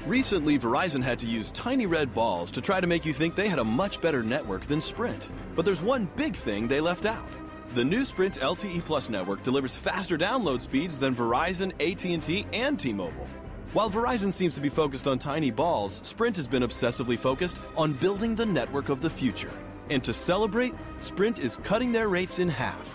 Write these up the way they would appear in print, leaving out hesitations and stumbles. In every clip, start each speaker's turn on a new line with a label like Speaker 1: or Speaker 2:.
Speaker 1: Recently, Verizon had to use tiny red balls to try to make you think they had a much better network than Sprint. But there's one big thing they left out. The new Sprint LTE Plus network delivers faster download speeds than Verizon, AT&T, and T-Mobile. While Verizon seems to be focused on tiny balls, Sprint has been obsessively focused on building the network of the future. And to celebrate, Sprint is cutting their rates in half.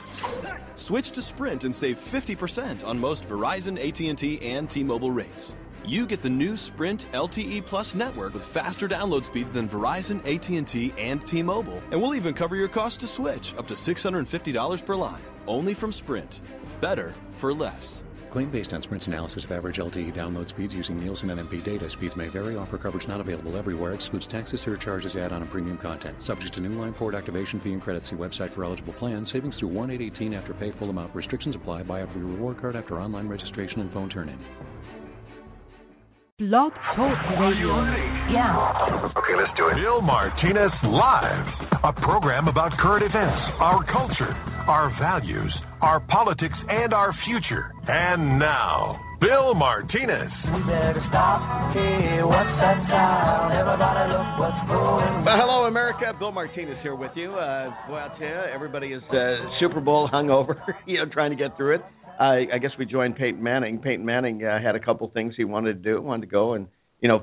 Speaker 1: Switch to Sprint and save 50% on most Verizon, AT&T, and T-Mobile rates. You get the new Sprint LTE Plus network with faster download speeds than Verizon, AT&T, and T-Mobile. And we'll even cover your cost to switch, up to $650 per line. Only from Sprint. Better for less.
Speaker 2: Claim based on Sprint's analysis of average LTE download speeds using Nielsen and NMP data. Speeds may vary. Offer coverage not available everywhere. Excludes taxes, surcharges, add-on, and premium content. Subject to new line port activation fee and credit. See website for eligible plans. Savings through 1/8/18 after pay full amount. Restrictions apply. Buy up your reward card after online registration and phone turn-in.
Speaker 3: Blog Talk Radio.
Speaker 4: Yeah.
Speaker 5: Okay, let's do it.
Speaker 6: Bill Martinez Live, a program about current events, our culture, our values, our politics, and our future. And now, Bill Martinez.
Speaker 7: We better stop. Hey, what's that sound? Everybody look what's going on.
Speaker 8: Well, hello, America. Bill Martinez here with you. Boy, I'll tell you, everybody is Super Bowl hungover, trying to get through it. I guess we joined Peyton Manning. Peyton Manning had a couple things he wanted to do. Wanted to go and,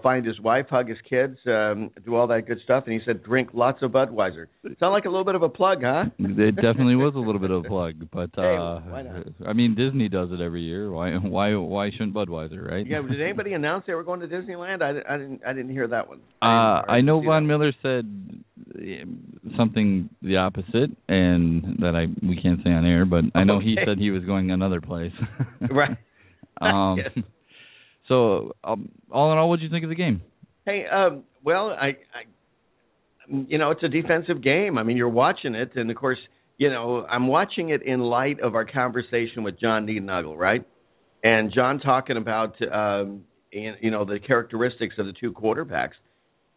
Speaker 8: find his wife, hug his kids, do all that good stuff. And he said, drink lots of Budweiser. Sound like a little bit of a plug, huh?
Speaker 9: It definitely was a little bit of a plug. But,
Speaker 8: hey, why not?
Speaker 9: I mean, Disney does it every year. Why shouldn't Budweiser, right?
Speaker 8: Yeah, did anybody announce they were going to Disneyland? I didn't hear that one.
Speaker 9: I know Von Miller said something the opposite, and that we can't say on air, but I know he said he was going another place.
Speaker 8: Right.
Speaker 9: Yes. So, all in all, what did you think of the game?
Speaker 8: Hey, well, it's a defensive game. I mean, you're watching it, and of course, I'm watching it in light of our conversation with John Niednagel, right? And John talking about, the characteristics of the two quarterbacks,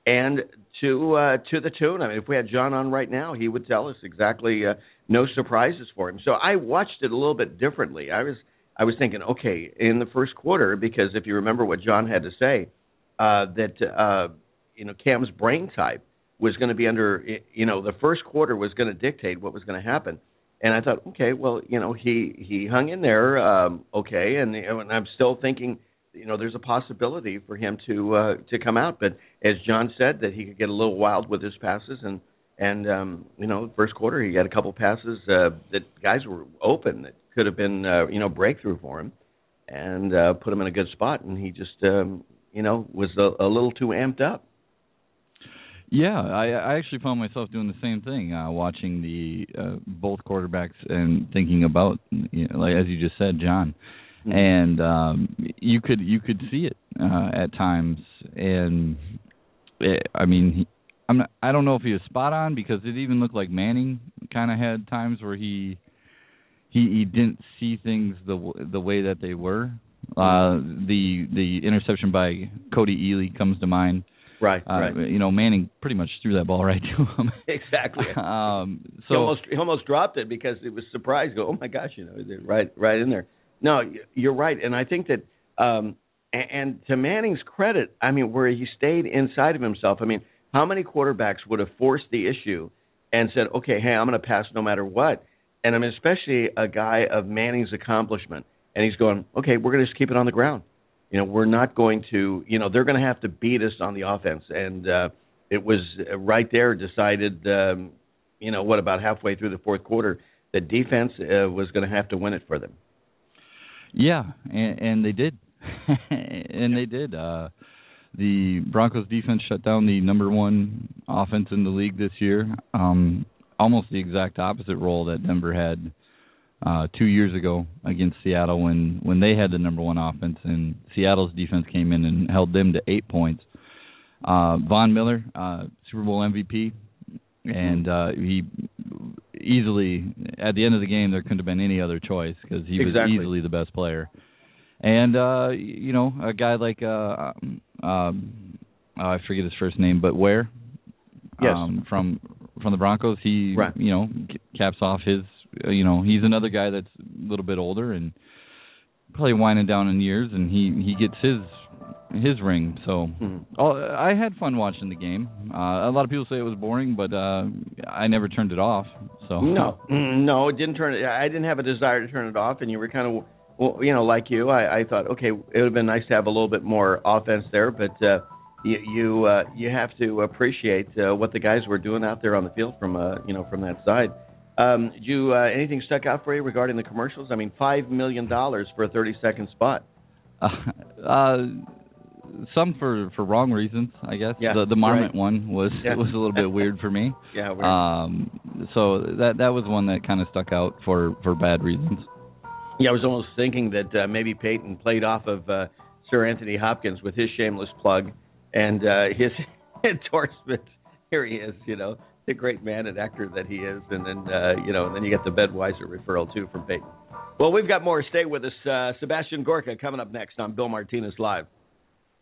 Speaker 8: and to the tune. I mean, if we had John on right now, he would tell us exactly no surprises for him. So I watched it a little bit differently. I was thinking, okay, in the first quarter, because if you remember what John had to say, that Cam's brain type was going to be under, the first quarter was going to dictate what was going to happen. And I thought, okay, well, he hung in there, okay, and I'm still thinking, there's a possibility for him to come out. But as John said, that he could get a little wild with his passes, and first quarter he had a couple passes that guys were open that could have been, breakthrough for him, and put him in a good spot. And he just, was a little too amped up.
Speaker 9: Yeah, I actually found myself doing the same thing, watching the both quarterbacks and thinking about, like as you just said, John, and you could see it at times, and I don't know if he was spot on, because it even looked like Manning kind of had times where he didn't see things the way that they were. The interception by Cody Ely comes to mind.
Speaker 8: Right.
Speaker 9: Manning pretty much threw that ball right to him.
Speaker 8: Exactly.
Speaker 9: So
Speaker 8: he almost dropped it because it was surprised. Oh my gosh, right in there. No, you're right, and I think that, and to Manning's credit, I mean, where he stayed inside of himself. I mean, how many quarterbacks would have forced the issue and said, okay, hey, I'm going to pass no matter what? And I mean, especially a guy of Manning's accomplishment, and he's going, okay, we're going to just keep it on the ground. We're not going to, they're going to have to beat us on the offense. And it was right there decided, about halfway through the fourth quarter, the defense was going to have to win it for them.
Speaker 9: Yeah, and they did. And they did. The Broncos defense shut down the number one offense in the league this year, almost the exact opposite role that Denver had 2 years ago against Seattle when they had the number one offense, and Seattle's defense came in and held them to 8 points. Von Miller, Super Bowl MVP, and he easily, at the end of the game, there couldn't have been any other choice because he was easily the best player. And, a guy like, I forget his first name, but Ware,
Speaker 8: yes.
Speaker 9: From the Broncos, he,
Speaker 8: right.
Speaker 9: Caps off his, he's another guy that's a little bit older and probably winding down in years, and he gets his his ring. So I had fun watching the game. A lot of people say it was boring, but I never turned it off. So
Speaker 8: no, it didn't turn it. I didn't have a desire to turn it off, and you were kind of, well, like you. I thought, okay, it would have been nice to have a little bit more offense there, but you have to appreciate what the guys were doing out there on the field from from that side. Did you anything stuck out for you regarding the commercials? I mean, $5 million for a 30-second spot.
Speaker 9: Some for wrong reasons, I guess.
Speaker 8: Yeah,
Speaker 9: the Marmot
Speaker 8: right.
Speaker 9: one was a little bit weird for me.
Speaker 8: Yeah, weird.
Speaker 9: So that was one that kind of stuck out for bad reasons.
Speaker 8: Yeah, I was almost thinking that maybe Peyton played off of Sir Anthony Hopkins with his shameless plug and his endorsement. Here he is, the great man and actor that he is, and then and then you get the Budweiser referral too from Peyton. Well, we've got more. Stay with us. Sebastian Gorka coming up next on Bill Martinez Live.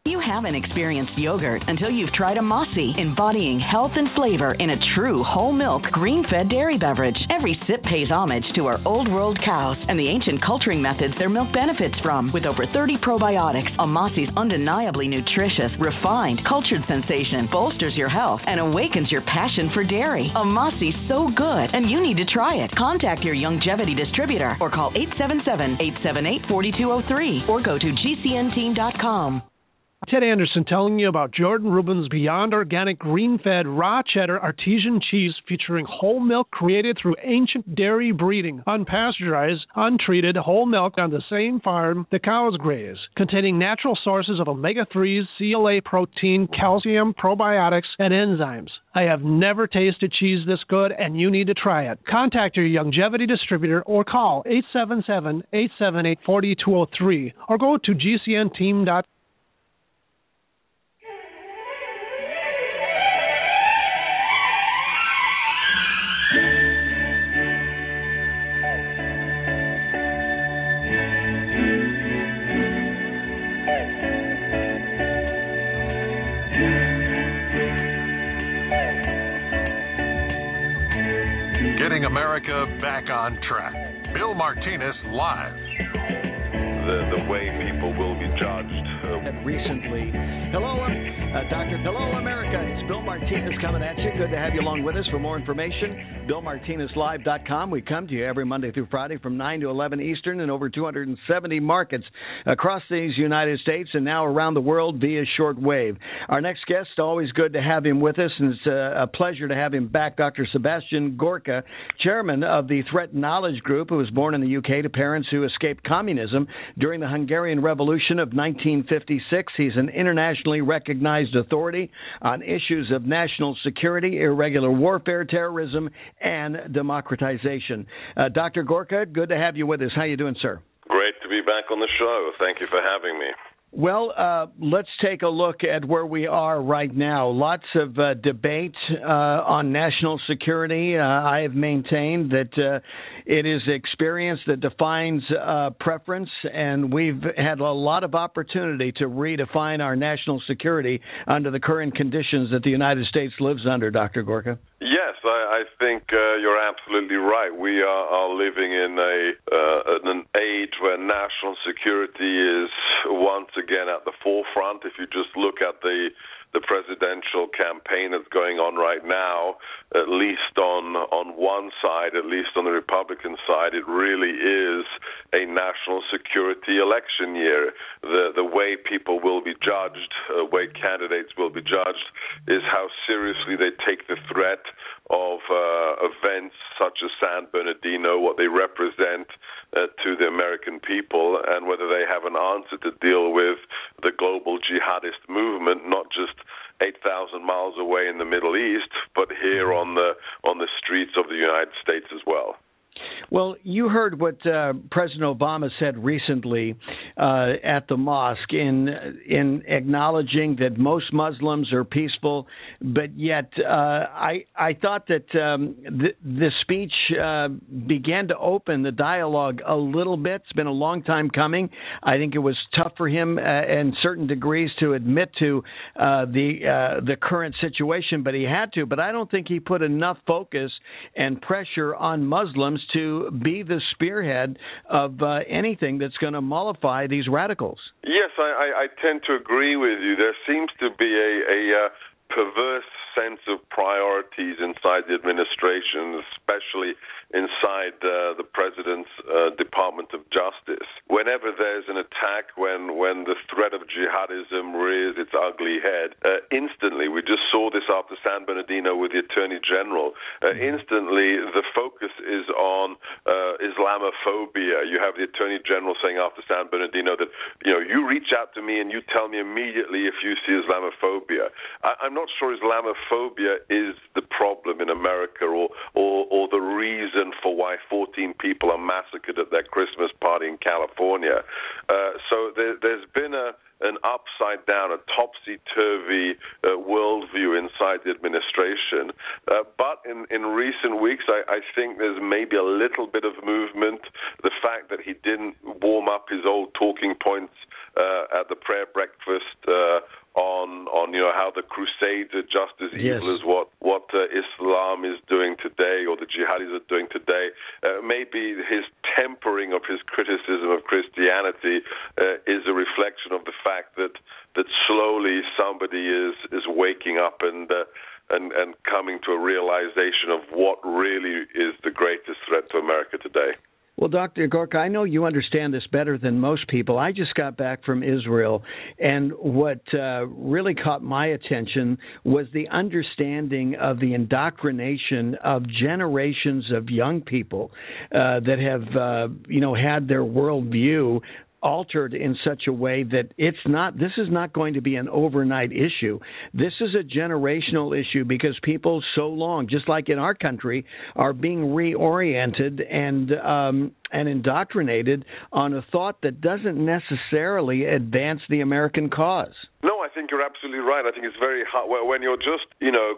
Speaker 3: You haven't experienced yogurt until you've tried a Mossy, embodying health and flavor in a true whole milk, green-fed dairy beverage. Every sip pays homage to our old world cows and the ancient culturing methods their milk benefits from. With over 30 probiotics, a Mossy's undeniably nutritious, refined, cultured sensation bolsters your health and awakens your passion for dairy. A Mossy's so good, and you need to try it. Contact your Youngevity distributor or call 877-878-4203 or go to gcnteam.com.
Speaker 4: Ted Anderson telling you about Jordan Rubin's Beyond Organic Green-Fed Raw Cheddar Artesian Cheese featuring whole milk created through ancient dairy breeding, unpasteurized, untreated whole milk on the same farm the cows graze, containing natural sources of omega-3s, CLA protein, calcium, probiotics, and enzymes. I have never tasted cheese this good, and you need to try it. Contact your Youngevity distributor or call 877-878-4203 or go to gcnteam.com.
Speaker 6: Getting America back on track. Bill Martinez Live.
Speaker 5: The way people will be judged.
Speaker 10: Recently. Hello, America. It's Bill Martinez coming at you. Good to have you along with us. For more information, BillMartinezLive.com. We come to you every Monday through Friday from 9 to 11 Eastern in over 270 markets across these United States and now around the world via shortwave. Our next guest, always good to have him with us, and it's a pleasure to have him back, Dr. Sebastian Gorka, chairman of the Threat Knowledge Group, who was born in the UK to parents who escaped communism during the Hungarian Revolution of 1956. He's an internationally recognized authority on issues of national security, irregular warfare, terrorism, and democratization. Dr. Gorka, good to have you with us. How you doing, sir?
Speaker 5: Great to be back on the show. Thank you for having me.
Speaker 10: Well, let's take a look at where we are right now. Lots of debate on national security. I have maintained that it is experience that defines preference, and we've had a lot of opportunity to redefine our national security under the current conditions that the United States lives under, Dr. Gorka.
Speaker 5: Yes, I think you're absolutely right. We are living in an age where national security is once again at the forefront. If you just look at the presidential campaign that's going on right now, at least on one side, at least on the Republican side, it really is a national security election year. The way people will be judged, way candidates will be judged, is how seriously they take the threat of events such as San Bernardino, what they represent to the American people, and whether they have an answer to deal with the global jihadist movement, not just 8,000 miles away in the Middle East, but here on the streets of the United States as well.
Speaker 10: Well, you heard what President Obama said recently at the mosque in acknowledging that most Muslims are peaceful, but yet I thought that the speech began to open the dialogue a little bit. It's been a long time coming. I think it was tough for him in certain degrees to admit to the current situation, but he had to. But I don't think he put enough focus and pressure on Muslims to be the spearhead of anything that's going to mollify these radicals.
Speaker 5: Yes, I tend to agree with you. There seems to be a perverse sense of priorities inside the administration, especially inside the president's Department of Justice. Whenever there's an attack, when the threat of jihadism rears its ugly head, instantly, we just saw this after San Bernardino with the Attorney General, instantly the focus is on Islamophobia. You have the Attorney General saying after San Bernardino that, you reach out to me and you tell me immediately if you see Islamophobia. I'm not sure Islamophobia is the problem in America or the reason for why 14 people are massacred at their Christmas party in California. So there's been an upside-down, a topsy-turvy worldview inside the administration. But in recent weeks, I think there's maybe a little bit of movement. The fact that he didn't warm up his old talking points at the prayer breakfast on how the Crusades are just as evil as what Islam is doing today or the jihadis are doing today. Maybe his tempering of his criticism of Christianity is a reflection of the fact that slowly somebody is waking up and coming to a realization of what really is the greatest threat to America today.
Speaker 10: Well, Dr. Gorka, I know you understand this better than most people. I just got back from Israel, and what really caught my attention was the understanding of the indoctrination of generations of young people that have, had their worldview altered in such a way that this is not going to be an overnight issue. This is a generational issue because people so long, just like in our country, are being reoriented and indoctrinated on a thought that doesn't necessarily advance the American cause.
Speaker 5: No, I think you're absolutely right. I think it's very hard when you're just,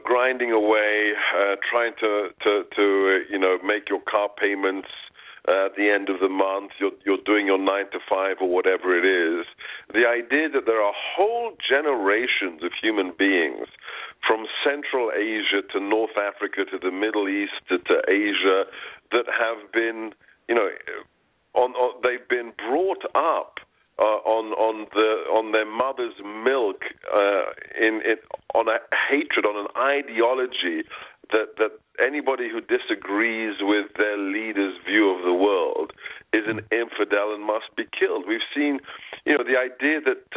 Speaker 5: grinding away, trying to make your car payments at the end of the month, you're doing your 9 to 5 or whatever it is. The idea that there are whole generations of human beings from Central Asia to North Africa to the Middle East to Asia that have been, they've been brought up on their mother's milk, on a hatred, on an ideology that anybody who disagrees with their leader's view of the world is an infidel and must be killed. We've seen, the idea that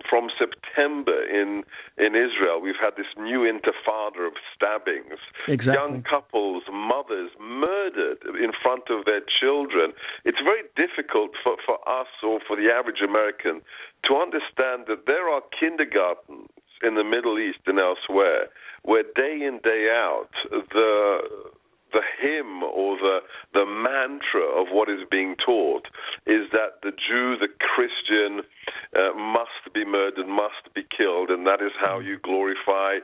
Speaker 5: from September in Israel, we've had this new intifada of stabbings. Exactly. Young couples, mothers murdered in front of their children. It's very difficult for us or for the average American to understand that there are kindergartens in the Middle East and elsewhere where day in, day out, the hymn or the mantra of what is being taught is that the Jew, the Christian, must be murdered, must be killed, and that is how you glorify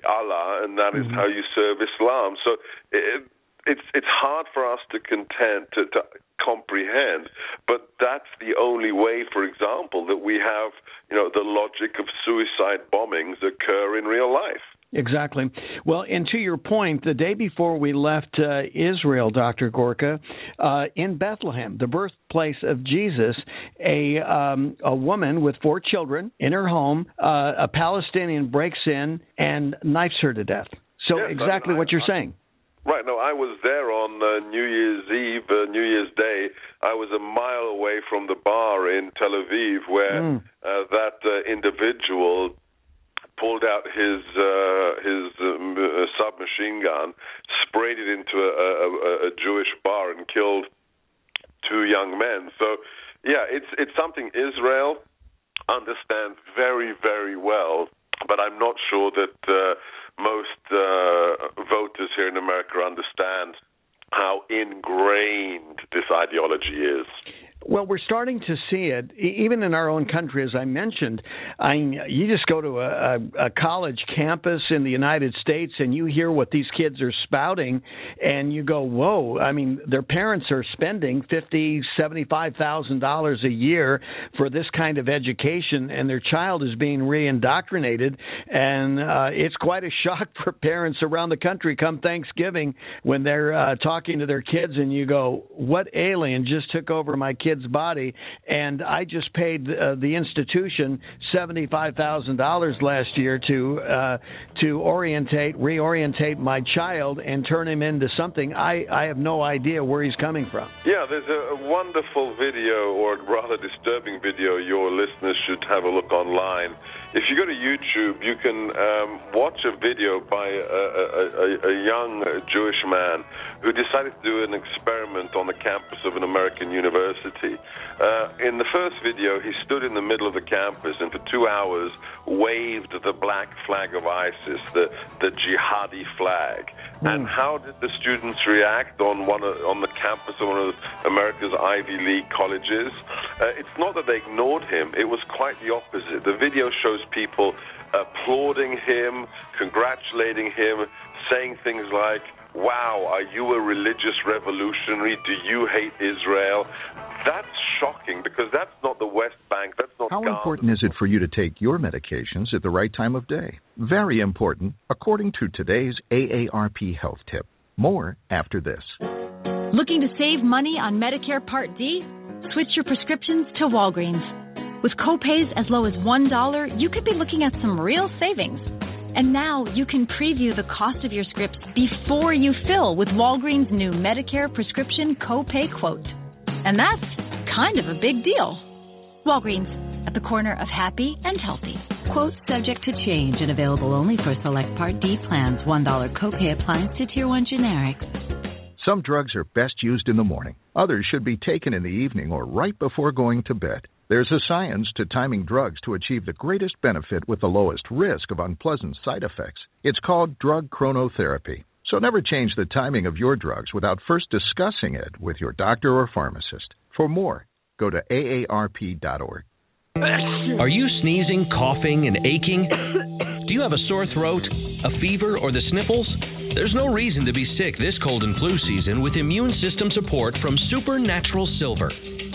Speaker 5: Allah, and that is how you serve Islam. So it's hard for us to comprehend, but that's the only way, for example, that we have, the logic of suicide bombings occur in real life.
Speaker 10: Exactly. Well, and to your point, the day before we left Israel, Dr. Gorka, in Bethlehem, the birthplace of Jesus, a woman with 4 children in her home, a Palestinian breaks in and knifes her to death. So yes, exactly what you're saying.
Speaker 5: Right. No, I was there on New Year's Eve, New Year's Day. I was a mile away from the bar in Tel Aviv where that individual pulled out his submachine gun, sprayed it into a Jewish bar, and killed 2 young men. So, yeah, it's something Israel understands very, very well, but I'm not sure that most voters here in America understand how ingrained this ideology is.
Speaker 10: Well, we're starting to see it, even in our own country, as I mentioned. You just go to a college campus in the United States and you hear what these kids are spouting, and you go, whoa. I mean, their parents are spending $50,000, $75,000 a year for this kind of education, and their child is being reindoctrinated. And it's quite a shock for parents around the country come Thanksgiving when they're talking to their kids, and you go, what alien just took over my kid's body? And I just paid the institution $75,000 last year to reorientate my child and turn him into something. I have no idea where he's coming from.
Speaker 5: Yeah, there's a wonderful video, or rather disturbing video, your listeners should have a look online. If you go to YouTube, you can watch a video by a young Jewish man who decided to do an experiment on the campus of an American university. In the first video, he stood in the middle of the campus and for 2 hours waved the black flag of ISIS, the jihadi flag. And how did the students react on the campus of one of America's Ivy League colleges? It's not that they ignored him. It was quite the opposite. The video shows people applauding him, congratulating him, saying things like, wow, are you a religious revolutionary? Do you hate Israel? That's shocking, because that's not the West Bank. That's not
Speaker 11: How
Speaker 5: Gaza.
Speaker 11: important is it for you to take your medications at the right time of day? Very important, according to today's AARP Health Tip. More after this.
Speaker 12: Looking to save money on Medicare Part D? Switch your prescriptions to Walgreens. With copays as low as $1, you could be looking at some real savings. And now you can preview the cost of your scripts before you fill with Walgreens' new Medicare prescription copay quote. And that's kind of a big deal. Walgreens, at the corner of happy and healthy.
Speaker 13: Quote subject to change and available only for select Part D plans. $1 copay applies to Tier 1 generics.
Speaker 11: Some drugs are best used in the morning. Others should be taken in the evening or right before going to bed. There's a science to timing drugs to achieve the greatest benefit with the lowest risk of unpleasant side effects. It's called drug chronotherapy. So never change the timing of your drugs without first discussing it with your doctor or pharmacist. For more, go to aarp.org.
Speaker 14: Are you sneezing, coughing, and aching? Do you have a sore throat, a fever, or the sniffles? There's no reason to be sick this cold and flu season with immune system support from Supernatural Silver.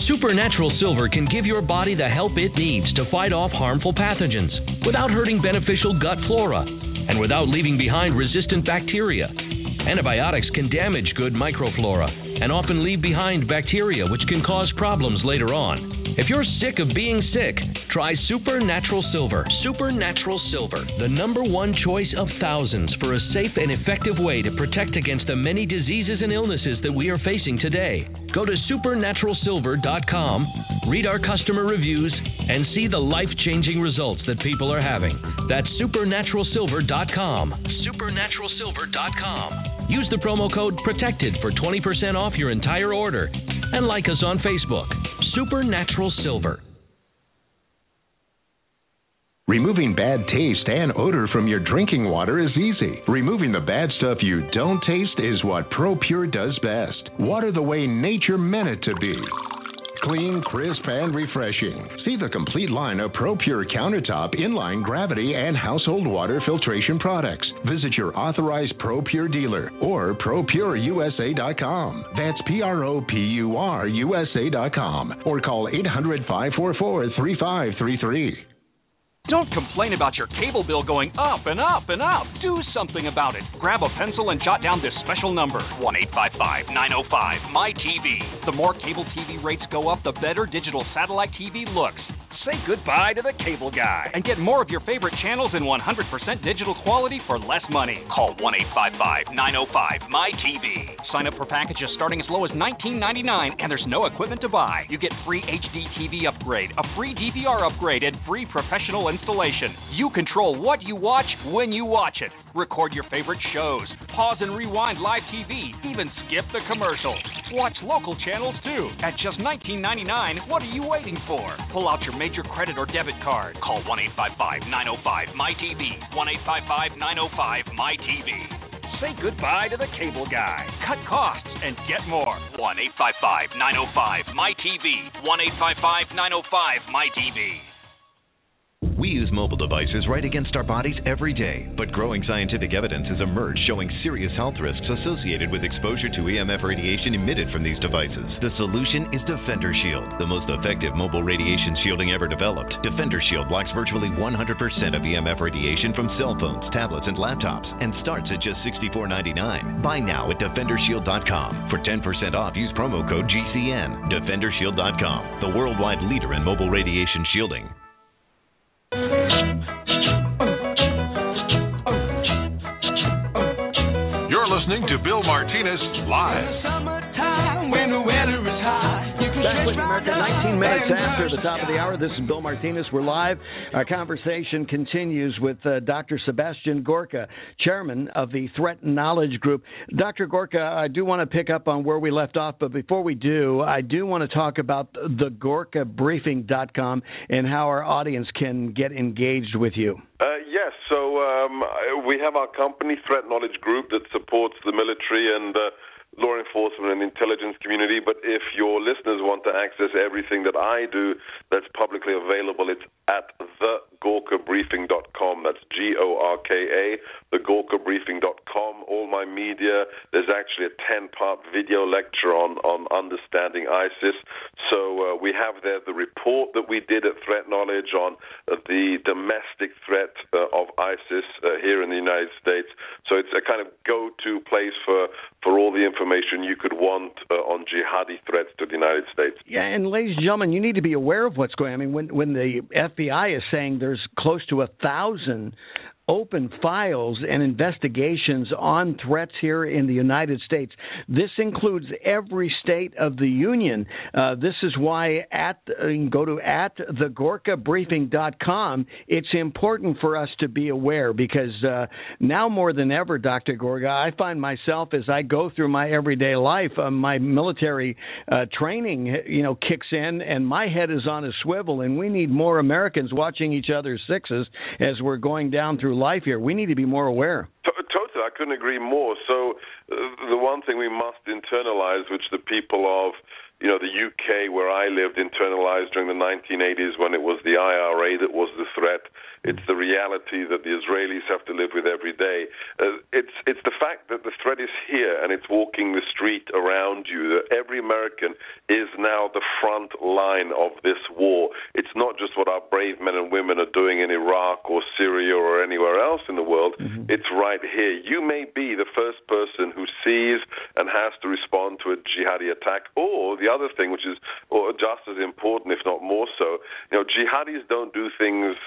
Speaker 14: Supernatural Silver can give your body the help it needs to fight off harmful pathogens without hurting beneficial gut flora and without leaving behind resistant bacteria. Antibiotics can damage good microflora and often leave behind bacteria which can cause problems later on. If you're sick of being sick, try Supernatural Silver. Supernatural Silver, the #1 choice of thousands for a safe and effective way to protect against the many diseases and illnesses that we are facing today. Go to supernaturalsilver.com, read our customer reviews, and see the life-changing results that people are having. That's supernaturalsilver.com. Supernaturalsilver.com. Use the promo code PROTECTED for 20% off your entire order. And like us on Facebook. Supernatural Silver.
Speaker 15: Removing bad taste and odor from your drinking water is easy. Removing the bad stuff you don't taste is what ProPure does best. Water the way nature meant it to be. Clean, crisp, and refreshing. See the complete line of ProPure countertop, inline, gravity, and household water filtration products. Visit your authorized ProPure dealer or ProPureUSA.com. That's ProPureUSA.com or call 800-544-3533.
Speaker 16: Don't complain about your cable bill going up and up and up. Do something about it. Grab a pencil and jot down this special number, 1-855-905-MY-TV. The more cable TV rates go up, the better digital satellite TV looks. Say goodbye to the cable guy and get more of your favorite channels in 100% digital quality for less money. Call 1-855-905-MY-TV. Sign up for packages starting as low as $19.99, and there's no equipment to buy. You get free HD TV upgrade, a free DVR upgrade, and free professional installation. You control what you watch when you watch it. Record your favorite shows, pause and rewind live TV, even skip the commercials. Watch local channels too. At just $19.99, what are you waiting for? Pull out your major credit or debit card. Call 1-855-905-MY-TV. 1-855-905-MY-TV. Say goodbye to the cable guy. Cut costs and get more. 1-855-905-MY-TV. 1-855-905-MY-TV.
Speaker 17: We use mobile devices right against our bodies every day, but growing scientific evidence has emerged showing serious health risks associated with exposure to EMF radiation emitted from these devices. The solution is Defender Shield, the most effective mobile radiation shielding ever developed. Defender Shield blocks virtually 100% of EMF radiation from cell phones, tablets, and laptops, and starts at just $64.99. Buy now at DefenderShield.com. For 10% off, use promo code GCN. DefenderShield.com, the worldwide leader in mobile radiation shielding.
Speaker 6: You're listening to Bill Martinez Live.
Speaker 10: Back with America, 19 minutes after the top of the hour. This is Bill Martinez. We're live. Our conversation continues with Dr. Sebastian Gorka, chairman of the Threat Knowledge Group. Dr. Gorka, I do want to pick up on where we left off, but before we do, I do want to talk about the GorkaBriefing.com and how our audience can get engaged with you.
Speaker 5: Yes, so we have our company, Threat Knowledge Group, that supports the military and law enforcement and intelligence community. But if your listeners want to access everything that I do that's publicly available, it's at thegorkabriefing.com. That's GORKA, thegorkabriefing.com. All my media, there's actually a 10-part video lecture on understanding ISIS. So we have there the report that we did at Threat Knowledge on the domestic threat of ISIS here in the United States. So it's a kind of go-to place for all the information you could want on jihadi threats to the United States.
Speaker 10: Yeah, and ladies and gentlemen, you need to be aware of what's going on. I mean, when the FBI is saying there's close to 1,000 open files and investigations on threats here in the United States. This includes every state of the union. This is why go to thegorkabriefing.com. It's important for us to be aware because now more than ever, Dr. Gorka, I find myself as I go through my everyday life, my military training, kicks in, and my head is on a swivel, and we need more Americans watching each other's sixes as we're going down through life here. We need to be more aware.
Speaker 5: Totally, I couldn't agree more. So the one thing we must internalize, which the people of the UK, where I lived, internalized during the 1980s when it was the IRA that was the threat. It's the reality that the Israelis have to live with every day. It's the fact that the threat is here and it's walking the street around you, that every American is now the front line of this war. It's not just what our brave men and women are doing in Iraq or Syria or anywhere else in the world. Mm-hmm. It's right here. You may be the first person who sees and has to respond to a jihadi attack, or the other thing, which is just as important, if not more so, jihadis don't do things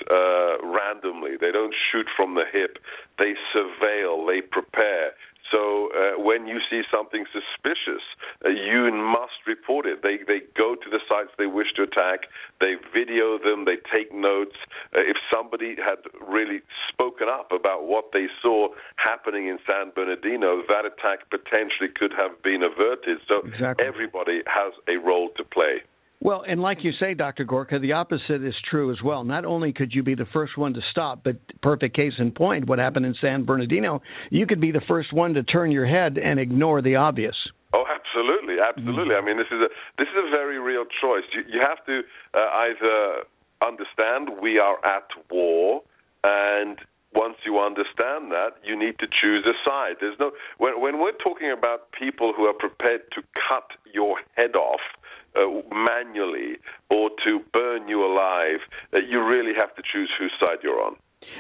Speaker 5: randomly. They don't shoot from the hip. They surveil. They prepare. So when you see something suspicious, you must report it. They go to the sites they wish to attack. They video them. They take notes. If somebody had really spoken up about what they saw happening in San Bernardino, that attack potentially could have been averted. So exactly. Everybody has a role to play.
Speaker 10: Well, and like you say, Dr. Gorka, the opposite is true as well. Not only could you be the first one to stop, but perfect case in point, what happened in San Bernardino, you could be the first one to turn your head and ignore the obvious.
Speaker 5: Oh, absolutely, absolutely. I mean, this is a very real choice. You have to either understand we are at war, and once you understand that, you need to choose a side. There's no when we're talking about people who are prepared to cut your head off manually or to burn you alive, you really have to choose whose side you're on.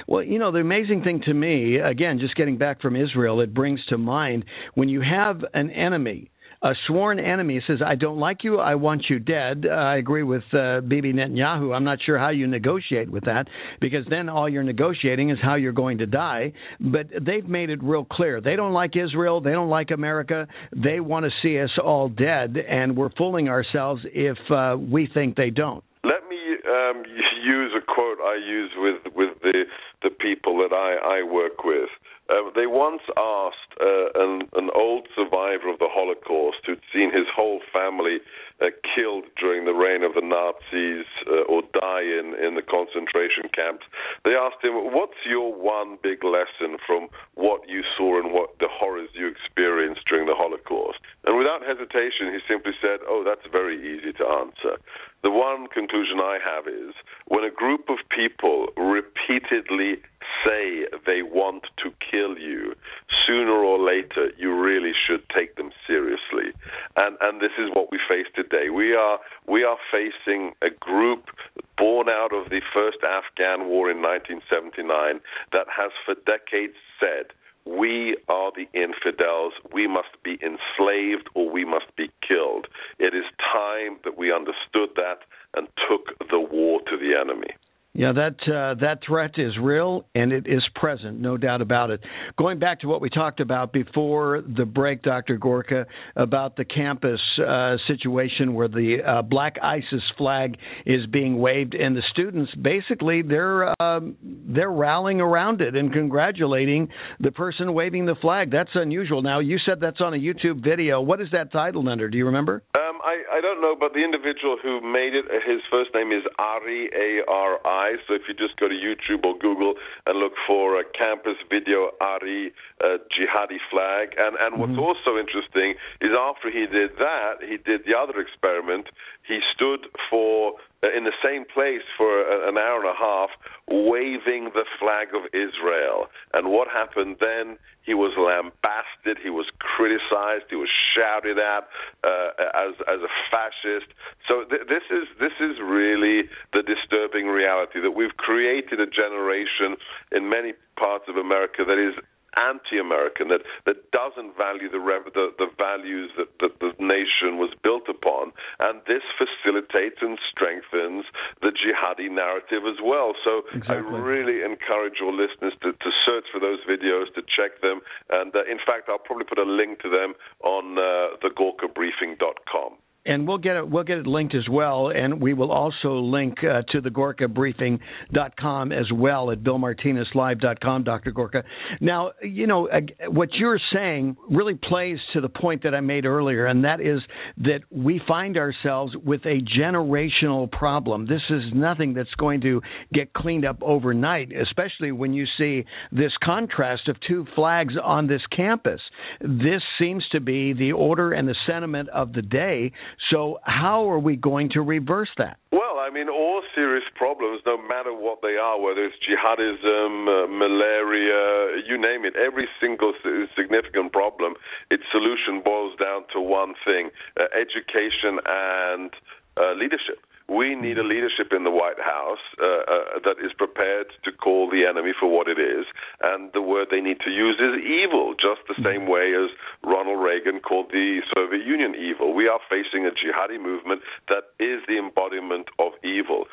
Speaker 10: Well, the amazing thing to me, again, just getting back from Israel, it brings to mind when you have an enemy, a sworn enemy says, I don't like you, I want you dead. I agree with Bibi Netanyahu. I'm not sure how you negotiate with that, because then all you're negotiating is how you're going to die. But they've made it real clear. They don't like Israel. They don't like America. They want to see us all dead, and we're fooling ourselves if we think they don't.
Speaker 5: Let me use a quote I use with the people that I work with. They once asked an old survivor of the Holocaust who'd seen his whole family killed during the reign of the Nazis or die in the concentration camps. They asked him, what's your one big lesson from what you saw and what the horrors you experienced during the Holocaust? And without hesitation, he simply said, oh, that's very easy to answer. The one conclusion I have is when a group of people repeatedly say they want to kill you, sooner or later you really should take them seriously. And this is what we face today. We are facing a group born out of the first Afghan war in 1979 that has for decades said, we are the infidels. We must be enslaved or we must be killed. It is time that we understood that and took the war to the enemy.
Speaker 10: Yeah, that threat is real, and it is present, no doubt about it. Going back to what we talked about before the break, Dr. Gorka, about the campus situation where the Black ISIS flag is being waved, and the students, basically, they're rallying around it and congratulating the person waving the flag. That's unusual. Now, you said that's on a YouTube video. What is that titled under? Do you remember?
Speaker 5: I don't know, but the individual who made it, his first name is Ari, A-R-I. So if you just go to YouTube or Google and look for a campus video, Ari jihadi flag. And what's also interesting is after he did that, he did the other experiment. He stood in the same place for an hour and a half, waving the flag of Israel. And what happened then? He was lambasted, he was criticized, he was shouted at as a fascist. So this is really the disturbing reality that we've created a generation in many parts of America that is anti-American, that doesn't value the values that the nation was built upon, and this facilitates and strengthens the jihadi narrative as well. So exactly. I really encourage your listeners to search for those videos, to check them, and in fact, I'll probably put a link to them on thegorkabriefing.com.
Speaker 10: And we'll get it linked as well, and we will also link to the GorkaBriefing.com as well at BillMartinezLive.com, Dr. Gorka. Now, what you're saying really plays to the point that I made earlier, and that is that we find ourselves with a generational problem. This is nothing that's going to get cleaned up overnight, especially when you see this contrast of two flags on this campus. This seems to be the order and the sentiment of the day. So how are we going to reverse that?
Speaker 5: Well, I mean, all serious problems, no matter what they are, whether it's jihadism, malaria, you name it, every single significant problem, its solution boils down to one thing, education and leadership. We need a leadership in the White House that is prepared to call the enemy for what it is, and the word they need to use is evil, just the same way as Ronald Reagan called the Soviet Union evil. We are facing a jihadi movement that is the embodiment of evil.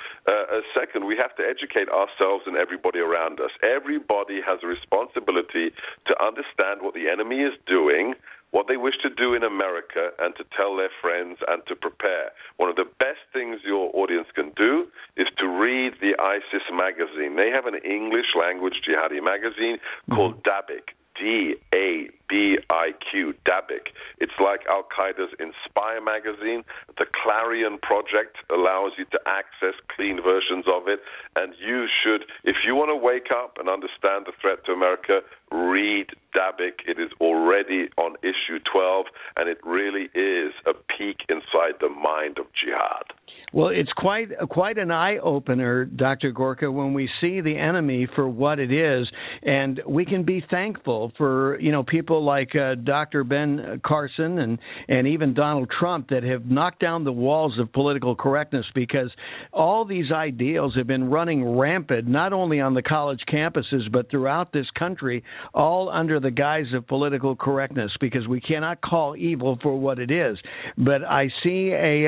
Speaker 5: Second, we have to educate ourselves and everybody around us. Everybody has a responsibility to understand what the enemy is doing, what they wish to do in America, and to tell their friends and to prepare. One of the best things your audience can do is to read the ISIS magazine. They have an English language jihadi magazine called Dabiq, D-A-B-I-Q, Dabiq. It's like Al-Qaeda's Inspire magazine. The Clarion Project allows you to access clean versions of it, and you should, if you want to wake up and understand the threat to America, read Dabiq. It is already on issue 12, and it really is a peek inside the mind of jihad.
Speaker 10: Well, it's quite an eye-opener, Dr. Gorka, when we see the enemy for what it is, and we can be thankful for people like Dr. Ben Carson and even Donald Trump that have knocked down the walls of political correctness, because all these ideals have been running rampant, not only on the college campuses but throughout this country, all under the guise of political correctness, because we cannot call evil for what it is. But I see a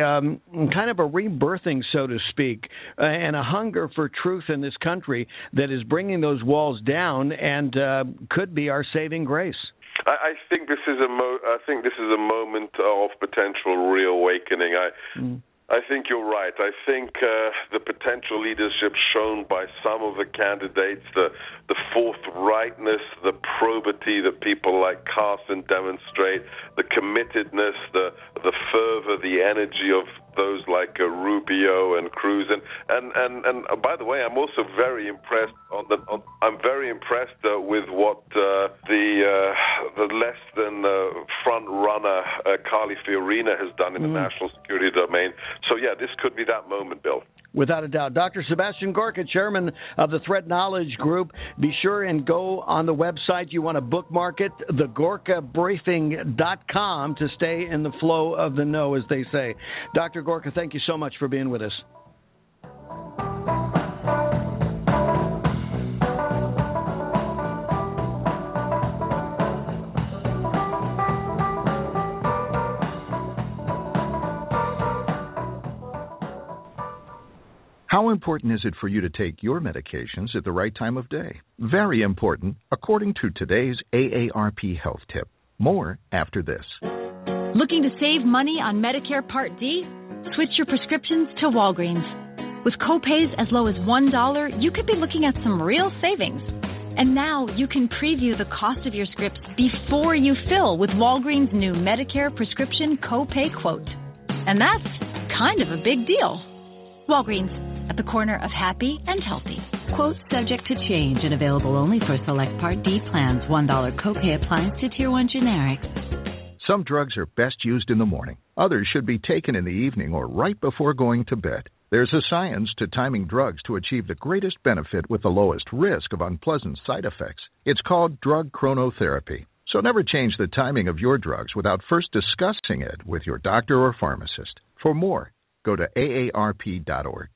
Speaker 10: kind of a rebirthing, so to speak, and a hunger for truth in this country that is bringing those walls down and could be our saving grace.
Speaker 5: I think this is a moment of potential reawakening. I think you're right. I think the potential leadership shown by some of the candidates, the forthrightness, the probity that people like Carson demonstrate, the committedness, the fervor, the energy of those like Rubio and Cruz, and by the way, I'm also very impressed I'm very impressed with what the less than front runner Carly Fiorina has done in the national security domain. So yeah, this could be that moment, Bill.
Speaker 10: Without a doubt. Dr. Sebastian Gorka, chairman of the Threat Knowledge Group. Be sure and go on the website. You want to bookmark it, thegorkabriefing.com, to stay in the flow of the know, as they say. Dr. Gorka, thank you so much for being with us.
Speaker 11: How important is it for you to take your medications at the right time of day? Very important, according to today's AARP Health Tip. More after this.
Speaker 12: Looking to save money on Medicare Part D? Switch your prescriptions to Walgreens. With copays as low as $1, you could be looking at some real savings. And now you can preview the cost of your scripts before you fill with Walgreens' new Medicare prescription copay quote. And that's kind of a big deal. Walgreens, at the corner of happy and healthy.
Speaker 13: Quote subject to change and available only for select Part D plans. $1 copay applies to Tier 1 generics.
Speaker 11: Some drugs are best used in the morning. Others should be taken in the evening or right before going to bed. There's a science to timing drugs to achieve the greatest benefit with the lowest risk of unpleasant side effects. It's called drug chronotherapy. So never change the timing of your drugs without first discussing it with your doctor or pharmacist. For more, go to aarp.org.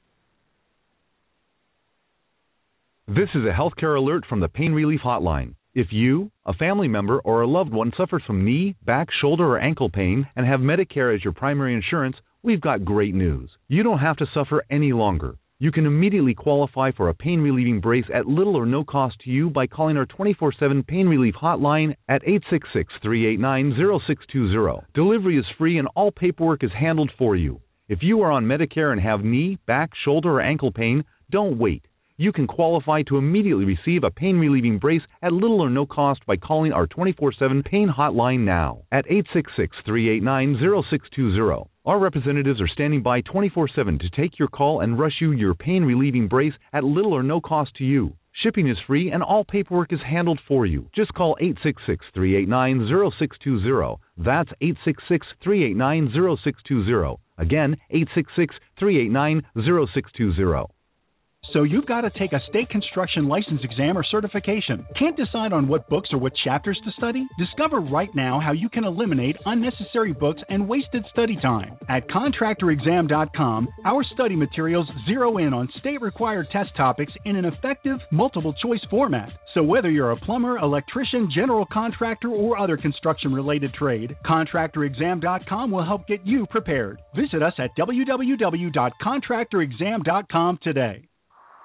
Speaker 18: This is a healthcare alert from the Pain Relief Hotline. If you, a family member, or a loved one suffers from knee, back, shoulder, or ankle pain and have Medicare as your primary insurance, we've got great news. You don't have to suffer any longer. You can immediately qualify for a pain-relieving brace at little or no cost to you by calling our 24/7 Pain Relief Hotline at 866-389-0620. Delivery is free and all paperwork is handled for you. If you are on Medicare and have knee, back, shoulder, or ankle pain, don't wait. You can qualify to immediately receive a pain-relieving brace at little or no cost by calling our 24/7 Pain Hotline now at 866-389-0620. Our representatives are standing by 24/7 to take your call and rush you your pain-relieving brace at little or no cost to you. Shipping is free and all paperwork is handled for you. Just call 866-389-0620. That's 866-389-0620. Again, 866-389-0620.
Speaker 19: So you've got to take a state construction license exam or certification. Can't decide on what books or what chapters to study? Discover right now how you can eliminate unnecessary books and wasted study time. At contractorexam.com, our study materials zero in on state-required test topics in an effective, multiple-choice format. So whether you're a plumber, electrician, general contractor, or other construction-related trade, contractorexam.com will help get you prepared. Visit us at www.contractorexam.com today.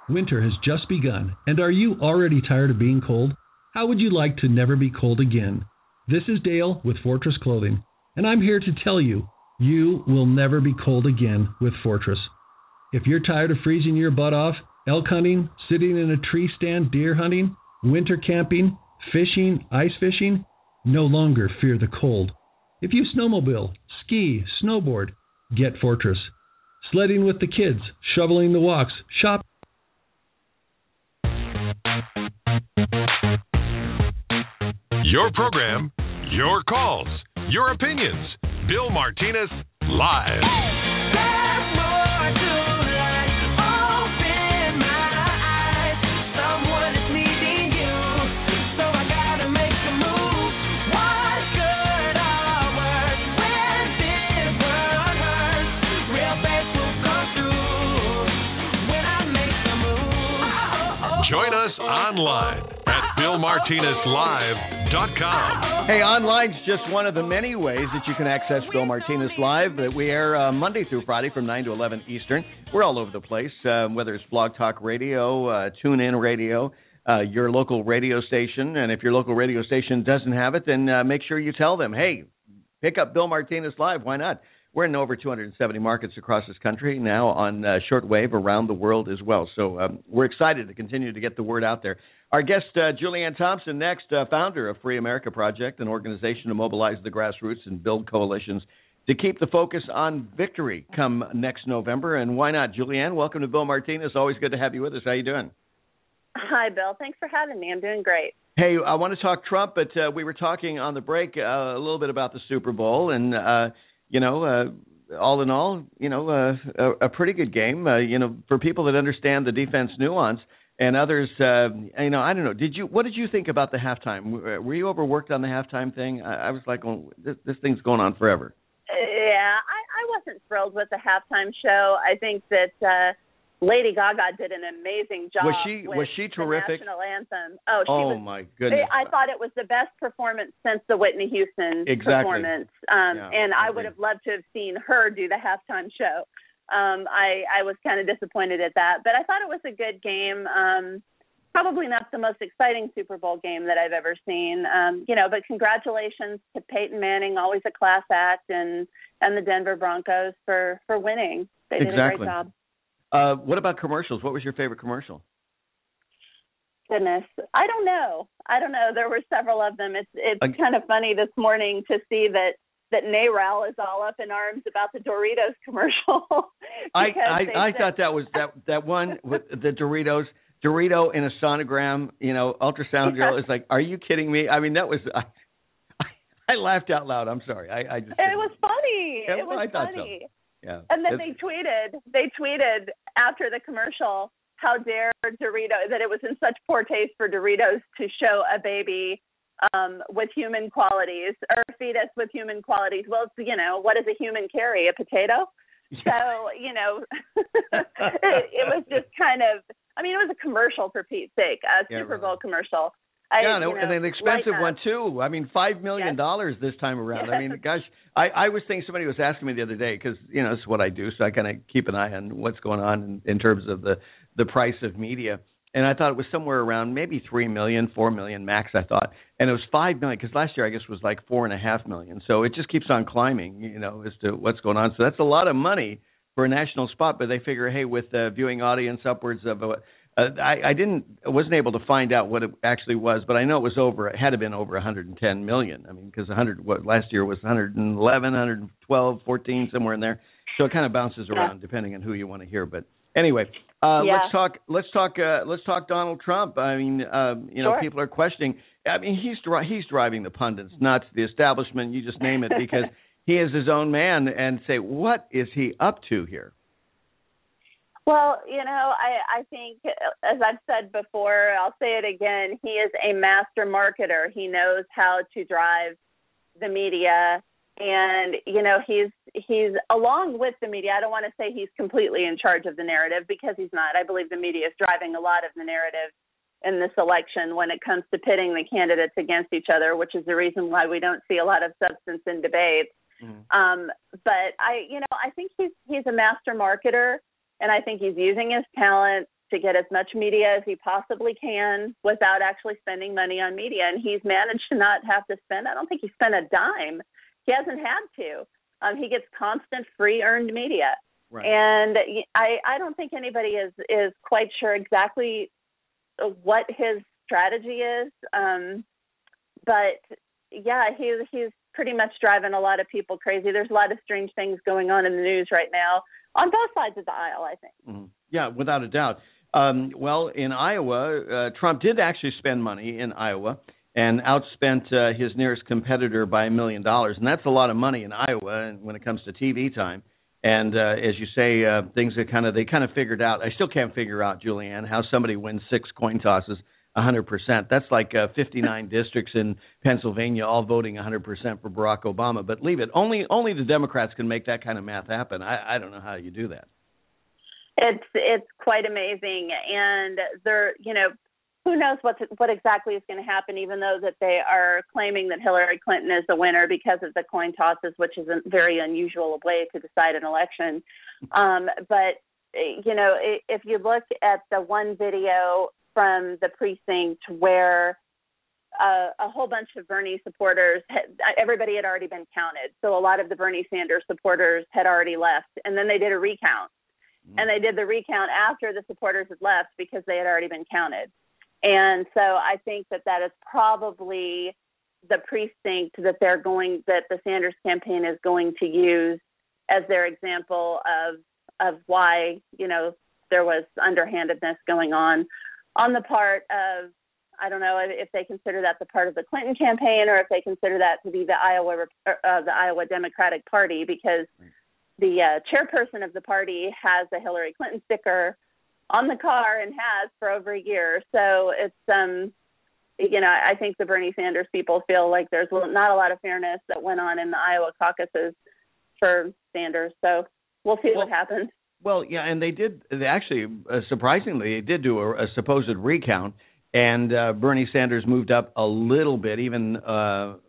Speaker 20: Winter has just begun, and are you already tired of being cold? How would you like to never be cold again? This is Dale with Fortress Clothing, and I'm here to tell you, you will never be cold again with Fortress. If you're tired of freezing your butt off, elk hunting, sitting in a tree stand deer hunting, winter camping, fishing, ice fishing, no longer fear the cold. If you snowmobile, ski, snowboard, get Fortress. Sledding with the kids, shoveling the walks, shopping.
Speaker 6: Your program, your calls, your opinions. Bill Martinez, live.
Speaker 7: There's more to life. Open my eyes. Someone is needing you. So I gotta make a move. What's good or worse? When this world hurts, real best will come through. When I make a move.
Speaker 6: Join us online at BillMartinezLive.com.
Speaker 10: Hey, online's just one of the many ways that you can access Bill Martinez Live. We air Monday through Friday from 9 to 11 Eastern. We're all over the place, whether it's Blog Talk Radio, TuneIn Radio, your local radio station. And if your local radio station doesn't have it, then make sure you tell them, hey, pick up Bill Martinez Live. Why not?
Speaker 8: we're in over 270 markets across this country now on shortwave around the world as well. So we're excited to continue to get the word out there. Our guest, Julianne Thompson, next, founder of Free America Project, an organization to mobilize the grassroots and build coalitions to keep the focus on victory come next November. And why not? Julianne, welcome to Bill Martinez. Always good to have you with us. How you doing?
Speaker 21: Hi, Bill. Thanks for having me. I'm doing great.
Speaker 8: Hey, I want to talk Trump, but we were talking on the break a little bit about the Super Bowl, and all in all, a pretty good game. For people that understand the defense nuance, and others, I don't know. What did you think about the halftime? Were you overworked on the halftime thing? I was like, this thing's going on forever.
Speaker 21: Yeah, I wasn't thrilled with the halftime show. I think that Lady Gaga did an amazing job.
Speaker 8: Was she terrific?
Speaker 21: The national anthem. Oh, she was.
Speaker 8: My goodness!
Speaker 21: I thought it was the best performance since the Whitney Houston performance. And I would have loved to have seen her do the halftime show. I was kind of disappointed at that, but I thought it was a good game. Probably not the most exciting Super Bowl game that I've ever seen. But congratulations to Peyton Manning, always a class act, and the Denver Broncos for winning. They did a great job.
Speaker 8: What about commercials? What was your favorite commercial?
Speaker 21: Goodness, I don't know. There were several of them. It's kind of funny this morning to see that NARAL is all up in arms about the Doritos commercial.
Speaker 8: I thought that was that one with the Dorito in a sonogram, ultrasound drill. It's like, are you kidding me? I mean, that was. I laughed out loud. I'm sorry. It
Speaker 21: was funny.
Speaker 8: Yeah,
Speaker 21: it was
Speaker 8: I thought
Speaker 21: funny.
Speaker 8: So. Yeah.
Speaker 21: And then they tweeted after the commercial, how dare Doritos, that it was in such poor taste for Doritos to show a baby with human qualities, or a fetus with human qualities. Well, what does a human carry? A potato? So, it was just kind of, it was a commercial for Pete's sake, a Super Bowl commercial.
Speaker 8: And an expensive one, too. $5 million this time around.
Speaker 21: Yes.
Speaker 8: Gosh, I was thinking, somebody was asking me the other day, because, this is what I do, so I kind of keep an eye on what's going on in terms of the price of media. And I thought it was somewhere around maybe $3 million, $4 million max, I thought. And it was $5 million, because last year, I guess, was like $4.5 million. So it just keeps on climbing, as to what's going on. So that's a lot of money for a national spot, but they figure, hey, with a viewing audience upwards of I wasn't able to find out what it actually was, but I know it had to been over 110 million. Because last year was 111, 112, 14, somewhere in there. So it kind of bounces around depending on who you want to hear. But anyway, let's talk Donald Trump.
Speaker 21: Sure.
Speaker 8: People are questioning. He's driving the pundits nuts, the establishment, you just name it, because he is his own man, and say, what is he up to here?
Speaker 21: Well, I think, as I've said before, I'll say it again, he is a master marketer. He knows how to drive the media, and, he's along with the media. I don't want to say he's completely in charge of the narrative, because he's not. I believe the media is driving a lot of the narrative in this election when it comes to pitting the candidates against each other, which is the reason why we don't see a lot of substance in debates. But I think he's a master marketer. And I think he's using his talent to get as much media as he possibly can without actually spending money on media. And he's managed to not have to spend. I don't think he spent a dime. He hasn't had to. He gets constant free earned media. Right. And I don't think anybody is quite sure exactly what his strategy is. But yeah, he's pretty much driving a lot of people crazy. There's a lot of strange things going on in the news right now on both sides of the aisle, I think.
Speaker 8: Mm-hmm. Yeah, without a doubt. In Iowa, Trump did actually spend money in Iowa and outspent his nearest competitor by $1 million. And that's a lot of money in Iowa when it comes to TV time. And as you say, things that they kind of figured out. I still can't figure out, Julianne, how somebody wins 6 coin tosses 100%. That's like 59 districts in Pennsylvania all voting 100% for Barack Obama. But leave it. Only the Democrats can make that kind of math happen. I don't know how you do that.
Speaker 21: It's quite amazing, and who knows what exactly is going to happen, even though that they are claiming that Hillary Clinton is the winner because of the coin tosses, which is a very unusual way to decide an election. But if you look at the one video from the precinct where a whole bunch of Bernie supporters, everybody had already been counted. So a lot of the Bernie Sanders supporters had already left. And then they did a recount. And they did the recount after the supporters had left because they had already been counted. And so I think that is probably the precinct that the Sanders campaign is going to use as their example of why, there was underhandedness going on the part of, I don't know if they consider that the part of the Clinton campaign or if they consider that to be the Iowa Democratic Party, because the chairperson of the party has a Hillary Clinton sticker on the car and has for over a year. So it's, I think the Bernie Sanders people feel like there's not a lot of fairness that went on in the Iowa caucuses for Sanders. So we'll see what happens.
Speaker 8: Well, yeah, and they actually, surprisingly, they did do a supposed recount, and Bernie Sanders moved up a little bit. Even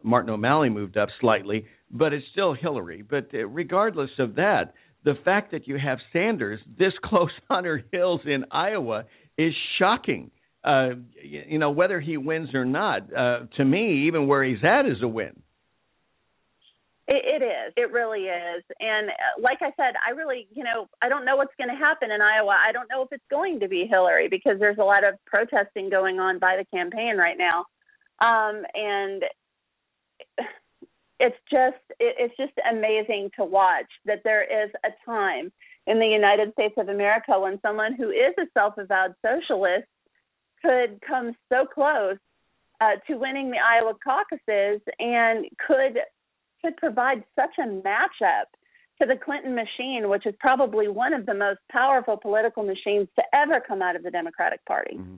Speaker 8: Martin O'Malley moved up slightly, but it's still Hillary. But regardless of that, the fact that you have Sanders this close on her heels in Iowa is shocking. Whether he wins or not, to me, even where he's at is a win.
Speaker 21: It is. It really is. And like I said, I really, I don't know what's going to happen in Iowa. I don't know if it's going to be Hillary because there's a lot of protesting going on by the campaign right now. And it's just amazing to watch that there is a time in the United States of America when someone who is a self-avowed socialist could come so close to winning the Iowa caucuses and could provide such a matchup to the Clinton machine, which is probably one of the most powerful political machines to ever come out of the Democratic Party.
Speaker 8: Mm-hmm.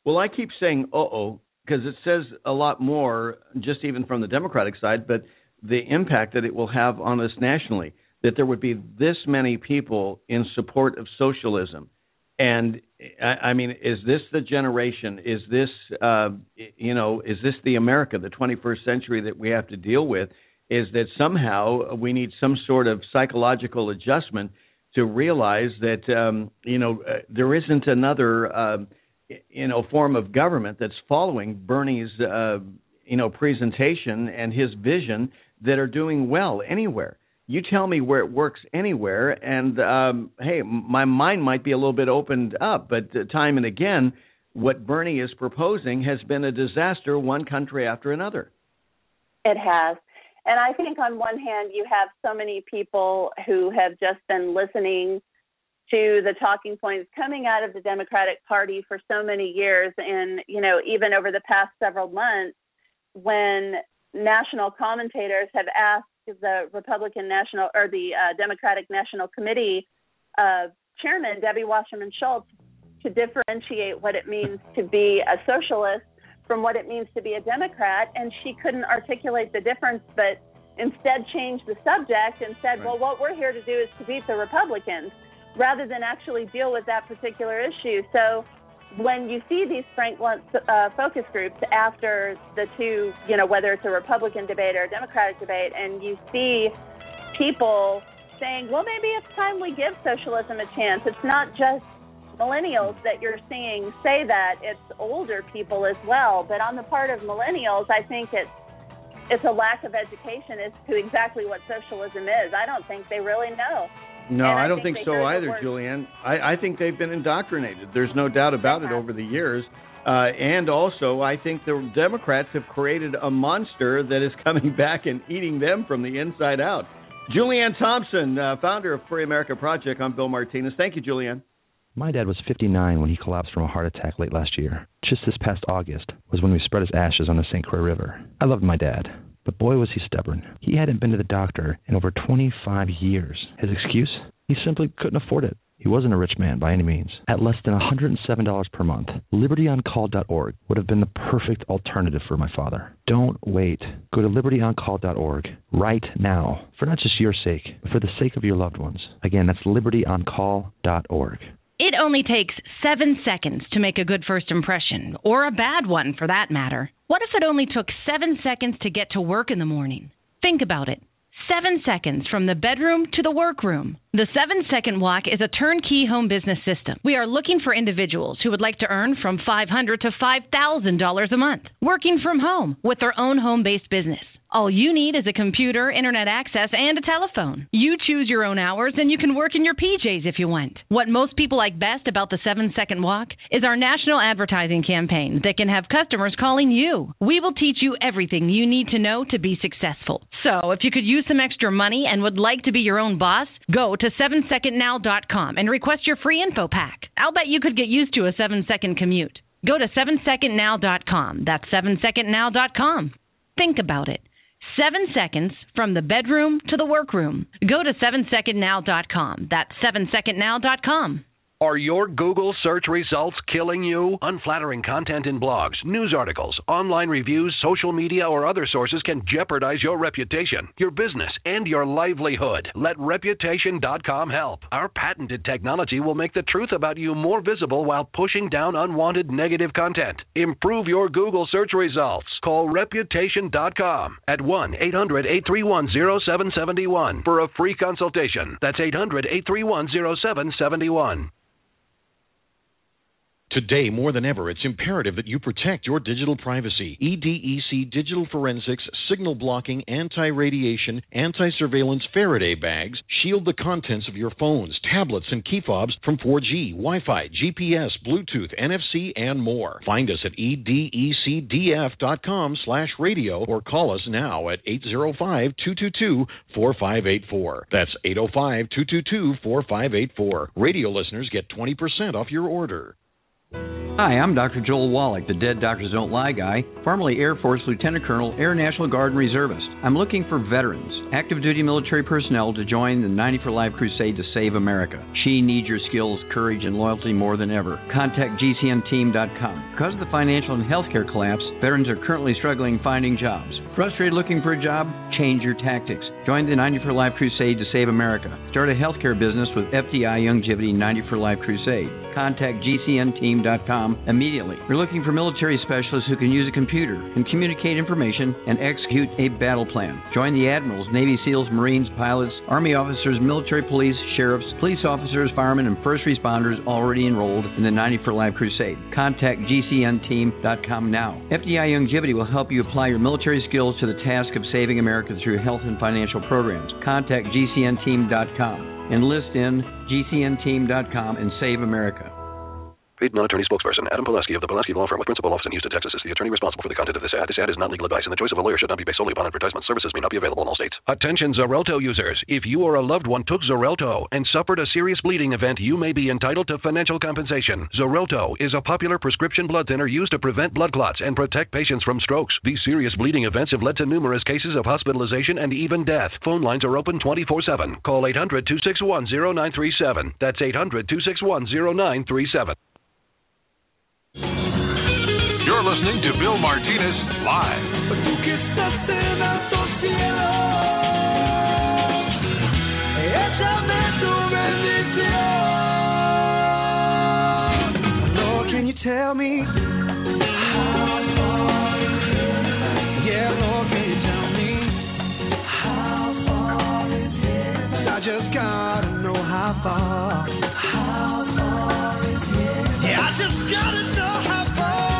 Speaker 8: Well, I keep saying because it says a lot more, just even from the Democratic side, but the impact that it will have on us nationally, that there would be this many people in support of socialism. And I mean, is this the generation? Is this, is this the America, the 21st century that we have to deal with? Is that somehow we need some sort of psychological adjustment to realize that, there isn't another, form of government that's following Bernie's, presentation and his vision that are doing well anywhere. You tell me where it works anywhere, and, hey, my mind might be a little bit opened up, but time and again, what Bernie is proposing has been a disaster, one country after another.
Speaker 21: It has. And I think on one hand, you have so many people who have just been listening to the talking points coming out of the Democratic Party for so many years. And, even over the past several months, when national commentators have asked the Republican National or the Democratic National Committee chairman, Debbie Wasserman Schultz, to differentiate what it means to be a socialist from what it means to be a Democrat, and she couldn't articulate the difference, but instead changed the subject and said, well, what we're here to do is to beat the Republicans, rather than actually deal with that particular issue. So when you see these frank focus groups after the two, whether it's a Republican debate or a Democratic debate, and you see people saying, well, maybe it's time we give socialism a chance. It's not just millennials that you're seeing say that, it's older people as well. But on the part of millennials, I think it's a lack of education as to exactly what socialism is. I don't think they really know.
Speaker 8: No, I don't think so either, Julianne. I think they've been indoctrinated. There's no doubt about it over the years. And also, I think the Democrats have created a monster that is coming back and eating them from the inside out. Julianne Thompson, founder of Free America Project. I'm Bill Martinez. Thank you, Julianne.
Speaker 1: My dad was 59 when he collapsed from a heart attack late last year. Just this past August was when we spread his ashes on the St. Croix River. I loved my dad, but boy was he stubborn. He hadn't been to the doctor in over 25 years. His excuse? He simply couldn't afford it. He wasn't a rich man by any means. At less than $107 per month, LibertyOnCall.org would have been the perfect alternative for my father. Don't wait. Go to LibertyOnCall.org right now, for not just your sake, but for the sake of your loved ones. Again, that's LibertyOnCall.org.
Speaker 22: It only takes 7 seconds to make a good first impression, or a bad one for that matter. What if it only took 7 seconds to get to work in the morning? Think about it. 7 seconds from the bedroom to the workroom. The 7-Second Walk is a turnkey home business system. We are looking for individuals who would like to earn from $500 to $5,000 a month, working from home with their own home-based business. All you need is a computer, internet access, and a telephone. You choose your own hours, and you can work in your PJs if you want. What most people like best about the 7-Second Walk is our national advertising campaign that can have customers calling you. We will teach you everything you need to know to be successful. So if you could use some extra money and would like to be your own boss, go to 7secondnow.com and request your free info pack. I'll bet you could get used to a 7-second commute. Go to 7secondnow.com. That's 7secondnow.com. Think about it. 7 seconds from the bedroom to the workroom. Go to 7secondnow.com. That's 7secondnow.com.
Speaker 2: Are your Google search results killing you? Unflattering content in blogs, news articles, online reviews, social media, or other sources can jeopardize your reputation, your business, and your livelihood. Let Reputation.com help. Our patented technology will make the truth about you more visible while pushing down unwanted negative content. Improve your Google search results. Call Reputation.com at 1-800-831-0771 for a free consultation. That's 800-831-0771.
Speaker 9: Today, more than ever, it's imperative that you protect your digital privacy. EDEC Digital Forensics, Signal Blocking, Anti-Radiation, Anti-Surveillance Faraday Bags shield the contents of your phones, tablets, and key fobs from 4G, Wi-Fi, GPS, Bluetooth, NFC, and more. Find us at edecdf.com/radio or call us now at 805-222-4584. That's 805-222-4584. Radio listeners get 20% off your order.
Speaker 23: Hi, I'm Dr. Joel Wallach, the Dead Doctors Don't Lie guy, formerly Air Force Lieutenant Colonel, Air National Guard and Reservist. I'm looking for veterans, active duty military personnel to join the 90 for Life crusade to save America. She needs your skills, courage, and loyalty more than ever. Contact GCNteam.com. Because of the financial and healthcare collapse, veterans are currently struggling finding jobs. Frustrated looking for a job? Change your tactics. Join the 90 for Life crusade to save America. Start a healthcare business with FDI Youngevity 90 for Life crusade. Contact GCNteam.com immediately. We're looking for military specialists who can use a computer and communicate information and execute a battle plan. Join the admirals, Navy SEALs, Marines, pilots, Army officers, military police, sheriffs, police officers, firemen, and first responders already enrolled in the 90 for Life crusade. Contact GCNteam.com now. FDI Youngevity will help you apply your military skills to the task of saving America through health and financial programs. Contact GCNteam.com. Enlist in GCNteam.com and save America.
Speaker 2: Paid non-attorney spokesperson Adam Pulaski of the Pulaski Law Firm with principal office in Houston, Texas is the attorney responsible for the content of this ad. This ad is not legal advice, and the choice of a lawyer should not be based solely upon advertisement. Services may not be available in all states. Attention Xarelto users. If you or a loved one took Xarelto and suffered a serious bleeding event, you may be entitled to financial compensation. Xarelto is a popular prescription blood thinner used to prevent blood clots and protect patients from strokes. These serious bleeding events have led to numerous cases of hospitalization and even death. Phone lines are open 24/7. Call 800-261-0937. That's 800-261-0937.
Speaker 6: You're listening to Bill Martinez Live.
Speaker 7: Lord, can you tell me how far is heaven? Yeah, Lord, can you tell me how far is heaven? I just gotta know how far. How far is heaven? Yeah, I just gotta know how far.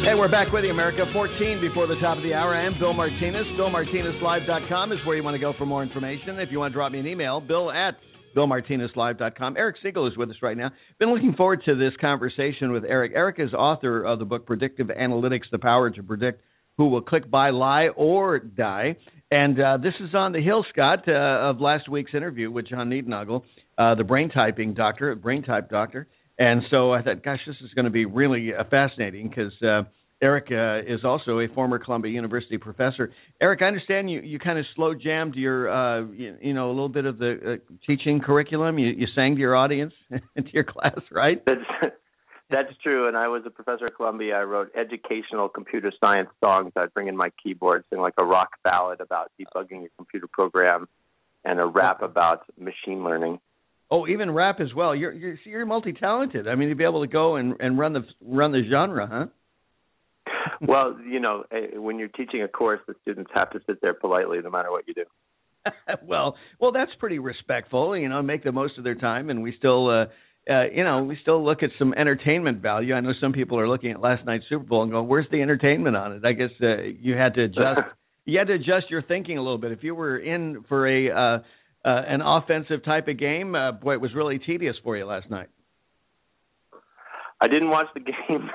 Speaker 8: Hey, we're back with you, America. 14 before the top of the hour. I am Bill Martinez. BillMartinezLive.com is where you want to go for more information. If you want to drop me an email, bill@BillMartinezLive.com. Eric Siegel is with us right now. Been looking forward to this conversation with Eric. Eric is author of the book Predictive Analytics, The Power to Predict Who Will Click, Buy, Lie, or Die. And this is on the heel, Scott, of last week's interview with John Niednagel, the brain type doctor. And so I thought, gosh, this is going to be really fascinating because Eric is also a former Columbia University professor. Eric, I understand you kind of slow jammed your, a little bit of the teaching curriculum. You sang to your audience, to your class, right?
Speaker 24: That's true, and I was a professor at Columbia. I wrote educational computer science songs. I'd bring in my keyboard, sing like a rock ballad about debugging your computer program, and a rap about machine learning.
Speaker 8: Oh, even rap as well. You're multi-talented. I mean, you'd be able to go and run the genre, huh?
Speaker 24: Well, when you're teaching a course, the students have to sit there politely no matter what you do.
Speaker 8: well, that's pretty respectful. Make the most of their time, and we still, we still look at some entertainment value. I know some people are looking at last night's Super Bowl and going, "Where's the entertainment on it?" I guess you had to adjust. You had to adjust your thinking a little bit. If you were in for an offensive type of game, boy, it was really tedious for you last night.
Speaker 24: I didn't watch the game.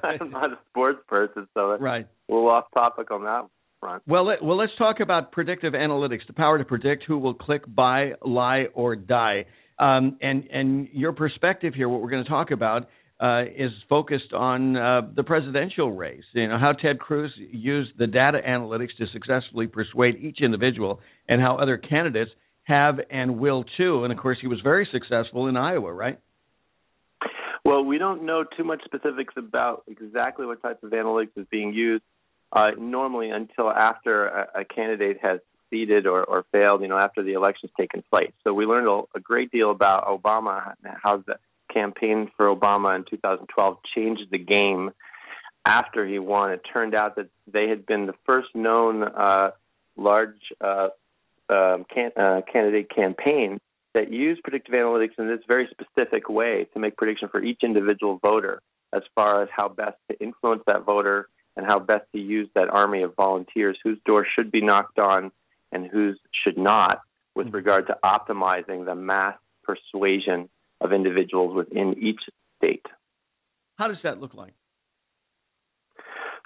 Speaker 24: I'm not a sports person, so
Speaker 8: right.
Speaker 24: We're off topic on that front.
Speaker 8: Well, let's talk about predictive analytics, the power to predict who will click, buy, lie, or die. And your perspective here, what we're going to talk about, is focused on the presidential race. How Ted Cruz used the data analytics to successfully persuade each individual, and how other candidates have and will too. And of course, he was very successful in Iowa, right?
Speaker 24: Well, we don't know too much specifics about exactly what type of analytics is being used normally until after a candidate has succeeded or failed, after the election's taken place. So we learned a great deal about Obama, how the campaign for Obama in 2012 changed the game after he won. It turned out that they had been the first known large candidate campaign that used predictive analytics in this very specific way to make prediction for each individual voter as far as how best to influence that voter and how best to use that army of volunteers whose door should be knocked on and whose should not, with regard to optimizing the mass persuasion of individuals within each state.
Speaker 8: How does that look like?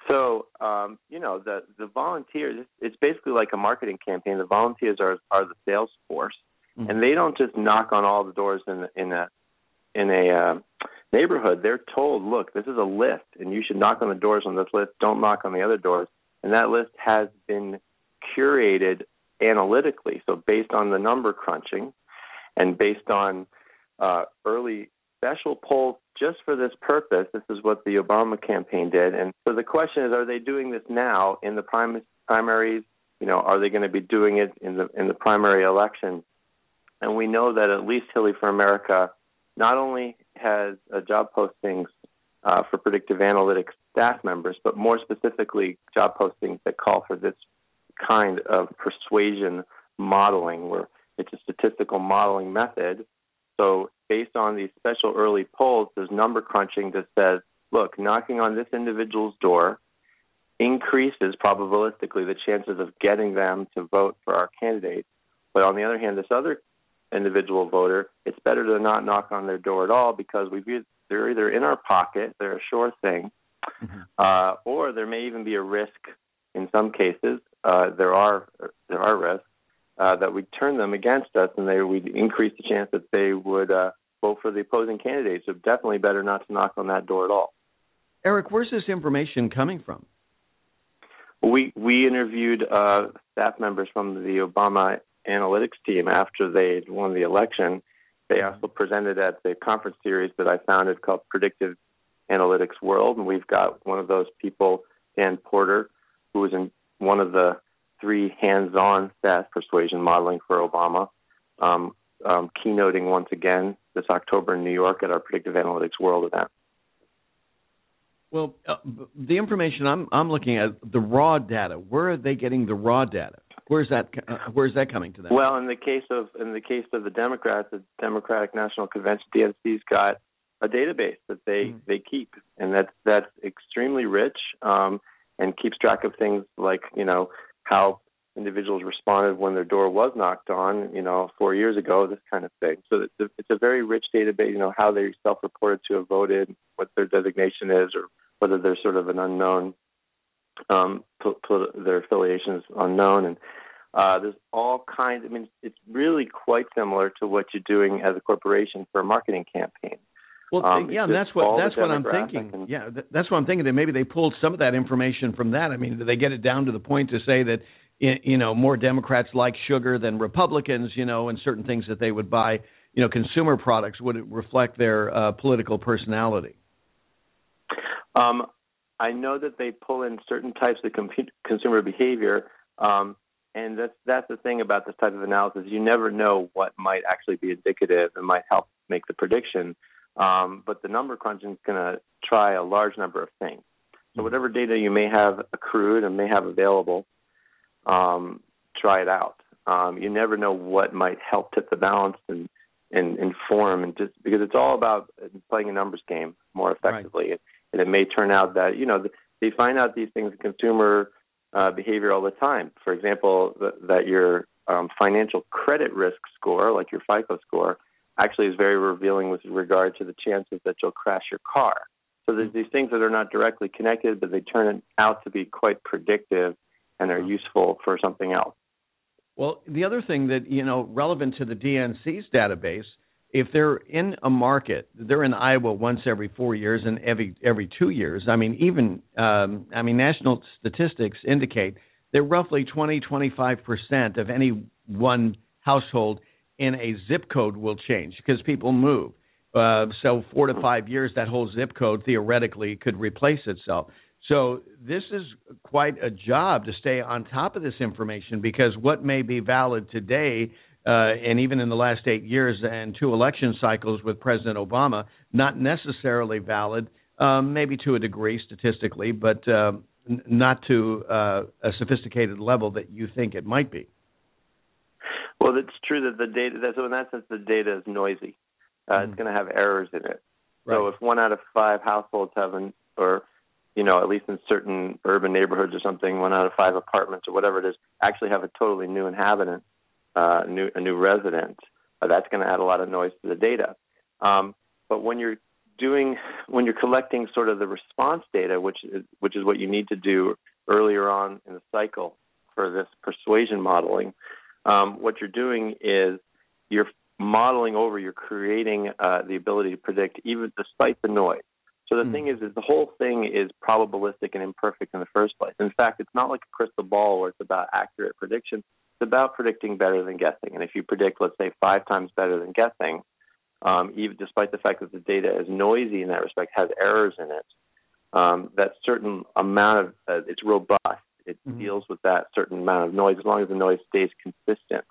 Speaker 24: So, the volunteers, it's basically like a marketing campaign. The volunteers are the sales force, and they don't just knock on all the doors in a neighborhood. They're told, look, this is a list, and you should knock on the doors on this list. Don't knock on the other doors. And that list has been curated analytically, so based on the number crunching and based on early special polls just for this purpose. This is what the Obama campaign did. And so the question is, are they doing this now in the primaries? Are they going to be doing it in the primary election? And we know that at least Hillary for America not only has job postings for predictive analytics staff members, but more specifically job postings that call for this kind of persuasion modeling, where it's a statistical modeling method. So based on these special early polls, there's number crunching that says, look, knocking on this individual's door increases probabilistically the chances of getting them to vote for our candidate. But on the other hand, this other individual voter, it's better to not knock on their door at all because they're either in our pocket, they're a sure thing, or there may even be a risk in some cases. There are risks that we turn them against us, and we'd increase the chance that they would vote for the opposing candidate. So definitely better not to knock on that door at all.
Speaker 8: Eric, where's this information coming from?
Speaker 24: We interviewed staff members from the Obama analytics team after they had won the election. They also presented at the conference series that I founded called Predictive Analytics World, and we've got one of those people, Dan Porter, who was in one of the 3 hands-on staff persuasion modeling for Obama, keynoting once again this October in New York at our Predictive Analytics World event.
Speaker 8: Well, the information I'm looking at, the raw data. Where are they getting the raw data? Where's that coming to them?
Speaker 24: Well, in the case of the Democrats, the Democratic National Convention, DNC's got a database that they keep, and that's extremely rich and keeps track of things like how individuals responded when their door was knocked on 4 years ago, this kind of thing. So it's a very rich database. How they self-reported to have voted, what their designation is, or whether they're sort of an unknown. Their affiliation is unknown, and there's all kinds. I mean, it's really quite similar to what you're doing as a corporation for a marketing campaign.
Speaker 8: Well, and that's what I'm thinking. That's what I'm thinking. That maybe they pulled some of that information from that. I mean, do they get it down to the point to say that more Democrats like sugar than Republicans, and certain things that they would buy, consumer products would reflect their political personality?
Speaker 24: I know that they pull in certain types of consumer behavior, and that's the thing about this type of analysis. You never know what might actually be indicative and might help make the prediction. But the number crunching is going to try a large number of things. So whatever data you may have accrued and may have available, try it out. You never know what might help tip the balance and inform, and just because it's all about playing a numbers game more effectively. Right. And it may turn out that, they find out these things in consumer behavior all the time. For example, that your financial credit risk score, like your FICO score, actually is very revealing with regard to the chances that you'll crash your car. So there's these things that are not directly connected, but they turn out to be quite predictive and are useful for something else.
Speaker 8: Well, the other thing that, relevant to the DNC's database, if they're in a market, they're in Iowa once every 4 years and every 2 years. National statistics indicate that roughly 20-25% of any one household in a zip code will change because people move. So 4 to 5 years, that whole zip code theoretically could replace itself. So this is quite a job to stay on top of this information, because what may be valid today, and even in the last 8 years and 2 election cycles with President Obama, not necessarily valid, maybe to a degree statistically, but not to a sophisticated level that you think it might be.
Speaker 24: Well, it's true that the data, so in that sense, the data is noisy. It's going to have errors in it. Right. So if 1 out of 5 households at least in certain urban neighborhoods or something, 1 out of 5 apartments or whatever it is, actually have a totally new inhabitant, a new resident, that's going to add a lot of noise to the data. But when you're collecting sort of the response data, which is what you need to do earlier on in the cycle for this persuasion modeling, what you're doing is you're modeling over, you're creating the ability to predict even despite the noise. So the thing is the whole thing is probabilistic and imperfect in the first place. In fact, it's not like a crystal ball where it's about accurate prediction. It's about predicting better than guessing. And if you predict, let's say, 5 times better than guessing, even despite the fact that the data is noisy in that respect, has errors in it, that certain amount of it's robust. It deals with that certain amount of noise as long as the noise stays consistent.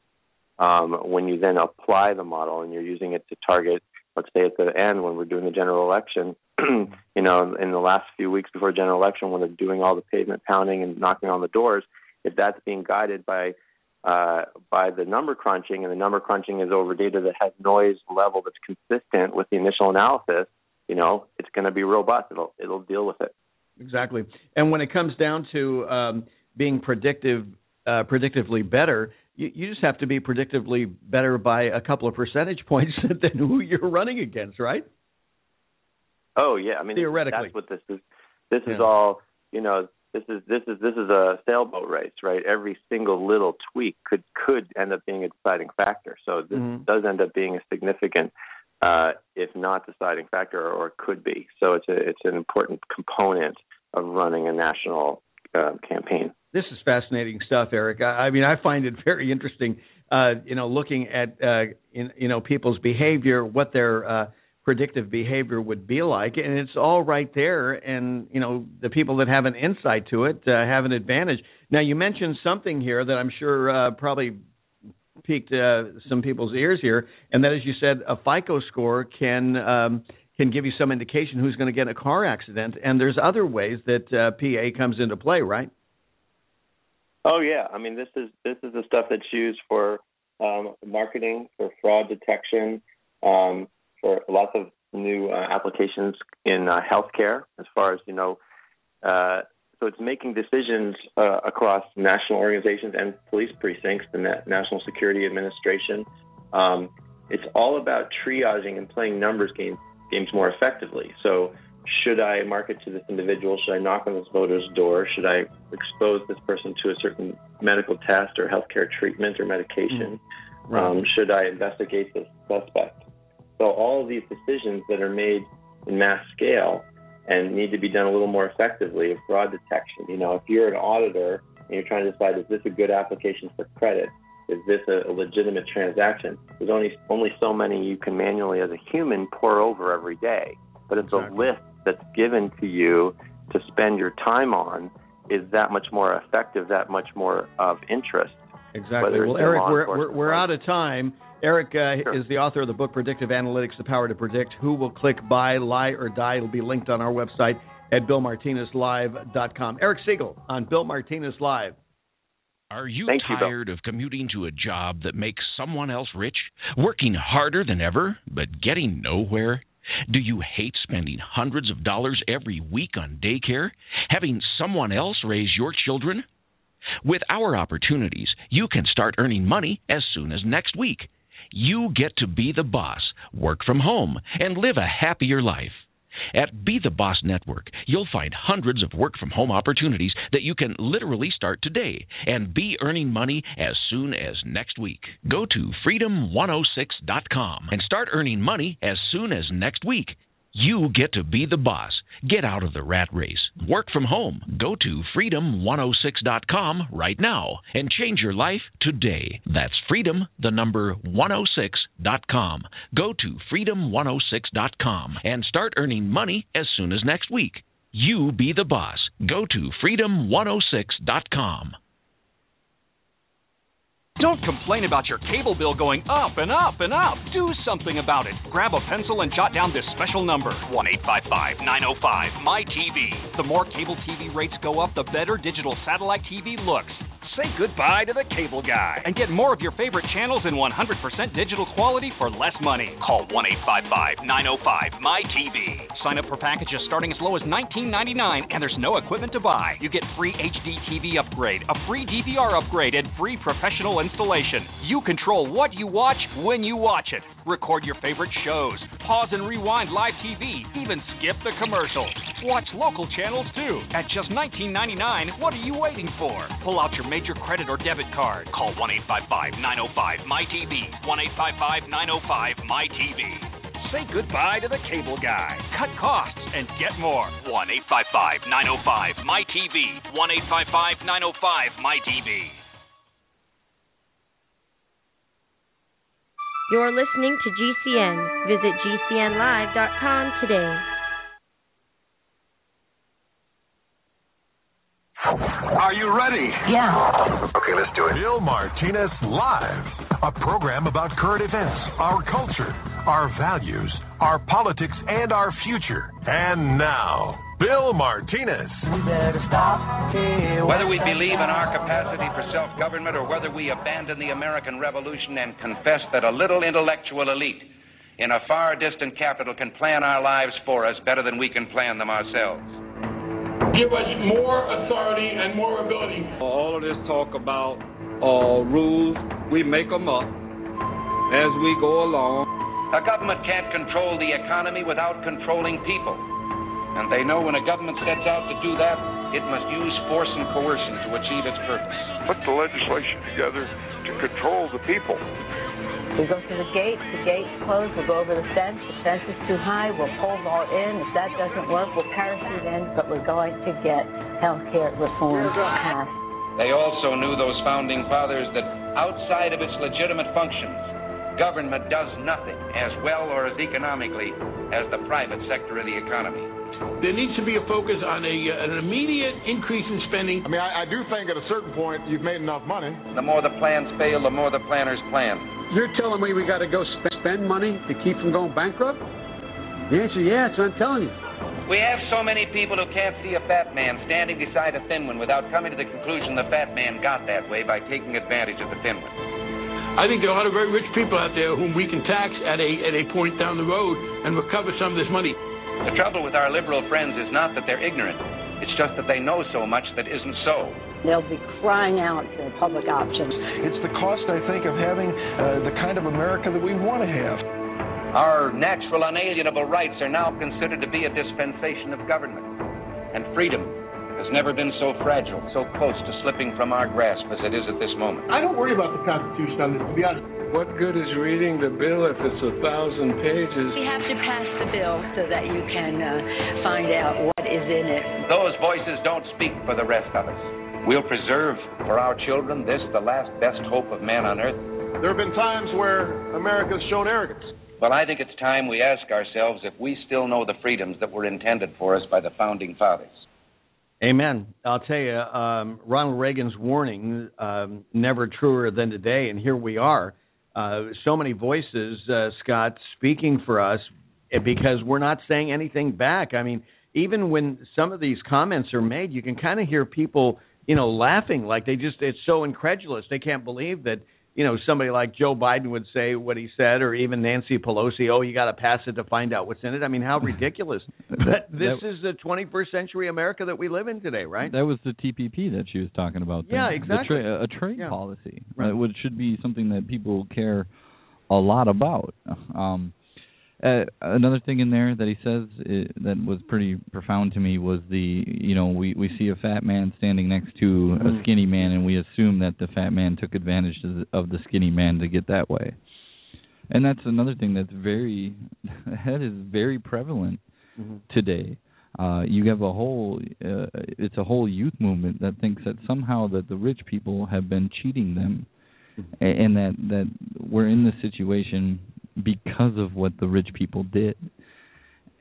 Speaker 24: When you then apply the model and you're using it to target, let's say at the end when we're doing the general election, in the last few weeks before general election, when they're doing all the pavement pounding and knocking on the doors, if that's being guided by the number crunching, and the number crunching is over data that has noise level that's consistent with the initial analysis, it's going to be robust. It'll deal with it.
Speaker 8: Exactly. And when it comes down to being predictively better, you just have to be predictively better by a couple of percentage points than who you're running against, right?
Speaker 24: Oh yeah, theoretically, that's what this is. This is all. This is a sailboat race, right? Every single little tweak could end up being a deciding factor. So this does end up being a significant, if not deciding factor, or it could be. So it's an important component of running a national campaign.
Speaker 8: This is fascinating stuff, Eric. I find it very interesting, looking at, people's behavior, what their predictive behavior would be like, and it's all right there. And, the people that have an insight to it have an advantage. Now, you mentioned something here that I'm sure probably piqued some people's ears here, and that is, you said a FICO score can give you some indication who's going to get in a car accident, and there's other ways that PA comes into play, right?
Speaker 24: Oh yeah, this is the stuff that's used for marketing, for fraud detection, for lots of new applications in healthcare. As far as so it's making decisions across national organizations and police precincts, the National Security Administration. It's all about triaging and playing numbers games more effectively. So, should I market to this individual? Should I knock on this voter's door? Should I expose this person to a certain medical test or healthcare treatment or medication? Should I investigate this suspect? So all of these decisions that are made in mass scale and need to be done a little more effectively of fraud detection. If you're an auditor and you're trying to decide, is this a good application for credit? Is this a legitimate transaction? There's only so many you can manually, as a human, pour over every day. But it's a list that's given to you to spend your time on is that much more effective, that much more of interest.
Speaker 8: Exactly. Well, Eric, we're out of time. Eric is the author of the book Predictive Analytics, The Power to Predict. Who will click buy, lie, or die? It'll be linked on our website, at BillMartinezLive.com. Eric Siegel on Bill Martinez Live.
Speaker 3: Are you tired of commuting to a job that makes someone else rich? Working harder than ever, but getting nowhere? Do you hate spending hundreds of dollars every week on daycare? Having someone else raise your children? With our opportunities, you can start earning money as soon as next week. You get to be the boss, work from home, and live a happier life. At Be the Boss Network, you'll find hundreds of work-from-home opportunities that you can literally start today and be earning money as soon as next week. Go to freedom106.com and start earning money as soon as next week. You get to be the boss. Get out of the rat race. Work from home. Go to freedom106.com right now and change your life today. That's freedom, the number 106.com. Go to freedom106.com and start earning money as soon as next week. You be the boss. Go to freedom106.com.
Speaker 16: Don't complain about your cable bill going up and up and up. Do something about it. Grab a pencil and jot down this special number, 1-855-905-MY-TV. The more cable TV rates go up, the better digital satellite TV looks. Say goodbye to the cable guy and get more of your favorite channels in 100% digital quality for less money. Call 1-855-905-MY-TV. Sign up for packages starting as low as $19.99, and there's no equipment to buy. You get free HD TV upgrade, a free DVR upgrade, and free professional installation. You control what you watch when you watch it. Record your favorite shows, pause and rewind live TV, even skip the commercials. Watch local channels too. At just $19.99, what are you waiting for? Pull out your major credit or debit card. Call 1-855-905-MY-TV. 1-855-905-MY-TV. Say goodbye to the cable guy. Cut costs and get more. 1-855-905-MY-TV. 1-855-905-MY-TV.
Speaker 4: You're listening to GCN. Visit GCNlive.com today.
Speaker 6: Are you ready?
Speaker 4: Yeah.
Speaker 6: Okay, let's do it. Bill Martinez Live, a program about current events, our culture, our values, our politics, and our future. And now, Bill Martinez.
Speaker 14: Whether we believe in our capacity for self-government or whether we abandon the American Revolution and confess that a little intellectual elite in a far distant capital can plan our lives for us better than we can plan them ourselves.
Speaker 15: Give us more authority and more ability.
Speaker 25: All of this talk about rules, we make them up as we go along.
Speaker 14: A government can't control the economy without controlling people. And they know when a government sets out to do that, it must use force and coercion to achieve its purpose.
Speaker 5: Put the legislation together to control the people.
Speaker 26: We go through the gate's closed, we'll go over the fence is too high, we'll pull all in. If that doesn't work, we'll parachute in, but we're going to get health care reform passed.
Speaker 14: They also knew, those founding fathers, that outside of its legitimate functions, government does nothing as well or as economically as the private sector of the economy.
Speaker 15: There needs to be a focus on an immediate increase in spending.
Speaker 27: I mean, I do think at a certain point you've made enough money.
Speaker 14: The more the plans fail, the more the planners plan.
Speaker 28: You're telling me we got to go spend money to keep from going bankrupt? The answer is yes, I'm telling you.
Speaker 14: We have so many people who can't see a fat man standing beside a thin one without coming to the conclusion the fat man got that way by taking advantage of the thin one.
Speaker 15: I think there are a lot of very rich people out there whom we can tax at a point down the road and recover some of this money.
Speaker 14: The trouble with our liberal friends is not that they're ignorant. It's just that they know so much that isn't so.
Speaker 26: They'll be crying out for public options.
Speaker 29: It's the cost, I think, of having the kind of America that we want to have.
Speaker 14: Our natural, unalienable rights are now considered to be a dispensation of government. And freedom has never been so fragile, so close to slipping from our grasp as it is at this moment.
Speaker 27: I don't worry about the Constitution on this, to be honest.
Speaker 25: What good is reading the bill if it's 1,000 pages?
Speaker 26: We have to pass the bill so that you can find out what is in it.
Speaker 14: Those voices don't speak for the rest of us. We'll preserve for our children this, the last best hope of man on earth.
Speaker 27: There have been times where America's shown arrogance.
Speaker 14: Well, I think it's time we ask ourselves if we still know the freedoms that were intended for us by the Founding Fathers.
Speaker 8: Amen. I'll tell you, Ronald Reagan's warning, never truer than today, and here we are. So many voices, Scott, speaking for us because we're not saying anything back. I mean, even when some of these comments are made, you can kind of hear people, laughing, like it's so incredulous. They can't believe that, somebody like Joe Biden would say what he said, or even Nancy Pelosi, you got to pass it to find out what's in it. I mean, how ridiculous. But this is the 21st century America that we live in today, right?
Speaker 10: That was the TPP that she was talking about.
Speaker 8: Yeah, exactly.
Speaker 10: A trade policy, which should be something that people care a lot about. Another thing in there that he says that was pretty profound to me was we see a fat man standing next to a skinny man, and we assume that the fat man took advantage of the skinny man to get that way. And that's another thing that's very prevalent today. You have it's a whole youth movement that thinks that somehow that the rich people have been cheating them, and that we're in this situation because of what the rich people did.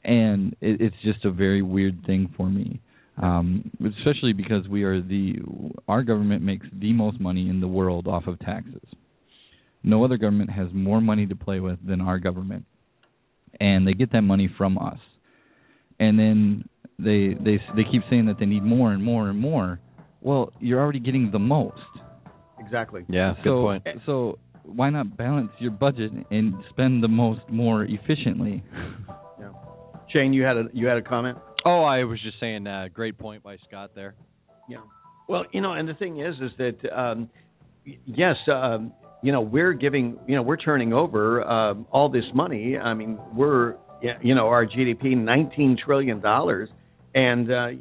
Speaker 10: And it's just a very weird thing for me, especially because our government makes the most money in the world off of taxes. No other government has more money to play with than our government, and they get that money from us. And then they keep saying that they need more and more and more. Well, you're already getting the most.
Speaker 8: Exactly.
Speaker 10: Yeah, good point. So why not balance your budget and spend the most more efficiently?
Speaker 8: Yeah. Shane, you had a comment?
Speaker 11: Oh, I was just saying, great point by Scott there.
Speaker 8: Yeah. Well, and the thing is that yes, we're turning over all this money. I mean, our GDP $19 trillion. And, I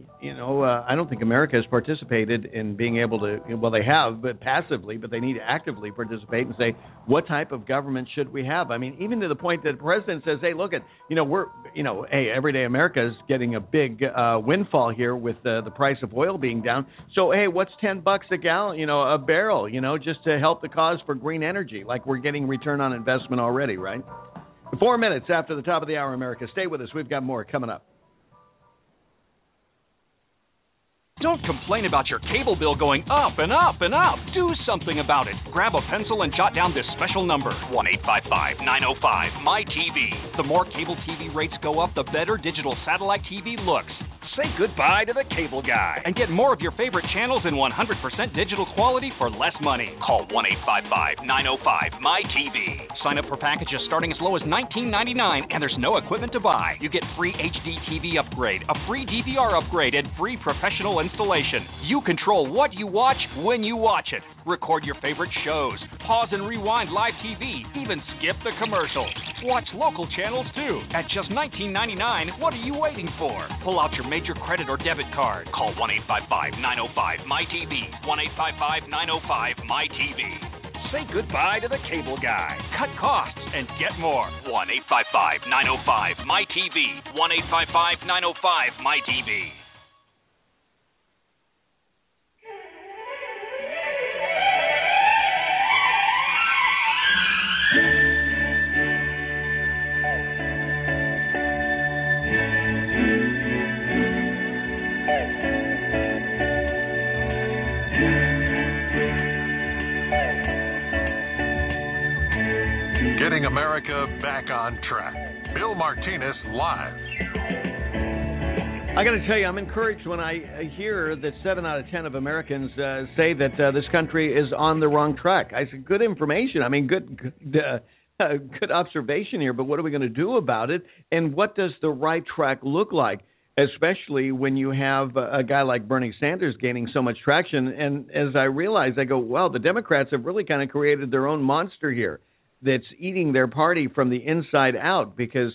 Speaker 8: don't think America has participated in being able to, they have, but passively, but they need to actively participate and say, what type of government should we have? I mean, even to the point that the president says, hey, look, everyday America is getting a big windfall here with the price of oil being down. So, hey, what's $10 a gallon, a barrel, just to help the cause for green energy? Like we're getting return on investment already, right? 4 minutes after the top of the hour, America. Stay with us. We've got more coming up.
Speaker 16: Don't complain about your cable bill going up and up and up. Do something about it. Grab a pencil and jot down this special number, 1-855-905-MY-TV. The more cable TV rates go up, the better digital satellite TV looks. Say goodbye to the cable guy and get more of your favorite channels in 100% digital quality for less money. Call 1-855-905-MY-TV. Sign up for packages starting as low as $19.99, and there's no equipment to buy. You get free HD TV upgrade, a free DVR upgrade, and free professional installation. You control what you watch when you watch it. Record your favorite shows, pause and rewind live TV, even skip the commercials. Watch local channels too. At just $19.99, what are you waiting for? Pull out your major credit or debit card. Call 1-855-905-MY-TV. 1-855-905-MY-TV. Say goodbye to the cable guy. Cut costs and get more. 1-855-905-MY-TV. 1-855-905-MY-TV.
Speaker 6: Getting America back on track. Bill Martinez live.
Speaker 8: I got to tell you, I'm encouraged when I hear that 7 out of 10 of Americans say that this country is on the wrong track. I said, good information. I mean, good observation here, but what are we going to do about it? And what does the right track look like, especially when you have a guy like Bernie Sanders gaining so much traction? And as I realize, I go, well, the Democrats have really kind of created their own monster here that's eating their party from the inside out because,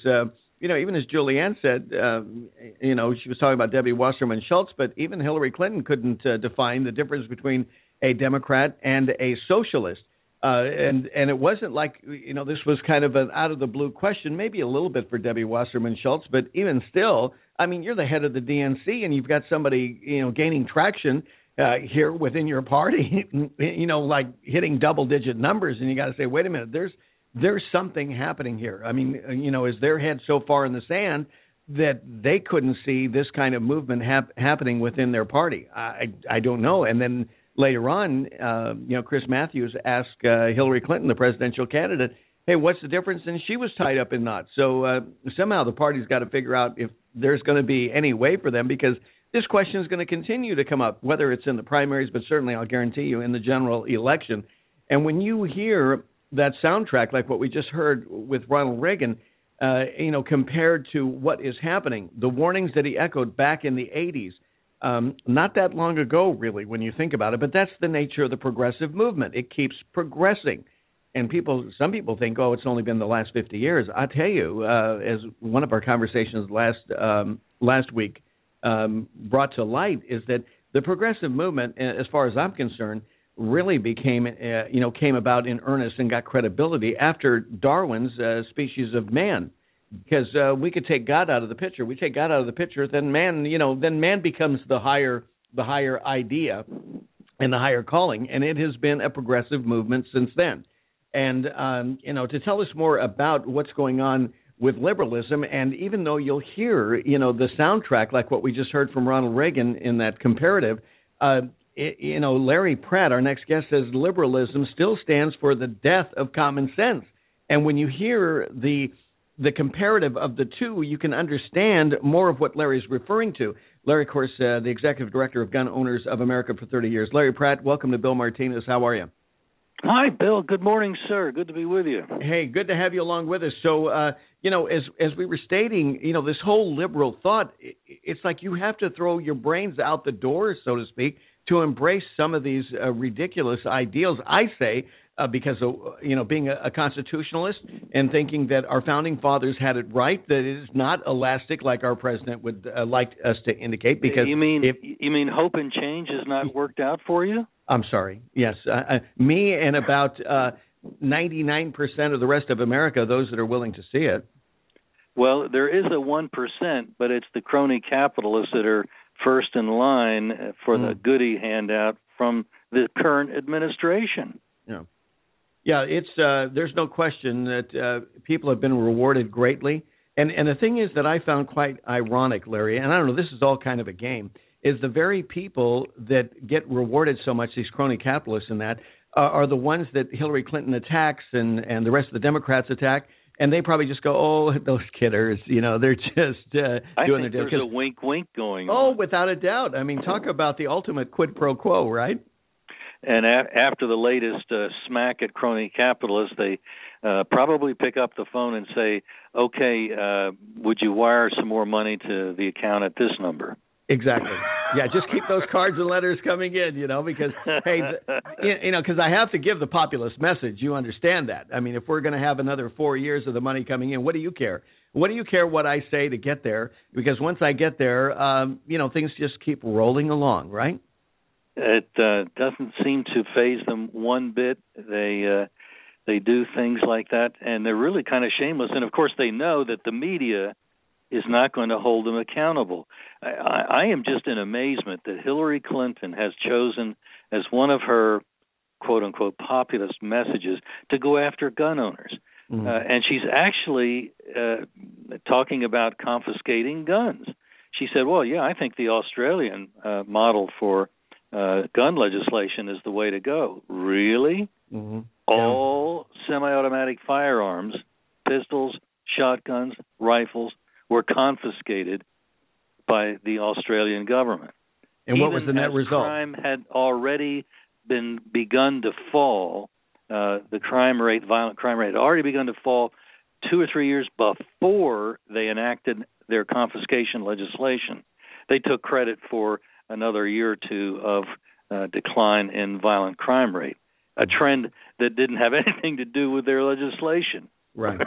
Speaker 8: even as Julianne said, she was talking about Debbie Wasserman Schultz, but even Hillary Clinton couldn't define the difference between a Democrat and a socialist. And it wasn't like, this was kind of an out-of-the-blue question, maybe a little bit for Debbie Wasserman Schultz, but even still, I mean, you're the head of the DNC and you've got somebody, gaining traction here within your party, like hitting double-digit numbers, and you got to say, wait a minute, there's something happening here. I mean, is their head so far in the sand that they couldn't see this kind of movement happening within their party? I don't know. And then later on, Chris Matthews asked Hillary Clinton, the presidential candidate, hey, what's the difference? And she was tied up in knots. So somehow the party's got to figure out if there's going to be any way for them, because this question is going to continue to come up, whether it's in the primaries, but certainly I'll guarantee you in the general election. And when you hear that soundtrack, like what we just heard with Ronald Reagan, compared to what is happening, the warnings that he echoed back in the 80s, not that long ago, really, when you think about it, but that's the nature of the progressive movement. It keeps progressing. And some people think, oh, it's only been the last 50 years. I tell you, as one of our conversations last week brought to light, is that the progressive movement, as far as I'm concerned, really came about in earnest and got credibility after Darwin's Species of Man. Because we could take God out of the picture. We take God out of the picture, then man becomes the higher idea and the higher calling, and it has been a progressive movement since then. And to tell us more about what's going on with liberalism, and even though you'll hear the soundtrack like what we just heard from Ronald Reagan in that comparative, Larry Pratt, our next guest, says liberalism still stands for the death of common sense. And when you hear the comparative of the two, you can understand more of what Larry's referring to. Larry, of course, the executive director of Gun Owners of America for 30 years. Larry Pratt, welcome to Bill Martinez. How are you?
Speaker 1: Hi, Bill. Good morning, sir. Good to be with you.
Speaker 8: Hey, good to have you along with us. So, as we were stating, this whole liberal thought, it's like you have to throw your brains out the door, so to speak, to embrace some of these ridiculous ideals. I say, because of being a constitutionalist and thinking that our founding fathers had it right, that it is not elastic like our president would like us to indicate. Because
Speaker 1: you mean hope and change has not worked out for you?
Speaker 8: I'm sorry. Yes, me and about 99% of the rest of America, those that are willing to see it.
Speaker 1: Well, there is a 1%, but it's the crony capitalists that are first in line for the goodie handout from the current administration.
Speaker 8: Yeah. Yeah, it's there's no question that people have been rewarded greatly. And the thing is that I found quite ironic, Larry, and I don't know, this is all kind of a game, is the very people that get rewarded so much, these crony capitalists and that, are the ones that Hillary Clinton attacks and the rest of the Democrats attack. And they probably just go, oh, those kidders, they're just doing their deal.
Speaker 1: There's a wink going on.
Speaker 8: Oh, without a doubt. I mean, talk about the ultimate quid pro quo, right?
Speaker 1: And after the latest smack at crony capitalists, they probably pick up the phone and say, okay, would you wire some more money to the account at this number?
Speaker 8: Exactly. Yeah, just keep those cards and letters coming in, because, hey, because I have to give the populist message. You understand that. I mean, if we're going to have another 4 years of the money coming in, what do you care? What do you care what I say to get there? Because once I get there, things just keep rolling along, right?
Speaker 1: It doesn't seem to faze them one bit. They do things like that, and they're really kind of shameless. And, of course, they know that the media is not going to hold them accountable. I am just in amazement that Hillary Clinton has chosen as one of her, quote-unquote, populist messages to go after gun owners. Mm-hmm. And she's actually talking about confiscating guns. She said, well, yeah, I think the Australian model for gun legislation is the way to go. Really?
Speaker 8: Mm-hmm.
Speaker 1: All semi-automatic firearms, pistols, shotguns, rifles, were confiscated by the Australian government.
Speaker 8: And what was the net result?
Speaker 1: Crime had already begun to fall. The violent crime rate had already begun to fall 2 or 3 years before they enacted their confiscation legislation. They took credit for another year or two of decline in violent crime rate, a trend that didn't have anything to do with their legislation.
Speaker 8: Right.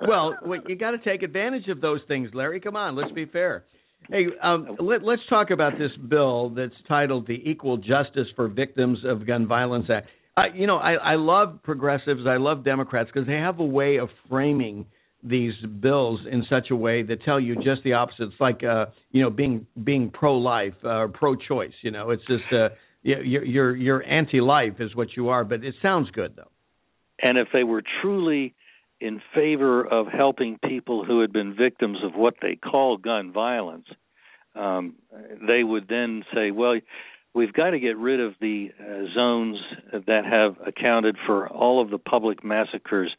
Speaker 8: Well, you got to take advantage of those things, Larry. Come on, let's be fair. Hey, let's talk about this bill that's titled the Equal Justice for Victims of Gun Violence Act. I love progressives. I love Democrats because they have a way of framing these bills in such a way that tell you just the opposite. It's like, being pro-life, pro-choice. It's just you're anti-life is what you are, but it sounds good, though.
Speaker 1: And if they were truly in favor of helping people who had been victims of what they call gun violence, they would then say, well, we've got to get rid of the zones that have accounted for all of the public massacres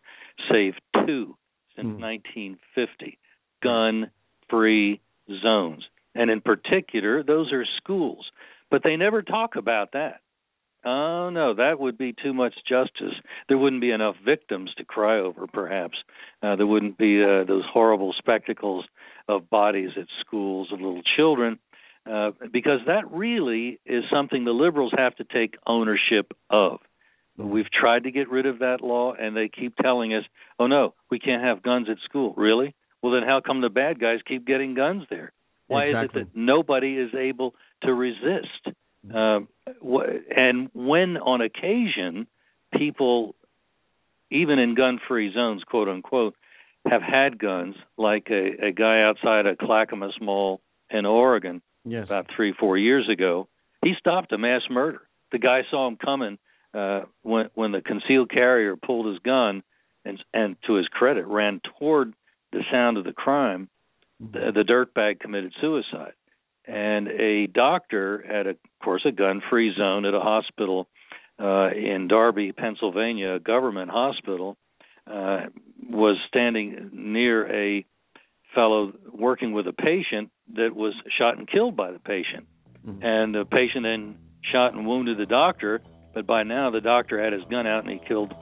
Speaker 1: saved 2 since 1950 gun-free zones. And in particular, those are schools. But they never talk about that. Oh, no, that would be too much justice. There wouldn't be enough victims to cry over, perhaps. There wouldn't be those horrible spectacles of bodies at schools of little children, because that really is something the liberals have to take ownership of. We've tried to get rid of that law, and they keep telling us, oh, no, we can't have guns at school. Really? Well, then how come the bad guys keep getting guns there? Why is it that nobody is able to resist? And when on occasion people, even in gun-free zones, quote unquote, have had guns, like a guy outside a Clackamas Mall in Oregon about 3-4 years ago, he stopped a mass murder. The guy saw him coming when the concealed carrier pulled his gun and to his credit, ran toward the sound of the crime. The dirtbag committed suicide. And a doctor at, of course, a gun-free zone at a hospital in Darby, Pennsylvania, a government hospital, was standing near a fellow working with a patient that was shot and killed by the patient. And the patient then shot and wounded the doctor, but by now the doctor had his gun out and he killed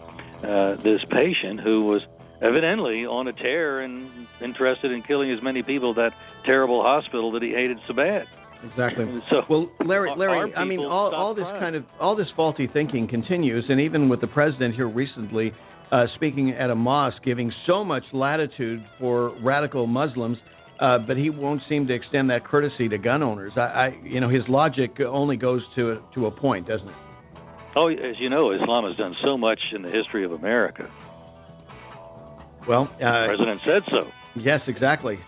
Speaker 1: this patient, who was evidently on a tear and interested in killing as many people at that terrible hospital that he hated so bad.
Speaker 8: Exactly.
Speaker 1: So,
Speaker 8: well, Larry, I mean, all this faulty thinking continues, and even with the president here recently speaking at a mosque, giving so much latitude for radical Muslims, but he won't seem to extend that courtesy to gun owners. His logic only goes to a point, doesn't it?
Speaker 1: Oh, as you know, Islam has done so much in the history of America.
Speaker 8: Well,
Speaker 1: the president said so.
Speaker 8: Yes, exactly.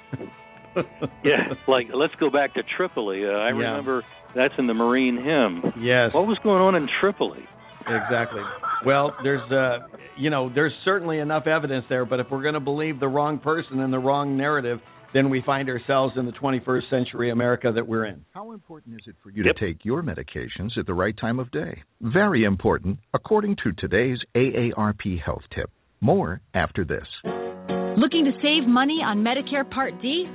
Speaker 1: Yeah, like let's go back to Tripoli. I remember that's in the Marine hymn.
Speaker 8: Yes.
Speaker 1: What was going on in Tripoli?
Speaker 8: Exactly. Well, there's certainly enough evidence there, but if we're going to believe the wrong person and the wrong narrative, then we find ourselves in the 21st century America that we're in.
Speaker 9: How important is it for you to take your medications at the right time of day? Very important, according to today's AARP Health Tip. More after this.
Speaker 12: Looking to save money on Medicare Part D?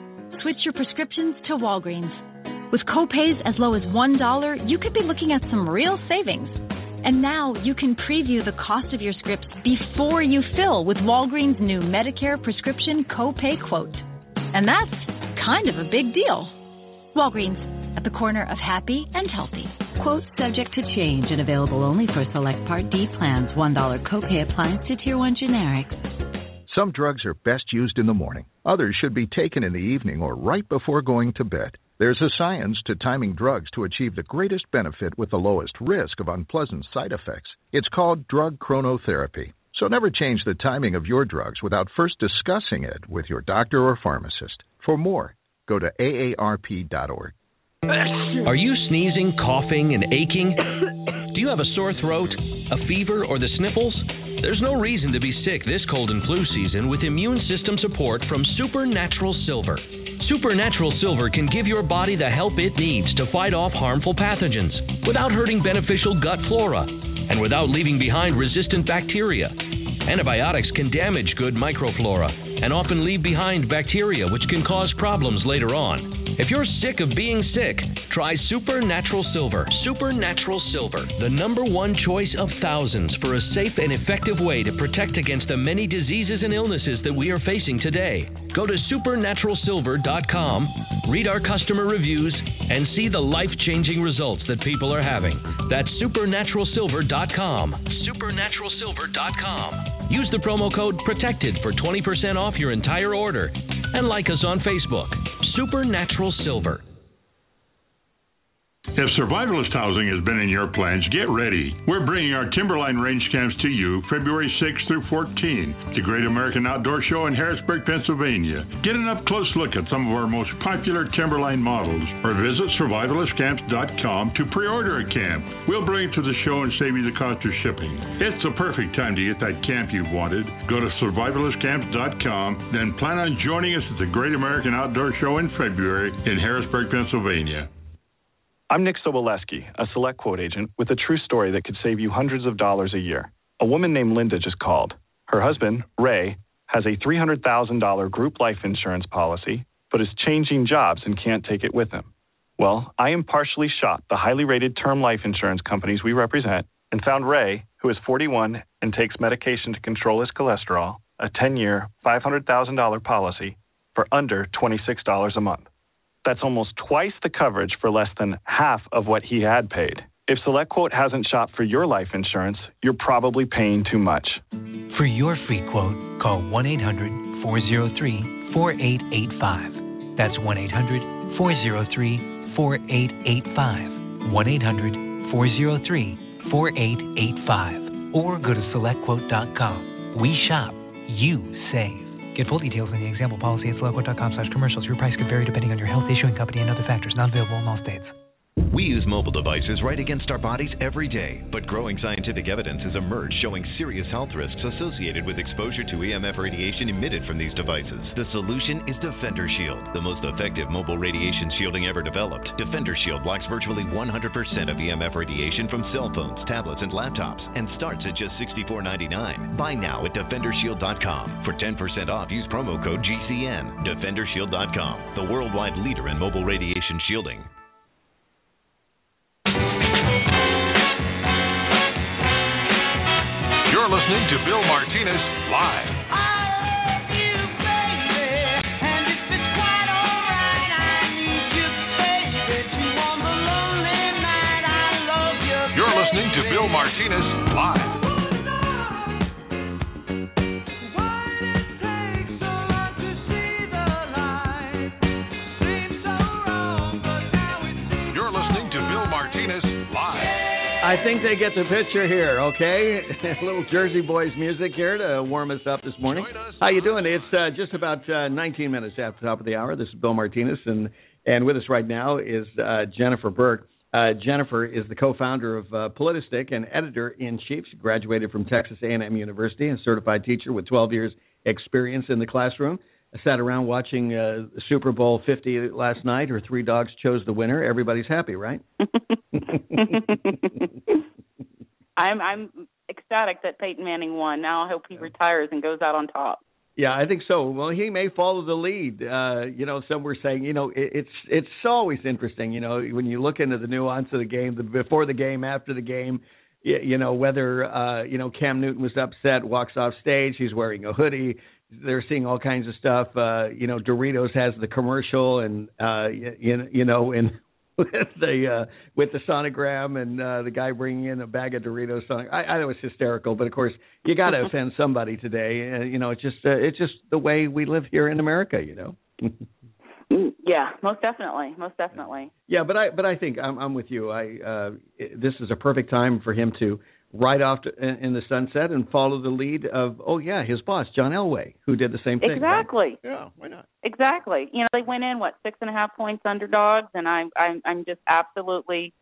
Speaker 12: Switch your prescriptions to Walgreens. With copays as low as $1, you could be looking at some real savings. And now you can preview the cost of your scripts before you fill with Walgreens' new Medicare prescription copay quote. And that's kind of a big deal. Walgreens, at the corner of happy and healthy.
Speaker 13: Quote subject to change and available only for select Part D plans. $1 copay applies to Tier 1 generics.
Speaker 9: Some drugs are best used in the morning. Others should be taken in the evening or right before going to bed. There's a science to timing drugs to achieve the greatest benefit with the lowest risk of unpleasant side effects. It's called drug chronotherapy. So never change the timing of your drugs without first discussing it with your doctor or pharmacist. For more, go to aarp.org.
Speaker 3: Are you sneezing, coughing, and aching? Do you have a sore throat, a fever, or the sniffles? There's no reason to be sick this cold and flu season with immune system support from Supernatural Silver. Supernatural Silver can give your body the help it needs to fight off harmful pathogens without hurting beneficial gut flora and without leaving behind resistant bacteria. Antibiotics can damage good microflora and often leave behind bacteria which can cause problems later on. If you're sick of being sick, try Supernatural Silver. Supernatural Silver, the #1 choice of thousands for a safe and effective way to protect against the many diseases and illnesses that we are facing today. Go to supernaturalsilver.com, read our customer reviews, and see the life-changing results that people are having. That's supernaturalsilver.com. Supernaturalsilver.com. Use the promo code PROTECTED for 20% off your entire order. And like us on Facebook. Supernatural Silver.
Speaker 17: If survivalist housing has been in your plans, get ready. We're bringing our Timberline range camps to you February 6th through 14th, the Great American Outdoor Show in Harrisburg, Pennsylvania. Get an up-close look at some of our most popular Timberline models, or visit survivalistcamps.com to pre-order a camp. We'll bring it to the show and save you the cost of shipping. It's the perfect time to get that camp you've wanted. Go to survivalistcamps.com, then plan on joining us at the Great American Outdoor Show in February in Harrisburg, Pennsylvania.
Speaker 18: I'm Nick Soboleski, a Select Quote agent with a true story that could save you hundreds of dollars a year. A woman named Linda just called. Her husband, Ray, has a $300,000 group life insurance policy, but is changing jobs and can't take it with him. Well, I impartially shopped the highly rated term life insurance companies we represent and found Ray, who is 41 and takes medication to control his cholesterol, a 10-year, $500,000 policy for under $26 a month. That's almost twice the coverage for less than half of what he had paid. If SelectQuote hasn't shopped for your life insurance, you're probably paying too much.
Speaker 2: For your free quote, call 1-800-403-4885. That's 1-800-403-4885. 1-800-403-4885. Or go to SelectQuote.com. We shop. You save. Get full details in the example policy at SelectQuote.com/commercials. Your price could vary depending on your health, issuing company, and other factors. Not available in all states.
Speaker 4: We use mobile devices right against our bodies every day, but growing scientific evidence has emerged showing serious health risks associated with exposure to EMF radiation emitted from these devices. The solution is Defender Shield, the most effective mobile radiation shielding ever developed. Defender Shield blocks virtually 100% of EMF radiation from cell phones, tablets, and laptops, and starts at just $64.99. Buy now at DefenderShield.com. For 10% off, use promo code GCN. DefenderShield.com, the worldwide leader in mobile radiation shielding.
Speaker 6: You're listening to Bill Martinez Live. You're listening to Bill Martinez Live. You're listening to Bill Martinez Live.
Speaker 8: I think they get the picture here, okay? A little Jersey Boys music here to warm us up this morning. How you doing? It's just about 19 minutes after the top of the hour. This is Bill Martinez, and with us right now is Jennifer Burke. Jennifer is the co-founder of Politistic and editor-in-chief. She graduated from Texas A&M University and certified teacher with 12 years' experience in the classroom. I sat around watching Super Bowl 50 last night. Her three dogs chose the winner. Everybody's happy, right?
Speaker 7: I'm ecstatic that Peyton Manning won. Now I hope he retires and goes out on top.
Speaker 8: Yeah, I think so. Well, he may follow the lead. Some were saying, it's always interesting, when you look into the nuance of the game, before the game, after the game, whether, Cam Newton was upset, walks off stage, he's wearing a hoodie. They're seeing all kinds of stuff. Doritos has the commercial and, and with the sonogram and the guy bringing in a bag of Doritos. I thought it was hysterical, but of course you got to offend somebody today. It's just the way we live here in America.
Speaker 7: Yeah, most definitely.
Speaker 8: Yeah, but I think I'm with you. This is a perfect time for him to ride off in the sunset and follow the lead of his boss John Elway, who did the same thing.
Speaker 7: Exactly.
Speaker 8: Right? Yeah, why not?
Speaker 7: Exactly. They went in 6.5 points underdogs, and I'm just absolutely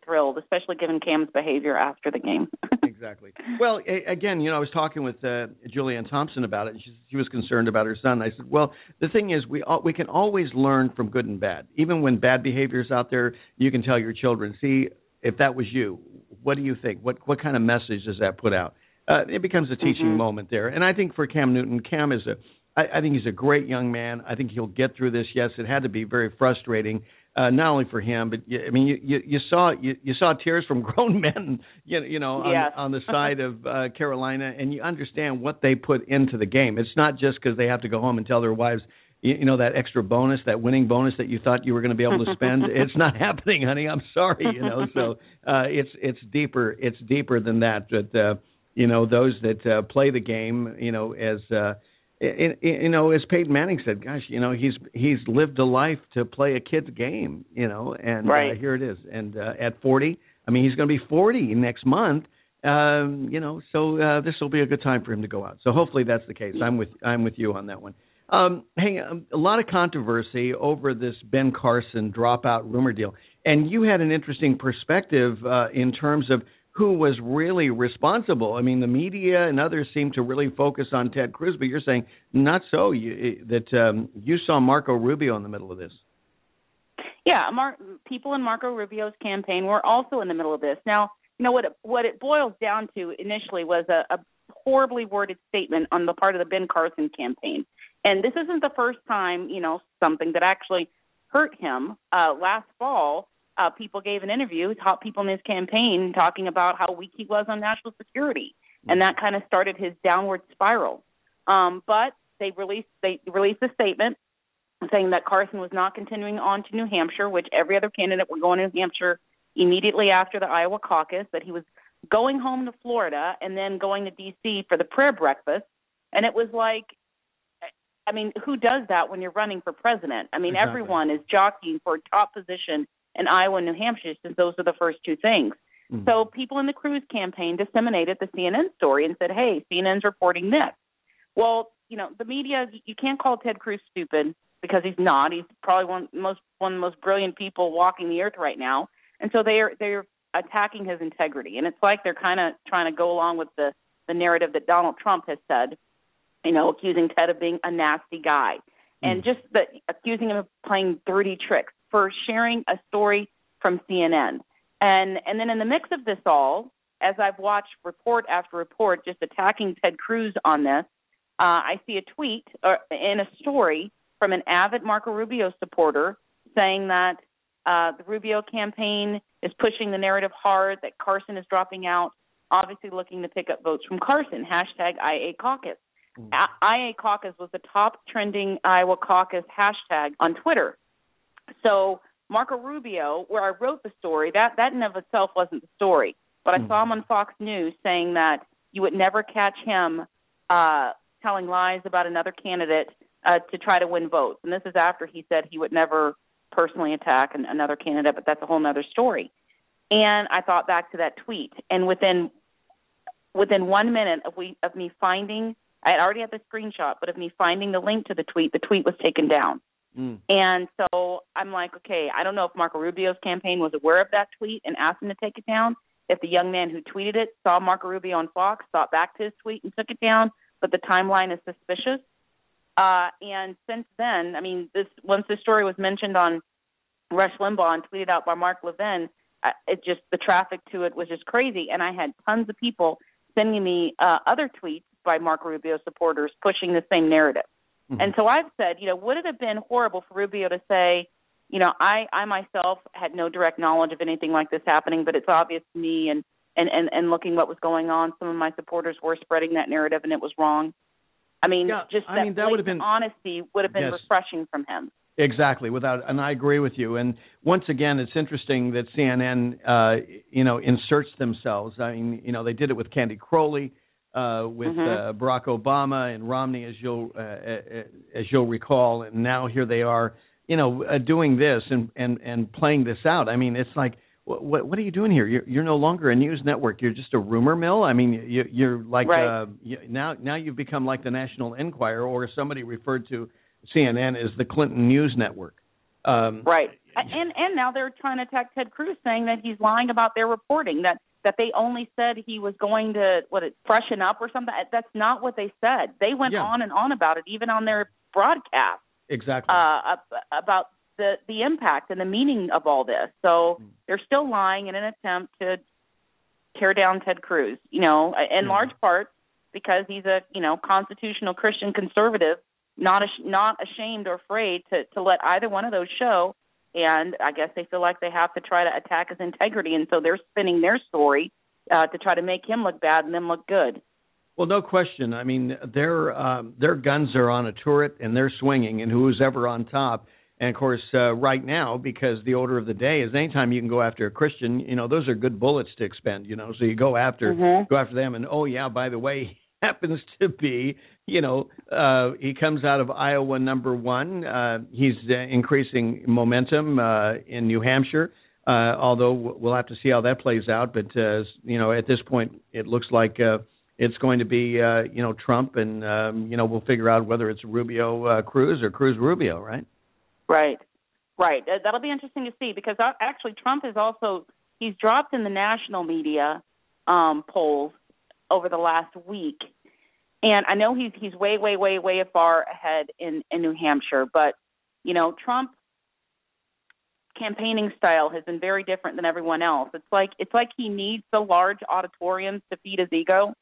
Speaker 7: thrilled, especially given Cam's behavior after the game.
Speaker 8: Exactly. Well, again, I was talking with Julianne Thompson about it. And she was concerned about her son. I said, well, the thing is, we can always learn from good and bad. Even when bad behavior is out there, you can tell your children, see, if that was you, what do you think? What kind of message does that put out? It becomes a teaching moment there. And I think for Cam Newton, I think he's a great young man. I think he'll get through this. Yes, it had to be very frustrating, not only for him, but you saw tears from grown men, on the side of Carolina, and you understand what they put into the game. It's not just because they have to go home and tell their wives, that extra bonus, that winning bonus that you thought you were going to be able to spend. It's not happening, honey. I'm sorry, So it's deeper. It's deeper than that. But those that play the game, as Peyton Manning said, gosh, he's lived a life to play a kid's game, and
Speaker 7: right.
Speaker 8: Here it is. And at 40, he's going to be 40 next month. So this will be a good time for him to go out. So hopefully that's the case. I'm with you on that one. A lot of controversy over this Ben Carson dropout rumor deal. And you had an interesting perspective in terms of who was really responsible. The media and others seem to really focus on Ted Cruz, but you're saying not so, that you saw Marco Rubio in the middle of this.
Speaker 7: Yeah, people in Marco Rubio's campaign were also in the middle of this. Now, what it boils down to initially was a horribly worded statement on the part of the Ben Carson campaign. And this isn't the first time, something that actually hurt him. Last fall, people gave an interview, top people in his campaign, talking about how weak he was on national security. And that kind of started his downward spiral. But they released a statement saying that Carson was not continuing on to New Hampshire, which every other candidate were going to New Hampshire immediately after the Iowa caucus, that he was going home to Florida and then going to D.C. for the prayer breakfast. And it was like, who does that when you're running for president? Exactly. Everyone is jockeying for a top position in Iowa and New Hampshire, since those are the first two things. Mm-hmm. So people in the Cruz campaign disseminated the CNN story and said, hey, CNN's reporting this. Well, the media, you can't call Ted Cruz stupid, because he's not. He's probably one of the most brilliant people walking the earth right now. And so they're attacking his integrity. And it's like they're kind of trying to go along with the narrative that Donald Trump has said, accusing Ted of being a nasty guy. And just accusing him of playing dirty tricks for sharing a story from CNN. And then in the mix of this all, as I've watched report after report just attacking Ted Cruz on this, I see a tweet in a story from an avid Marco Rubio supporter saying that the Rubio campaign is pushing the narrative hard, that Carson is dropping out, obviously looking to pick up votes from Carson, #IA Caucus. IA Caucus was the top trending Iowa caucus hashtag on Twitter. So Marco Rubio, where I wrote the story, that in of itself wasn't the story, but I saw him on Fox News saying that you would never catch him telling lies about another candidate to try to win votes. And this is after he said he would never personally attack another candidate, but that's a whole other story. And I thought back to that tweet, and within 1 minute of me finding, I had already had the screenshot, but of me finding the link to the tweet was taken down. And so I'm like, okay, I don't know if Marco Rubio's campaign was aware of that tweet and asked him to take it down. If the young man who tweeted it saw Marco Rubio on Fox, thought back to his tweet and took it down, but the timeline is suspicious. And since then, once this story was mentioned on Rush Limbaugh and tweeted out by Mark Levin, the traffic to it was just crazy. And I had tons of people sending me other tweets by Marco Rubio supporters pushing the same narrative. Mm-hmm. And so I've said, would it have been horrible for Rubio to say, I myself had no direct knowledge of anything like this happening, but it's obvious to me, and looking what was going on, some of my supporters were spreading that narrative and it was wrong. That would have been honesty would have been refreshing from him.
Speaker 8: Exactly, and I agree with you. And once again, it's interesting that CNN, inserts themselves. They did it with Candy Crowley, with Barack Obama and Romney, as you'll recall, and now here they are, doing this and playing this out. It's like, what are you doing here? You're no longer a news network. You're just a rumor mill. You're like now you've become like the National Enquirer, or somebody referred to CNN as the Clinton News Network.
Speaker 7: Right. And now they're trying to attack Ted Cruz, saying that he's lying about their reporting, that they only said he was going to freshen up or something. That's not what they said. They went on and on about it, even on their broadcast. Exactly. About the impact and the meaning of all this. So they're still lying in an attempt to tear down Ted Cruz, in large part because he's a, constitutional Christian conservative, not ashamed or afraid to let either one of those show. And I guess they feel like they have to try to attack his integrity. And so they're spinning their story to try to make him look bad and them look good.
Speaker 8: Well, no question. Their guns are on a turret and they're swinging, and who's ever on top. And, of course, right now, because the order of the day is anytime you can go after a Christian, those are good bullets to expend, so you go after them. And, oh, yeah, by the way, he happens to be, he comes out of Iowa #1. He's increasing momentum in New Hampshire, although we'll have to see how that plays out. But, at this point, it looks like it's going to be, Trump, and, we'll figure out whether it's Rubio Cruz or Cruz Rubio, right?
Speaker 7: Right. That'll be interesting to see, because actually Trump he's dropped in the national media polls over the last week. And I know he's way, way, way, way far ahead in New Hampshire. But, Trump's campaigning style has been very different than everyone else. It's like he needs the large auditoriums to feed his ego.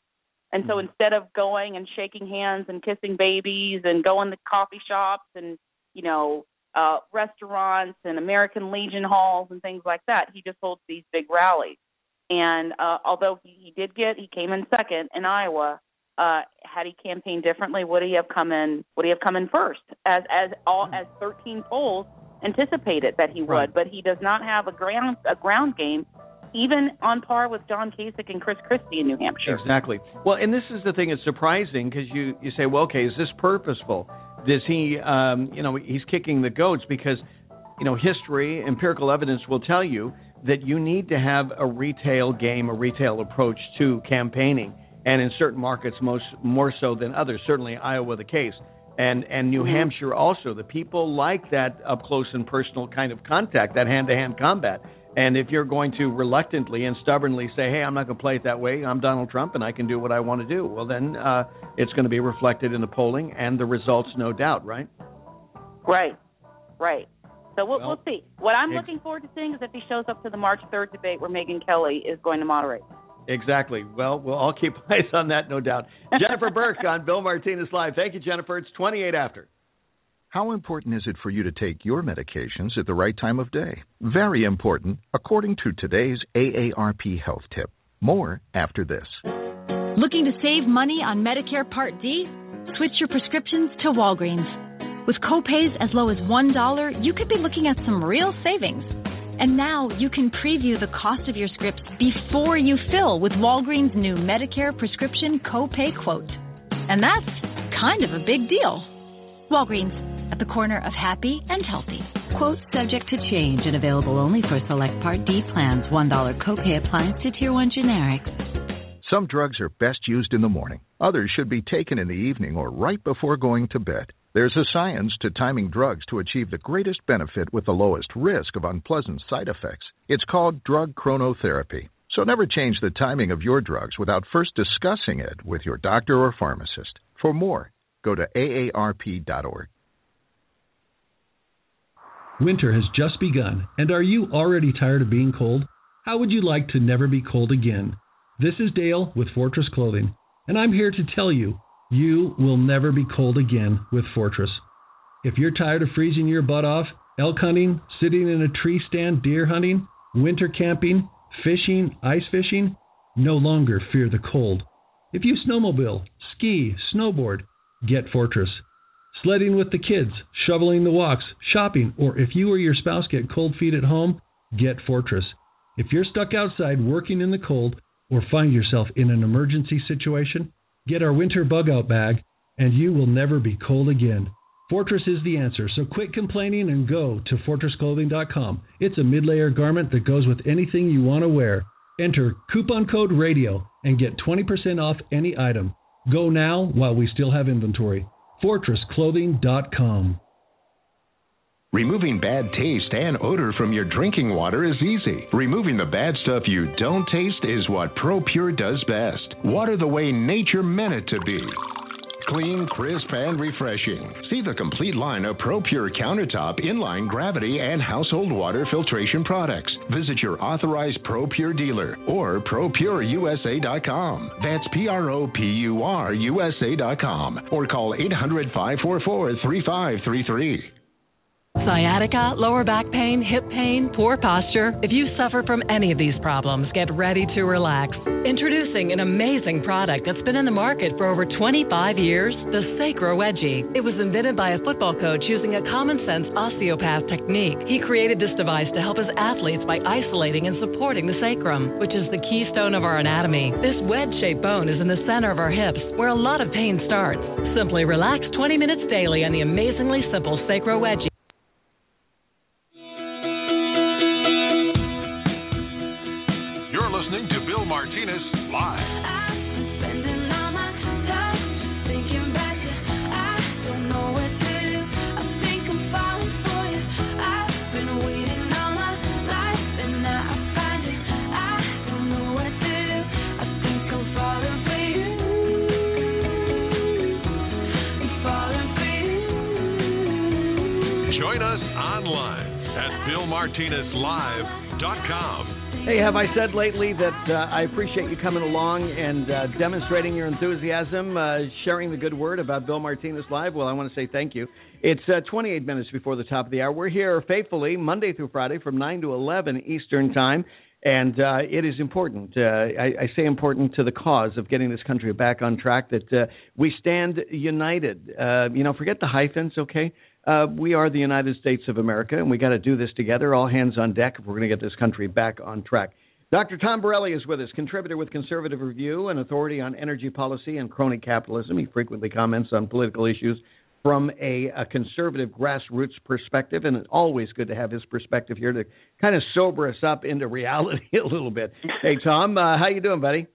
Speaker 7: And so instead of going and shaking hands and kissing babies and going to coffee shops and, restaurants and American Legion halls and things like that, he just holds these big rallies. And although he came in second in Iowa, had he campaigned differently, would he have come in first, as 13 polls anticipated that he would. Right. But he does not have a ground game, even on par with John Kasich and Chris Christie in New Hampshire.
Speaker 8: Exactly. Well, and this is the thing that's surprising, because you say, well, okay, is this purposeful? Does he, he's kicking the goats because, history, empirical evidence will tell you that you need to have a retail game, a retail approach to campaigning, and in certain markets more so than others. Certainly Iowa the case, and New Hampshire also. The people like that up close and personal kind of contact, that hand-to-hand combat. And if you're going to reluctantly and stubbornly say, hey, I'm not going to play it that way, I'm Donald Trump and I can do what I want to do, well, then it's going to be reflected in the polling and the results, no doubt, right?
Speaker 7: Right. So we'll see. What I'm looking forward to seeing is if he shows up to the March 3rd debate where Megyn Kelly is going to moderate.
Speaker 8: Exactly. Well, we'll all keep eyes on that, no doubt. Jennifer Burke on Bill Martinez Live. Thank you, Jennifer. It's 28 after.
Speaker 9: How important is it for you to take your medications at the right time of day? Very important, according to today's AARP Health Tip. More after this.
Speaker 12: Looking to save money on Medicare Part D? Switch your prescriptions to Walgreens. With copays as low as $1, you could be looking at some real savings. And now you can preview the cost of your scripts before you fill with Walgreens' new Medicare prescription copay quote. And that's kind of a big deal. Walgreens, at the corner of happy and healthy.
Speaker 13: Quote subject to change and available only for select Part D plans. $1 copay appliance to Tier 1 generics.
Speaker 9: Some drugs are best used in the morning. Others should be taken in the evening or right before going to bed. There's a science to timing drugs to achieve the greatest benefit with the lowest risk of unpleasant side effects. It's called drug chronotherapy. So never change the timing of your drugs without first discussing it with your doctor or pharmacist. For more, go to aarp.org.
Speaker 5: Winter has just begun, and are you already tired of being cold? How would you like to never be cold again? This is Dale with Fortress Clothing, and I'm here to tell you, you will never be cold again with Fortress. If you're tired of freezing your butt off, elk hunting, sitting in a tree stand deer hunting, winter camping, fishing, ice fishing, no longer fear the cold. If you snowmobile, ski, snowboard, get Fortress. Sledding with the kids, shoveling the walks, shopping, or if you or your spouse get cold feet at home, get Fortress. If you're stuck outside working in the cold or find yourself in an emergency situation, get our winter bug-out bag, and you will never be cold again. Fortress is the answer, so quit complaining and go to fortressclothing.com. It's a mid-layer garment that goes with anything you want to wear. Enter coupon code RADIO and get 20% off any item. Go now while we still have inventory. fortressclothing.com.
Speaker 15: Removing bad taste and odor from your drinking water is easy. Removing the bad stuff you don't taste is what ProPure does best. Water the way nature meant it to be. Clean, crisp, and refreshing. See the complete line of ProPure countertop, inline, gravity, and household water filtration products. Visit your authorized ProPure dealer or ProPureUSA.com. That's ProPureUSA.com or call 800-544-3533.
Speaker 19: Sciatica, lower back pain, hip pain, poor posture. If you suffer from any of these problems, get ready to relax. Introducing an amazing product that's been in the market for over 25 years, the Sacro Wedgie. It was invented by a football coach using a common-sense osteopath technique. He created this device to help his athletes by isolating and supporting the sacrum, which is the keystone of our anatomy. This wedge-shaped bone is in the center of our hips, where a lot of pain starts. Simply relax 20 minutes daily on the amazingly simple Sacro Wedgie.
Speaker 6: Listening to Bill Martinez Live. Join us online at BillMartinezLive.com.
Speaker 8: Hey, have I said lately that I appreciate you coming along and demonstrating your enthusiasm, sharing the good word about Bill Martinez Live? Well, I want to say thank you. It's 28 minutes before the top of the hour. We're here faithfully Monday through Friday from 9 to 11 Eastern Time, and it is important. I say important to the cause of getting this country back on track, that we stand united. Forget the hyphens, okay? We are the United States of America, and we got to do this together, all hands on deck, if we're going to get this country back on track. Dr. Tom Borelli is with us, contributor with Conservative Review, an authority on energy policy and crony capitalism. He frequently comments on political issues from a conservative grassroots perspective, and it's always good to have his perspective here to kind of sober us up into reality a little bit. Hey, Tom, how you doing, buddy?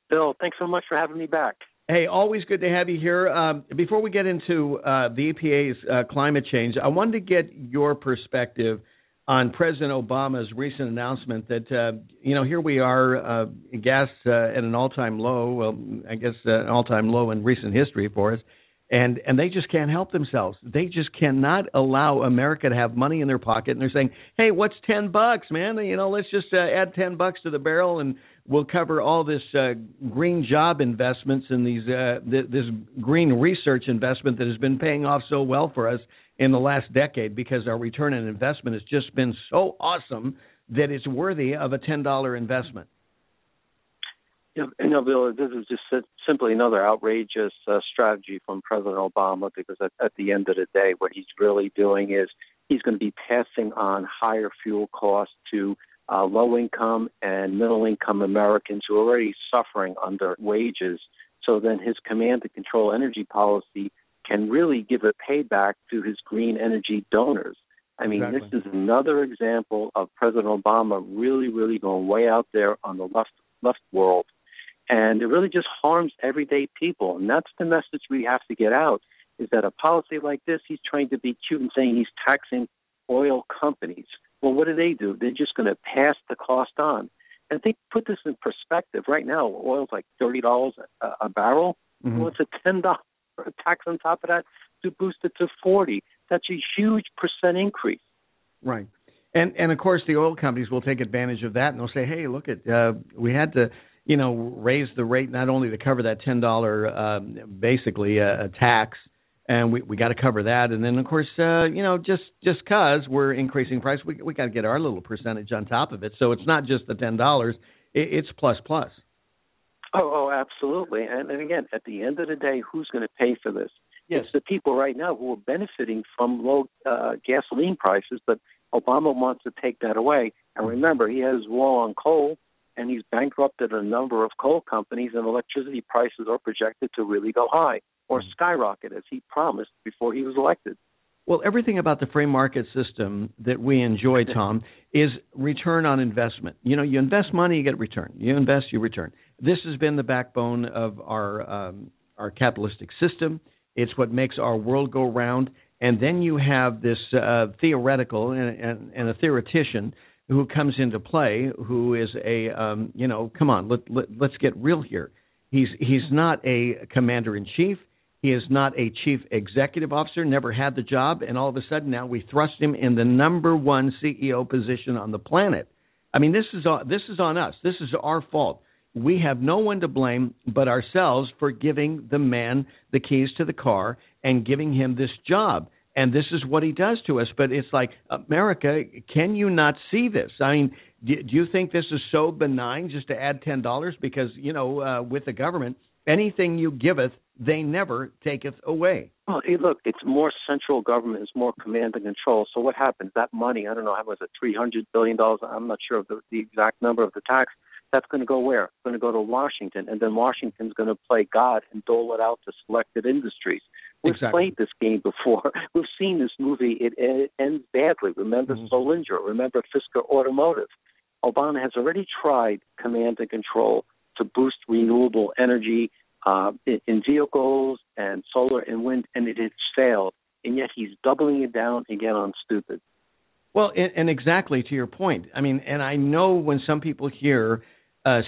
Speaker 20: Bill, thanks so much for having me back.
Speaker 8: Hey, always good to have you here. Before we get into the EPA's climate change, I wanted to get your perspective on President Obama's recent announcement that, here we are, gas at an all-time low, well, I guess an all-time low in recent history for us, and they just can't help themselves. They just cannot allow America to have money in their pocket, and they're saying, hey, what's $10, man? Let's just add $10 to the barrel, and we'll cover all this green job investments and this green research investment that has been paying off so well for us in the last decade, because our return on investment has just been so awesome that it's worthy of a $10 investment.
Speaker 20: Yeah, Bill, this is just simply another outrageous strategy from President Obama, because at the end of the day, what he's really doing is he's going to be passing on higher fuel costs to low-income and middle-income Americans who are already suffering under wages. So then his command and control energy policy can really give a payback to his green energy donors. I mean, exactly. This is another example of President Obama really, really going way out there on the left world. And it really just harms everyday people. And that's the message we have to get out, is that a policy like this, he's trying to be cute and saying he's taxing oil companies. Well, what do? They're just going to pass the cost on. And they put this in perspective. Right now, oil's like $30 a barrel. Mm-hmm. Well, it's a $10 tax on top of that to boost it to $40. That's a huge percent increase.
Speaker 8: Right. And of course, the oil companies will take advantage of that, and they'll say, hey, look, we had to raise the rate not only to cover that $10 basically a tax, and we got to cover that. And then, of course, just because we're increasing price, we got to get our little percentage on top of it. So it's not just the $10, it's plus.
Speaker 20: Oh, absolutely. And again, at the end of the day, who's going to pay for this? Yes. It's the people right now who are benefiting from low gasoline prices, but Obama wants to take that away. And remember, he has war on coal, and he's bankrupted a number of coal companies, and electricity prices are projected to really go high or skyrocket, as he promised before he was elected.
Speaker 8: Well, everything about the free market system that we enjoy, Tom, is return on investment. You invest money, you get return. You invest, you return. This has been the backbone of our capitalistic system. It's what makes our world go round. And then you have this theoretical and a theoretician who comes into play, who is come on, let's get real here. He's not a commander-in-chief. He is not a chief executive officer, never had the job, and all of a sudden now we thrust him in the number one CEO position on the planet. I mean, this is on us. This is our fault. We have no one to blame but ourselves for giving the man the keys to the car and giving him this job. And this is what he does to us. But it's like, America, can you not see this? I mean, do you think this is so benign just to add $10? Because, with the government, anything you giveth, they never taketh away.
Speaker 20: Well, look, it's more central government, it's more command and control. So what happens? That money, I don't know, how was it, $300 billion? I'm not sure of the exact number of the tax. That's going to go where? It's going to go to Washington, and then Washington's going to play God and dole it out to selected industries. We've played this game before. We've seen this movie. It ends badly. Remember Solinger. Remember Fisker Automotive. Obama has already tried command and control to boost renewable energy in vehicles and solar and wind, and it has failed. And yet he's doubling it down again on stupid.
Speaker 8: Well, and exactly to your point. I mean, and I know when some people hear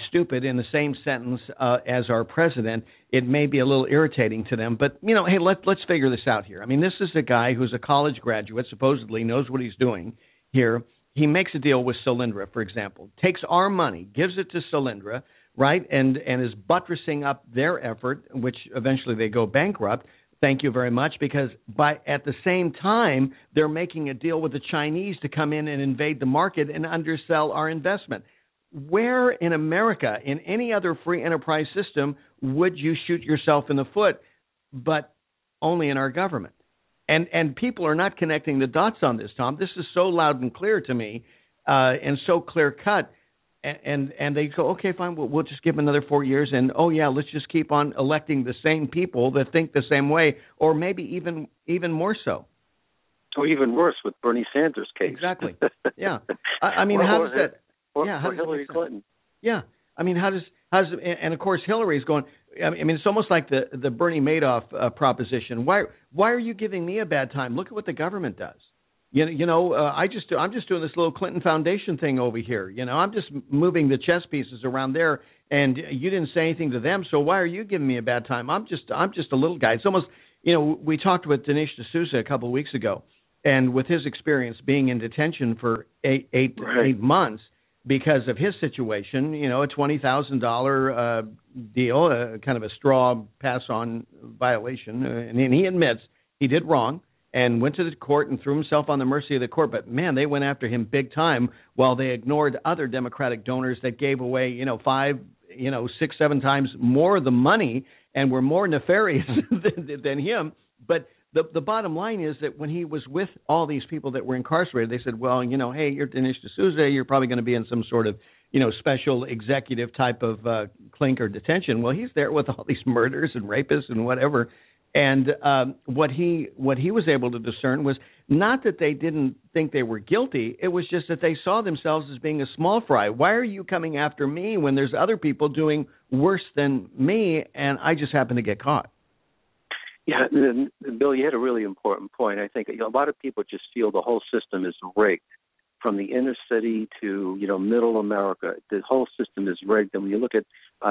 Speaker 8: stupid in the same sentence as our president, it may be a little irritating to them. But, hey, let's figure this out here. I mean, this is a guy who's a college graduate, supposedly knows what he's doing here, he makes a deal with Solyndra, for example, takes our money, gives it to Solyndra, right, and is buttressing up their effort, which eventually they go bankrupt. Thank you very much, because at the same time, they're making a deal with the Chinese to come in and invade the market and undersell our investment. Where in America, in any other free enterprise system, would you shoot yourself in the foot, but only in our government? And people are not connecting the dots on this, Tom. This is so loud and clear to me, and so clear cut. And they go, okay, fine, we'll just give them another 4 years, and let's just keep on electing the same people that think the same way, or maybe even more so.
Speaker 20: Or even worse with Bernie Sanders' case.
Speaker 8: Exactly. Yeah. I mean, how does that?
Speaker 20: Or Hillary Clinton.
Speaker 8: Yeah. I mean, how does and of course Hillary's going. I mean, it's almost like the Bernie Madoff proposition. Why are you giving me a bad time? Look at what the government does. I'm just doing this little Clinton Foundation thing over here. I'm just moving the chess pieces around there, and you didn't say anything to them. So why are you giving me a bad time? I'm just a little guy. It's almost, we talked with Dinesh D'Souza a couple of weeks ago, and with his experience being in detention for eight months. Because of his situation, a $20,000 deal, kind of a straw pass-on violation, and he admits he did wrong and went to the court and threw himself on the mercy of the court. But man, they went after him big time while they ignored other Democratic donors that gave away, 5, 6, 7 times more of the money and were more nefarious than him. But the bottom line is that when he was with all these people that were incarcerated, they said, well, hey, you're Dinesh D'Souza, you're probably going to be in some sort of, special executive type of clink or detention. Well, he's there with all these murders and rapists and whatever. And what he was able to discern was not that they didn't think they were guilty. It was just that they saw themselves as being a small fry. Why are you coming after me when there's other people doing worse than me, and I just happen to get caught?
Speaker 20: Yeah, Bill, you had a really important point. I think a lot of people just feel the whole system is rigged, from the inner city to middle America. The whole system is rigged, and when you look at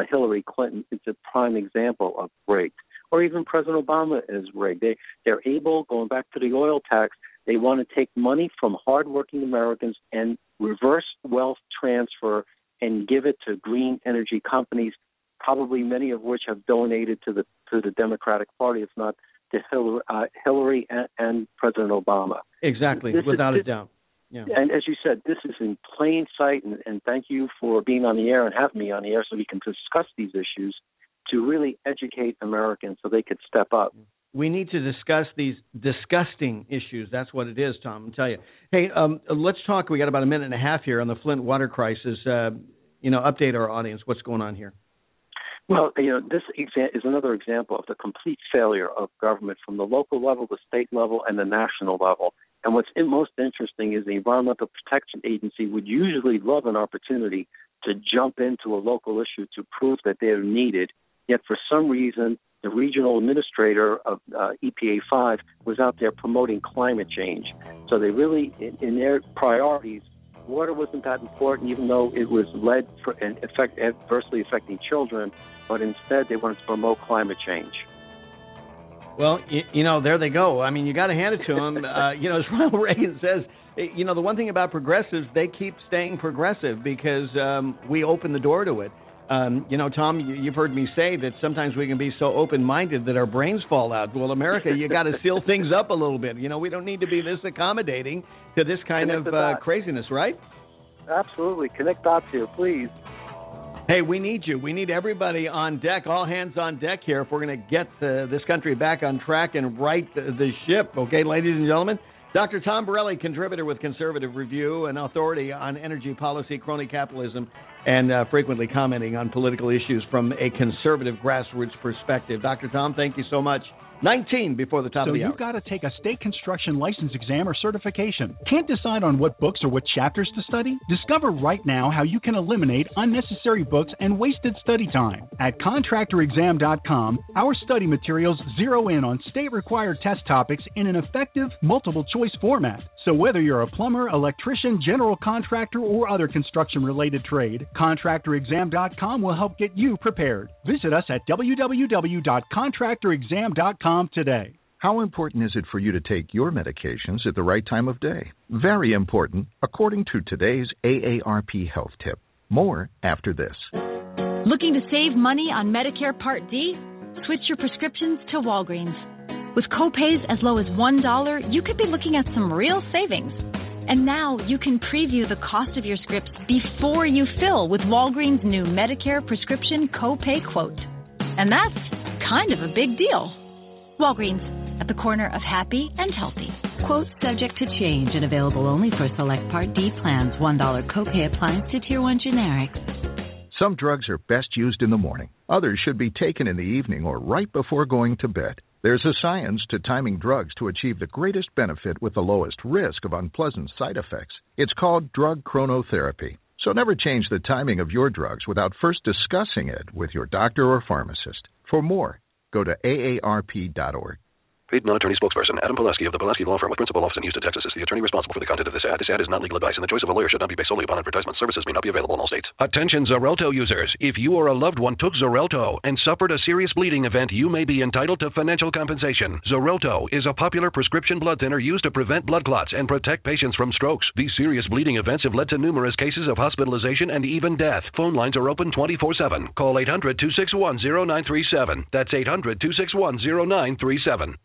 Speaker 20: Hillary Clinton, it's a prime example of rigged. Or even President Obama is rigged. They're able, going back to the oil tax, they want to take money from hardworking Americans and reverse wealth transfer and give it to green energy companies, probably many of which have donated to the Democratic Party, if not to Hillary and President Obama.
Speaker 8: Exactly, without a doubt. Yeah.
Speaker 20: And as you said, this is in plain sight, and thank you for being on the air and having me on the air so we can discuss these issues to really educate Americans so they could step up.
Speaker 8: We need to discuss these disgusting issues. That's what it is, Tom, I'll tell you. Hey, let's talk. We got about a minute and a half here on the Flint water crisis. Update our audience. What's going on here?
Speaker 20: Well, this is another example of the complete failure of government from the local level, the state level, and the national level. And what's most interesting is the Environmental Protection Agency would usually love an opportunity to jump into a local issue to prove that they're needed. Yet for some reason, the regional administrator of EPA 5 was out there promoting climate change. So they really, in their priorities, water wasn't that important, even though it was lead and adversely affecting children, but instead they wanted to promote climate change.
Speaker 8: Well, there they go. I mean, you got to hand it to them. As Ronald Reagan says, the one thing about progressives, they keep staying progressive because we open the door to it. Tom, you've heard me say that sometimes we can be so open-minded that our brains fall out. Well, America, you got to seal things up a little bit. We don't need to be this accommodating to this kind of craziness, right?
Speaker 20: Absolutely. Connect dots here, please.
Speaker 8: Hey, we need you. We need everybody on deck, all hands on deck here if we're going to get this country back on track and right the ship. Okay, ladies and gentlemen? Dr. Tom Borelli, contributor with Conservative Review, an authority on energy policy, crony capitalism, and frequently commenting on political issues from a conservative grassroots perspective. Dr. Tom, thank you so much. 19 before the top of the hour.
Speaker 21: So you've got to take a state construction license exam or certification. Can't decide on what books or what chapters to study? Discover right now how you can eliminate unnecessary books and wasted study time. At contractorexam.com, our study materials zero in on state-required test topics in an effective multiple-choice format. So whether you're a plumber, electrician, general contractor, or other construction-related trade, contractorexam.com will help get you prepared. Visit us at www.contractorexam.com today.
Speaker 9: How important is it for you to take your medications at the right time of day? Very important, according to today's AARP Health Tip. More after this.
Speaker 12: Looking to save money on Medicare Part D? Switch your prescriptions to Walgreens. With copays as low as $1, you could be looking at some real savings. And now you can preview the cost of your scripts before you fill with Walgreens' new Medicare prescription copay quote. And that's kind of a big deal. Walgreens, at the corner of happy and healthy.
Speaker 13: Quote subject to change and available only for select Part D plans. $1 copay appliance to Tier 1 generics.
Speaker 9: Some drugs are best used in the morning. Others should be taken in the evening or right before going to bed. There's a science to timing drugs to achieve the greatest benefit with the lowest risk of unpleasant side effects. It's called drug chronotherapy. So never change the timing of your drugs without first discussing it with your doctor or pharmacist. For more, go to aarp.org.
Speaker 14: Paid non-attorney spokesperson Adam Pileski of the Pileski Law Firm with principal office in Houston, Texas is the attorney responsible for the content of this ad. This ad is not legal advice, and the choice of a lawyer should not be based solely upon advertisement. Services may not be available in all states.
Speaker 3: Attention Xarelto users. If you or a loved one took Xarelto and suffered a serious bleeding event, you may be entitled to financial compensation. Xarelto is a popular prescription blood thinner used to prevent blood clots and protect patients from strokes. These serious bleeding events have led to numerous cases of hospitalization and even death. Phone lines are open 24/7. Call 800-261-0937. That's 800-261-0937.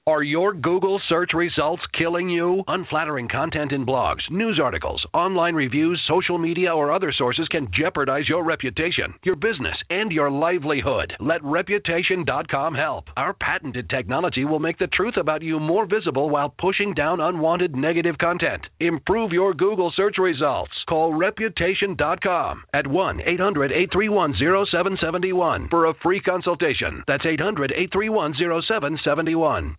Speaker 3: Are your Google search results killing you? Unflattering content in blogs, news articles, online reviews, social media, or other sources can jeopardize your reputation, your business, and your livelihood. Let Reputation.com help. Our patented technology will make the truth about you more visible while pushing down unwanted negative content. Improve your Google search results. Call Reputation.com at 1-800-831-0771 for a free consultation. That's 800-831-0771.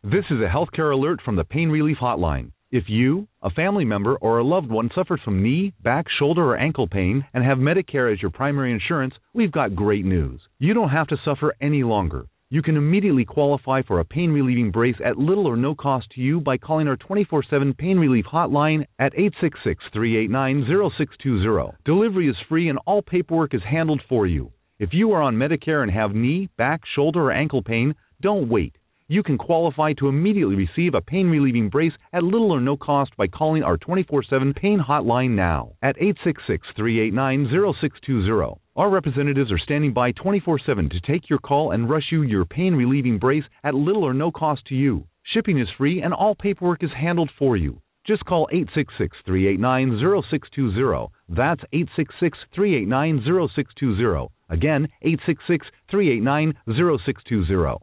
Speaker 22: This is a healthcare alert from the Pain Relief Hotline. If you, a family member, or a loved one suffers from knee, back, shoulder, or ankle pain and have Medicare as your primary insurance, we've got great news. You don't have to suffer any longer. You can immediately qualify for a pain-relieving brace at little or no cost to you by calling our 24/7 Pain Relief Hotline at 866-389-0620. Delivery is free and all paperwork is handled for you. If you are on Medicare and have knee, back, shoulder, or ankle pain, don't wait. You can qualify to immediately receive a pain-relieving brace at little or no cost by calling our 24/7 Pain Hotline now at 866-389-0620. Our representatives are standing by 24/7 to take your call and rush you your pain-relieving brace at little or no cost to you. Shipping is free and all paperwork is handled for you. Just call 866-389-0620. That's 866-389-0620. Again, 866-389-0620.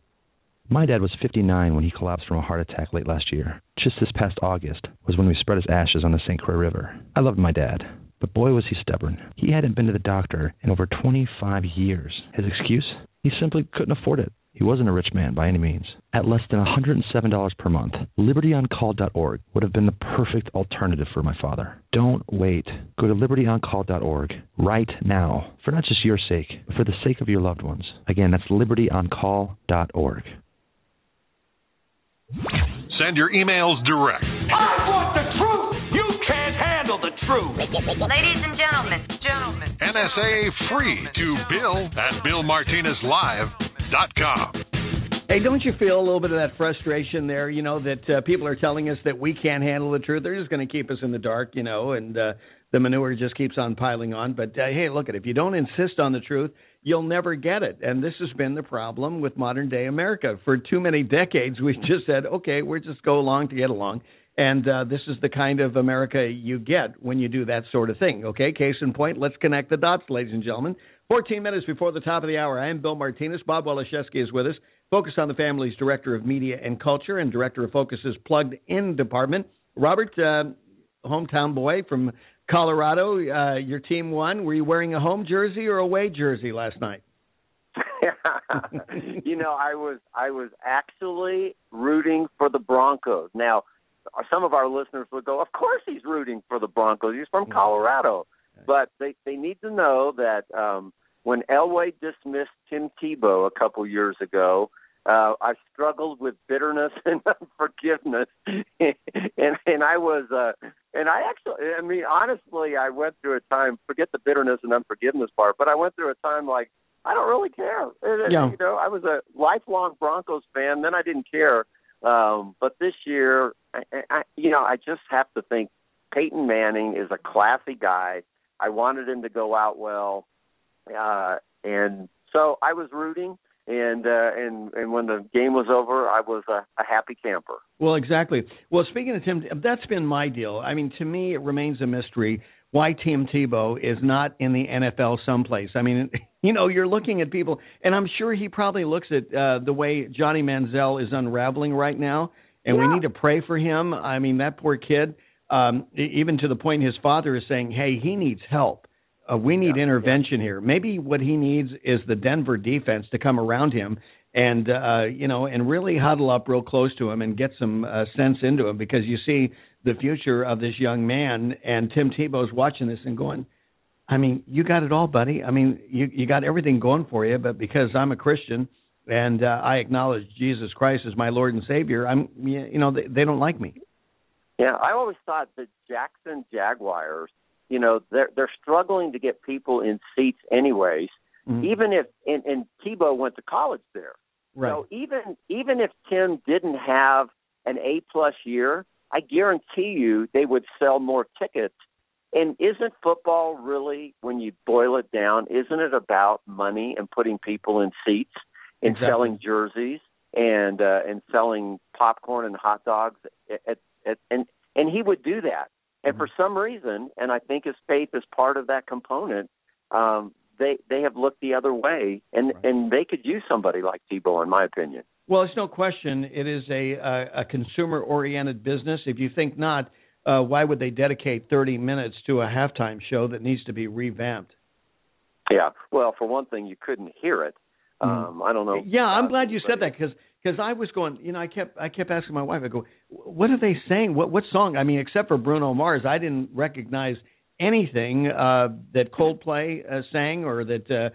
Speaker 23: My dad was 59 when he collapsed from a heart attack late last year. Just this past August was when we spread his ashes on the St. Croix River. I loved my dad, but boy was he stubborn. He hadn't been to the doctor in over 25 years. His excuse? He simply couldn't afford it. He wasn't a rich man by any means. At less than $107 per month, LibertyOnCall.org would have been the perfect alternative for my father. Don't wait. Go to LibertyOnCall.org right now, for not just your sake, but for the sake of your loved ones. Again, that's LibertyOnCall.org.
Speaker 6: Send your emails direct.
Speaker 24: I want the truth. You can't handle the truth.
Speaker 25: Ladies and gentlemen.
Speaker 6: NSA free to Bill at BillMartinezLive.com.
Speaker 8: Hey, don't you feel a little bit of that frustration there, that people are telling us that we can't handle the truth? They're just going to keep us in the dark, and the manure just keeps on piling on. But, hey, look, if you don't insist on the truth, you'll never get it. And this has been the problem with modern-day America. For too many decades, we've just said, okay, we'll just go along to get along. And this is the kind of America you get when you do that sort of thing. Okay, case in point, let's connect the dots, ladies and gentlemen. 14 minutes before the top of the hour, I am Bill Martinez. Bob Waliszewski is with us. Focus on the Family's Director of Media and Culture and Director of Focus's Plugged In Department. Robert, hometown boy from Colorado, your team won. Were you wearing a home jersey or away jersey last night?
Speaker 26: I was actually rooting for the Broncos. Now, some of our listeners would go, of course he's rooting for the Broncos. He's from Colorado. But they need to know that when Elway dismissed Tim Tebow a couple years ago, I struggled with bitterness and unforgiveness, and I was, honestly, I went through a time. Forget the bitterness and unforgiveness part, but I went through a time like I don't really care.
Speaker 8: Yeah.
Speaker 26: You know, I was a lifelong Broncos fan. Then I didn't care. But this year, I just have to think Peyton Manning is a classy guy. I wanted him to go out well, and so I was rooting. And when the game was over, I was a happy camper.
Speaker 8: Well, exactly. Well, speaking of Tim, that's been my deal. I mean, to me, it remains a mystery why Tim Tebow is not in the NFL someplace. I mean, you know, you're looking at people, and I'm sure he probably looks at the way Johnny Manziel is unraveling right now, and we need to pray for him. I mean, that poor kid, even to the point his father is saying, hey, he needs help. We need intervention here. Maybe what he needs is the Denver defense to come around him and, and really huddle up real close to him and get some sense into him, because you see the future of this young man, and Tim Tebow's watching this and going, I mean, you got it all, buddy. I mean, you got everything going for you, but because I'm a Christian and I acknowledge Jesus Christ as my Lord and Savior, they don't like me.
Speaker 26: Yeah, I always thought the Jackson Jaguars, you know, they're struggling to get people in seats anyways, even if and Tebow went to college there.
Speaker 8: Right.
Speaker 26: So even if Tim didn't have an A+ year, I guarantee you they would sell more tickets. And isn't football really, when you boil it down, isn't it about money and putting people in seats and selling jerseys and selling popcorn and hot dogs and he would do that. And for some reason, and I think his faith is part of that component, they have looked the other way, and they could use somebody like Tebow, in my opinion.
Speaker 8: Well, it's no question. It is a consumer-oriented business. If you think not, why would they dedicate 30 minutes to a halftime show that needs to be revamped?
Speaker 26: Yeah. Well, for one thing, you couldn't hear it. I don't know.
Speaker 8: Yeah, I'm glad you said that, because I was going, you know, I kept asking my wife, I go, what are they saying? What song? I mean, except for Bruno Mars, I didn't recognize anything that Coldplay sang, or that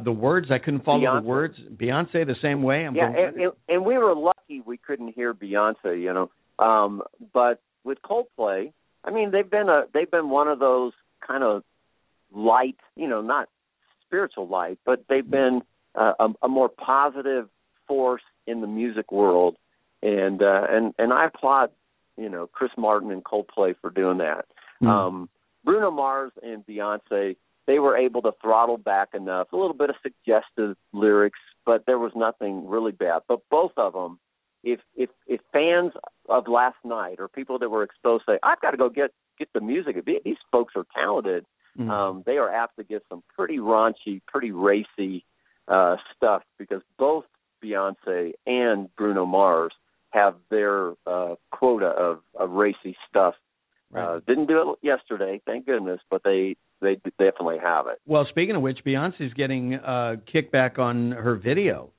Speaker 8: the words, I couldn't follow the words. Beyonce the same way.
Speaker 26: And we were lucky we couldn't hear Beyonce, you know. But with Coldplay, I mean, they've been one of those kind of light, you know, not spiritual light, but they've been a more positive force in the music world, and I applaud, you know, Chris Martin and Coldplay for doing that. Bruno Mars and Beyonce, they were able to throttle back enough, a little bit of suggestive lyrics, but there was nothing really bad. But both of them, if fans of last night or people that were exposed say, I've got to go get the music, these folks are talented, they are apt to get some pretty raunchy, pretty racy stuff, because both Beyonce and Bruno Mars have their quota of racy stuff. Didn't do it yesterday, thank goodness, but they definitely have it.
Speaker 8: Well, speaking of which, Beyonce's getting kickback on her video.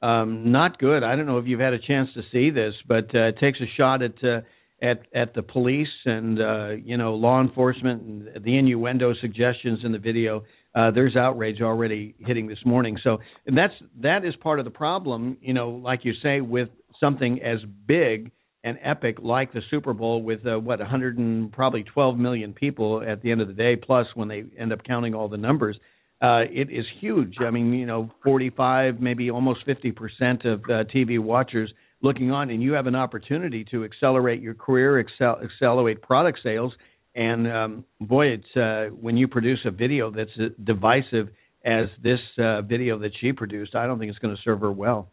Speaker 8: Not good. I don't know if you've had a chance to see this, but it takes a shot at the police and law enforcement, and the innuendo suggestions in the video. There's outrage already hitting this morning. So that is part of the problem, you know, like you say, with something as big and epic like the Super Bowl, with 112 million people at the end of the day, plus when they end up counting all the numbers. It is huge. I mean, you know, 45, maybe almost 50% of TV watchers looking on, and you have an opportunity to accelerate your career, accelerate product sales. And boy, it's when you produce a video that's divisive as this video that she produced, I don't think it's going to serve her well.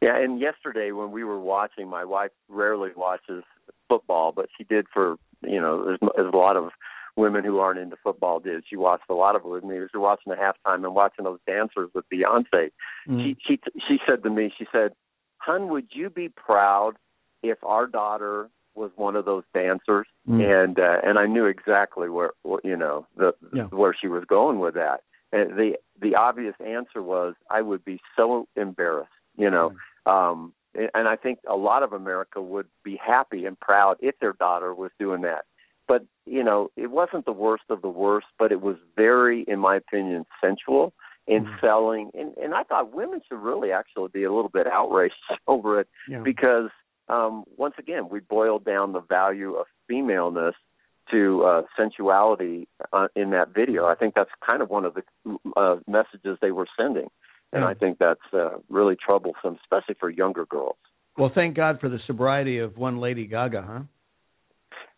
Speaker 26: Yeah, and yesterday when we were watching, my wife rarely watches football, but she did for, you know, there's a lot of women who aren't into football did. She watched a lot of it with me. She was watching the halftime and watching those dancers with Beyonce. She said to me, she said, "Hun, would you be proud if our daughter was one of those dancers?" And I knew exactly where she was going with that. And the obvious answer was, I would be so embarrassed, you know. And I think a lot of America would be happy and proud if their daughter was doing that. But, you know, it wasn't the worst of the worst, but it was very, in my opinion, sensual in selling. And I thought women should really actually be a little bit outraged over it because, once again, we boiled down the value of femaleness to sensuality in that video. I think that's kind of one of the messages they were sending. And I think that's really troublesome, especially for younger girls.
Speaker 8: Well, thank God for the sobriety of one Lady Gaga, huh?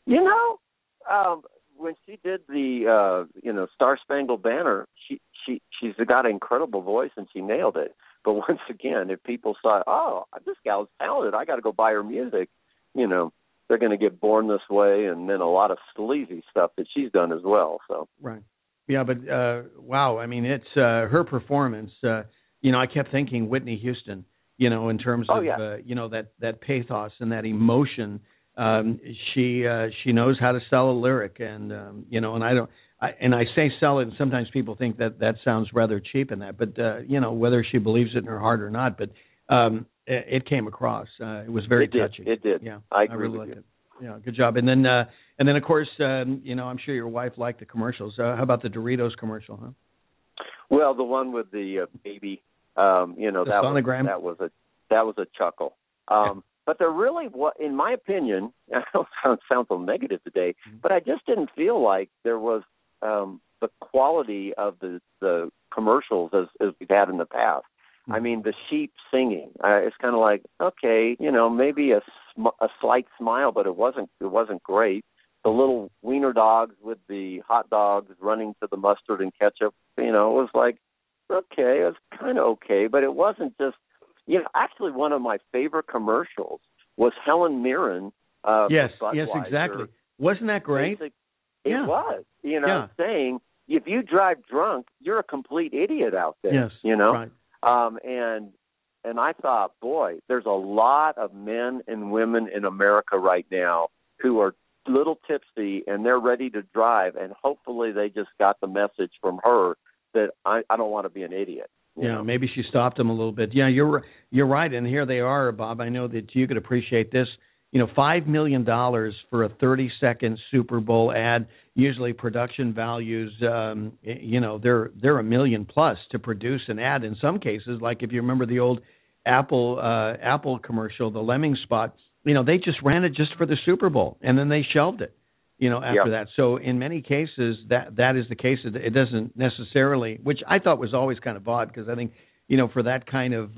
Speaker 26: You know, when she did the Star Spangled Banner, she's got an incredible voice and she nailed it. But once again, if people thought, oh, this gal's talented, I got to go buy her music, you know, they're going to get Born This Way and then a lot of sleazy stuff that she's done as well. So
Speaker 8: right, yeah, but wow, I mean, it's her performance. You know, I kept thinking Whitney Houston. You know, in terms of you know, that pathos and that emotion. She knows how to sell a lyric, and you know, and I say sell it, and sometimes people think that sounds rather cheap in that, but you know, whether she believes it in her heart or not, but it came across. It was very touching.
Speaker 26: It did.
Speaker 8: Yeah,
Speaker 26: I agree
Speaker 8: really
Speaker 26: with
Speaker 8: liked it. Yeah, good job. And then of course, you know, I'm sure your wife liked the commercials. How about the Doritos commercial, huh?
Speaker 26: Well, the one with the baby, you know, that was a chuckle. But there really, in my opinion, I don't sound so negative today, but I just didn't feel like there was the quality of the commercials as we've had in the past. I mean, the sheep singing, it's kind of like, okay, you know, maybe a slight smile, but it wasn't great. The little wiener dogs with the hot dogs running to the mustard and ketchup, you know, it was like, okay, it was kind of okay, but it wasn't just, you know, actually one of my favorite commercials was Helen Mirren.
Speaker 8: Yes, exactly. Wasn't that great?
Speaker 26: It was, you know, saying, if you drive drunk, you're a complete idiot out there.
Speaker 8: Yes,
Speaker 26: you know?
Speaker 8: Right.
Speaker 26: And I thought, boy, there's a lot of men and women in America right now who are a little tipsy and they're ready to drive, and hopefully they just got the message from her that I don't want to be an idiot. You know?
Speaker 8: Maybe she stopped them a little bit. Yeah, you're right, and here they are, Bob. I know that you could appreciate this. You know, $5 million for a 30-second Super Bowl ad. Usually, production values, you know, they're $1 million plus to produce an ad. In some cases, like if you remember the old Apple commercial, the Lemming spot. You know, they just ran it just for the Super Bowl, and then they shelved it. You know, after that. So in many cases, that is the case. It doesn't necessarily, which I thought was always kind of odd, because I think, you know, for that kind of,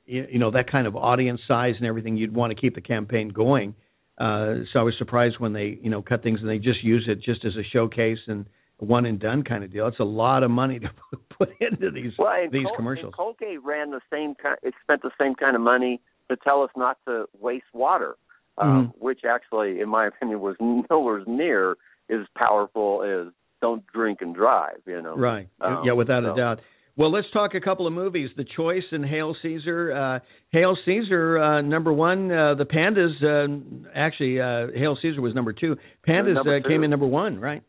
Speaker 8: you know, that kind of audience size and everything, you'd want to keep the campaign going. So I was surprised when they, you know, cut things and they just use it just as a showcase and one and done kind of deal. It's a lot of money to put into these commercials.
Speaker 26: And Colgate ran the same it spent the same kind of money to tell us not to waste water. Which actually, in my opinion, was nowhere near as powerful as don't drink and drive, you know.
Speaker 8: Right. Yeah, without a doubt. Well, let's talk a couple of movies. The Choice and Hail Caesar. Hail Caesar, number one. The Pandas, actually, Hail Caesar was number two. Pandas came in number one, right?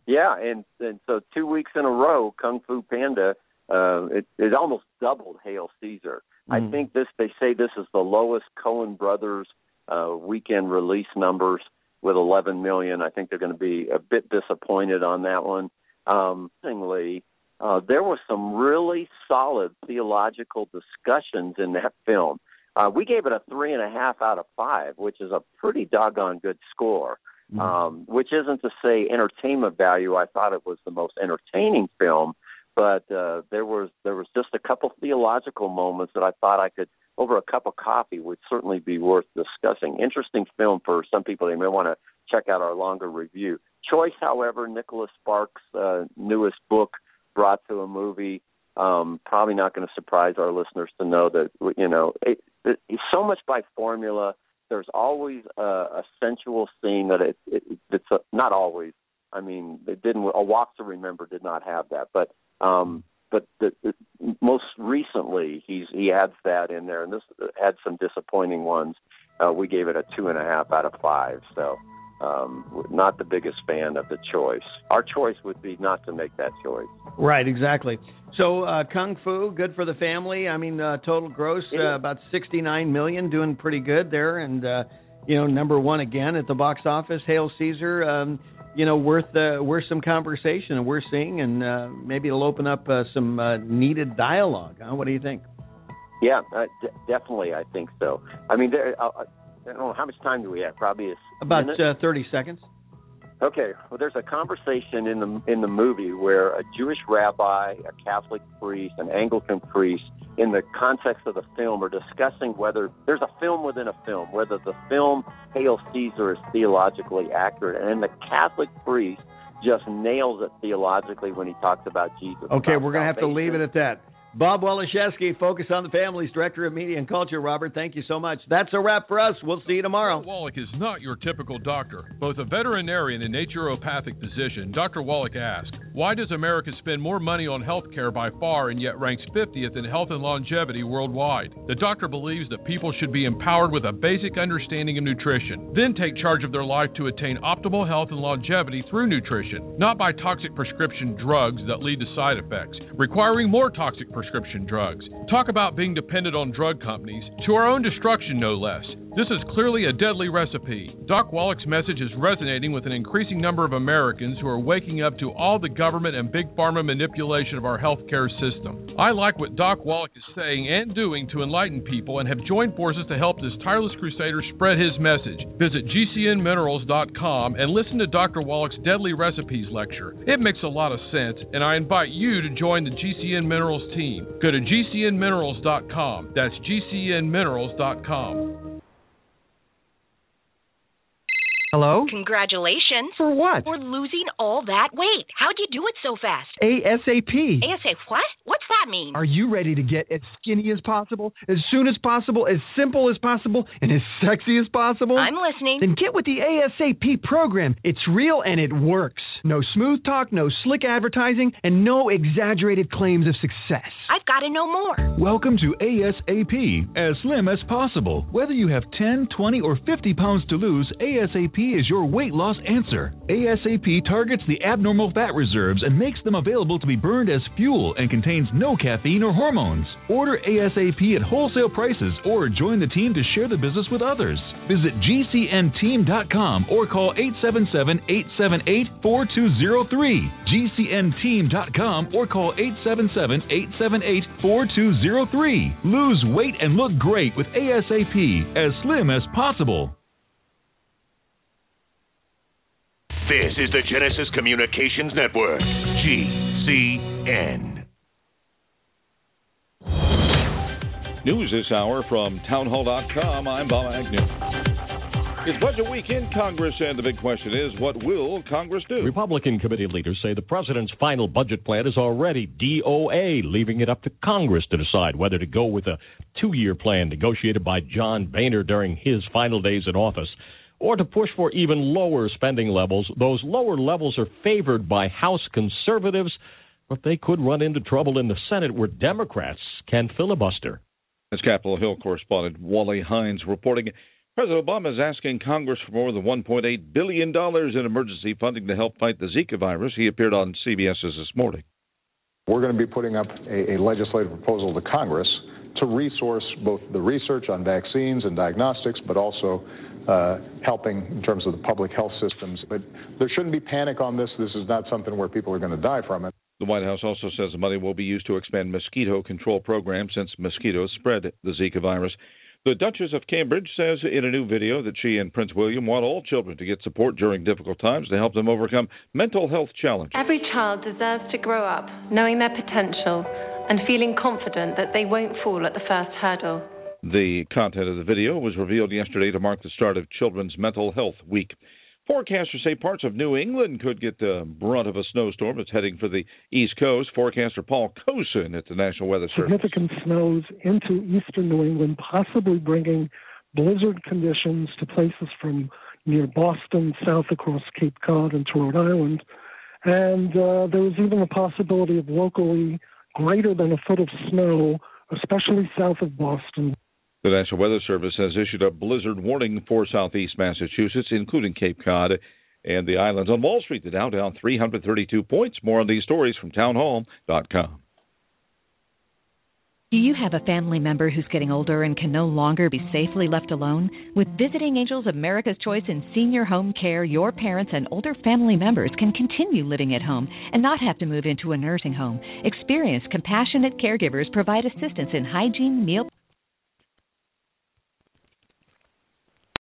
Speaker 26: Yeah, and so 2 weeks in a row, Kung Fu Panda, it almost doubled Hail Caesar. I think they say this is the lowest Coen Brothers weekend release numbers with 11 million. I think they're going to be a bit disappointed on that one. There were some really solid theological discussions in that film. We gave it a 3.5 out of 5, which is a pretty doggone good score. Which isn't to say entertainment value. I thought it was the most entertaining film, but there was just a couple theological moments that I thought I could, over a cup of coffee, would certainly be worth discussing. Interesting film for some people. They may want to check out our longer review. Choice, however, Nicholas Sparks' newest book brought to a movie. Probably not going to surprise our listeners to know that, you know, it's so much by formula. There's always a sensual scene that it's not always. I mean, A Walk to Remember did not have that, but most recently he adds that in there, and this had some disappointing ones. We gave it a 2.5 out of 5. So not the biggest fan of The Choice. Our choice would be not to make that choice.
Speaker 8: Right, exactly. So Kung Fu, good for the family. I mean, total gross about $69 million, doing pretty good there, and you know, number one again at the box office. Hail Caesar. You know, worth some conversation, and we're seeing, and maybe it'll open up some needed dialogue. Huh? What do you think?
Speaker 26: Yeah, definitely, I think so. I mean, I don't know, how much time do we have? Probably
Speaker 8: about 30 seconds.
Speaker 26: Okay, well, there's a conversation in the movie where a Jewish rabbi, a Catholic priest, an Anglican priest, in the context of the film, are discussing whether there's a film within a film, whether the film Hail Caesar is theologically accurate. And the Catholic priest just nails it theologically when he talks about Jesus.
Speaker 8: Okay, we're going to have to leave it at that. Bob Waliszewski, Focus on the Family's Director of Media and Culture. Robert, thank you so much. That's a wrap for us. We'll see you tomorrow.
Speaker 1: Dr. Wallach is not your typical doctor. Both a veterinarian and naturopathic physician, Dr. Wallach asked, why does America spend more money on health care by far and yet ranks 50th in health and longevity worldwide? The doctor believes that people should be empowered with a basic understanding of nutrition, then take charge of their life to attain optimal health and longevity through nutrition, not by toxic prescription drugs that lead to side effects, requiring more toxic prescription drugs. Talk about being dependent on drug companies, to our own destruction no less. This is clearly a deadly recipe. Doc Wallach's message is resonating with an increasing number of Americans who are waking up to all the government and big pharma manipulation of our healthcare system. I like what Doc Wallach is saying and doing to enlighten people and have joined forces to help this tireless crusader spread his message. Visit GCNminerals.com and listen to Dr. Wallach's Deadly Recipes lecture. It makes a lot of sense, and I invite you to join the GCN Minerals team. Go to GCNminerals.com. That's GCNminerals.com.
Speaker 10: Hello?
Speaker 11: Congratulations.
Speaker 10: For what?
Speaker 11: For losing all that weight. How'd you do it so fast?
Speaker 10: ASAP.
Speaker 11: ASAP what? What's that mean?
Speaker 10: Are you ready to get as skinny as possible, as soon as possible, as simple as possible, and as sexy as possible?
Speaker 11: I'm listening.
Speaker 10: Then get with the ASAP program. It's real and it works. No smooth talk, no slick advertising, and no exaggerated claims of success.
Speaker 11: I've got to know more.
Speaker 16: Welcome to ASAP, as slim as possible. Whether you have 10, 20, or 50 pounds to lose, ASAP is your weight loss answer. ASAP targets the abnormal fat reserves and makes them available to be burned as fuel and contains no caffeine or hormones. Order ASAP at wholesale prices or join the team to share the business with others. Visit GCNteam.com or call 877-878-4203. GCNteam.com or call 877-878-4203. Lose weight and look great with ASAP, as slim as possible.
Speaker 17: This is the Genesis Communications Network, GCN.
Speaker 18: News this hour from townhall.com. I'm Bob Agnew. It's budget week in Congress, and the big question is, what will Congress do?
Speaker 27: Republican committee leaders say the president's final budget plan is already DOA, leaving it up to Congress to decide whether to go with a 2-year plan negotiated by John Boehner during his final days in office, or to push for even lower spending levels. Those lower levels are favored by House conservatives, but they could run into trouble in the Senate where Democrats can filibuster.
Speaker 18: As Capitol Hill correspondent Wally Hines reporting, President Obama is asking Congress for more than $1.8 billion in emergency funding to help fight the Zika virus. He appeared on CBS's This Morning.
Speaker 28: We're going to be putting up a legislative proposal to Congress to resource both the research on vaccines and diagnostics, but also helping in terms of the public health systems. But there shouldn't be panic on this. This is not something where people are going to die from it.
Speaker 18: The White House also says the money will be used to expand mosquito control programs since mosquitoes spread the Zika virus. The Duchess of Cambridge says in a new video that she and Prince William want all children to get support during difficult times to help them overcome mental health challenges.
Speaker 29: Every child deserves to grow up knowing their potential and feeling confident that they won't fall at the first hurdle.
Speaker 18: The content of the video was revealed yesterday to mark the start of Children's Mental Health Week. Forecasters say parts of New England could get the brunt of a snowstorm. It's heading for the East Coast. Forecaster Paul Cosin at the National Weather Service.
Speaker 30: Significant snows into eastern New England, possibly bringing blizzard conditions to places from near Boston, south across Cape Cod and to Rhode Island. And there is even a possibility of locally greater than a foot of snow, especially south of Boston.
Speaker 18: The National Weather Service has issued a blizzard warning for southeast Massachusetts, including Cape Cod and the islands. On Wall Street, the Dow down 332 points. More on these stories from townhall.com.
Speaker 12: Do you have a family member who's getting older and can no longer be safely left alone? With Visiting Angels America's Choice in Senior Home Care, your parents and older family members can continue living at home and not have to move into a nursing home. Experienced, compassionate caregivers provide assistance in hygiene, meal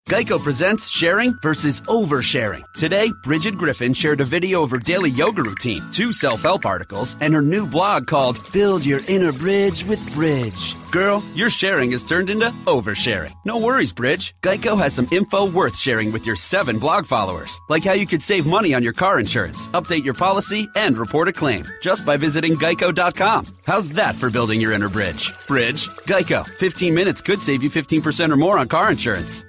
Speaker 2: Geico presents sharing versus oversharing. Today, Bridget Griffin shared a video of her daily yoga routine, 2 self-help articles, and her new blog called Build Your Inner Bridge with Bridge. Girl, your sharing has turned into oversharing. No worries, Bridge. Geico has some info worth sharing with your 7 blog followers, like how you could save money on your car insurance, update your policy, and report a claim just by visiting geico.com. How's that for building your inner bridge? Bridge, Geico. 15 minutes could save you 15% or more on car insurance.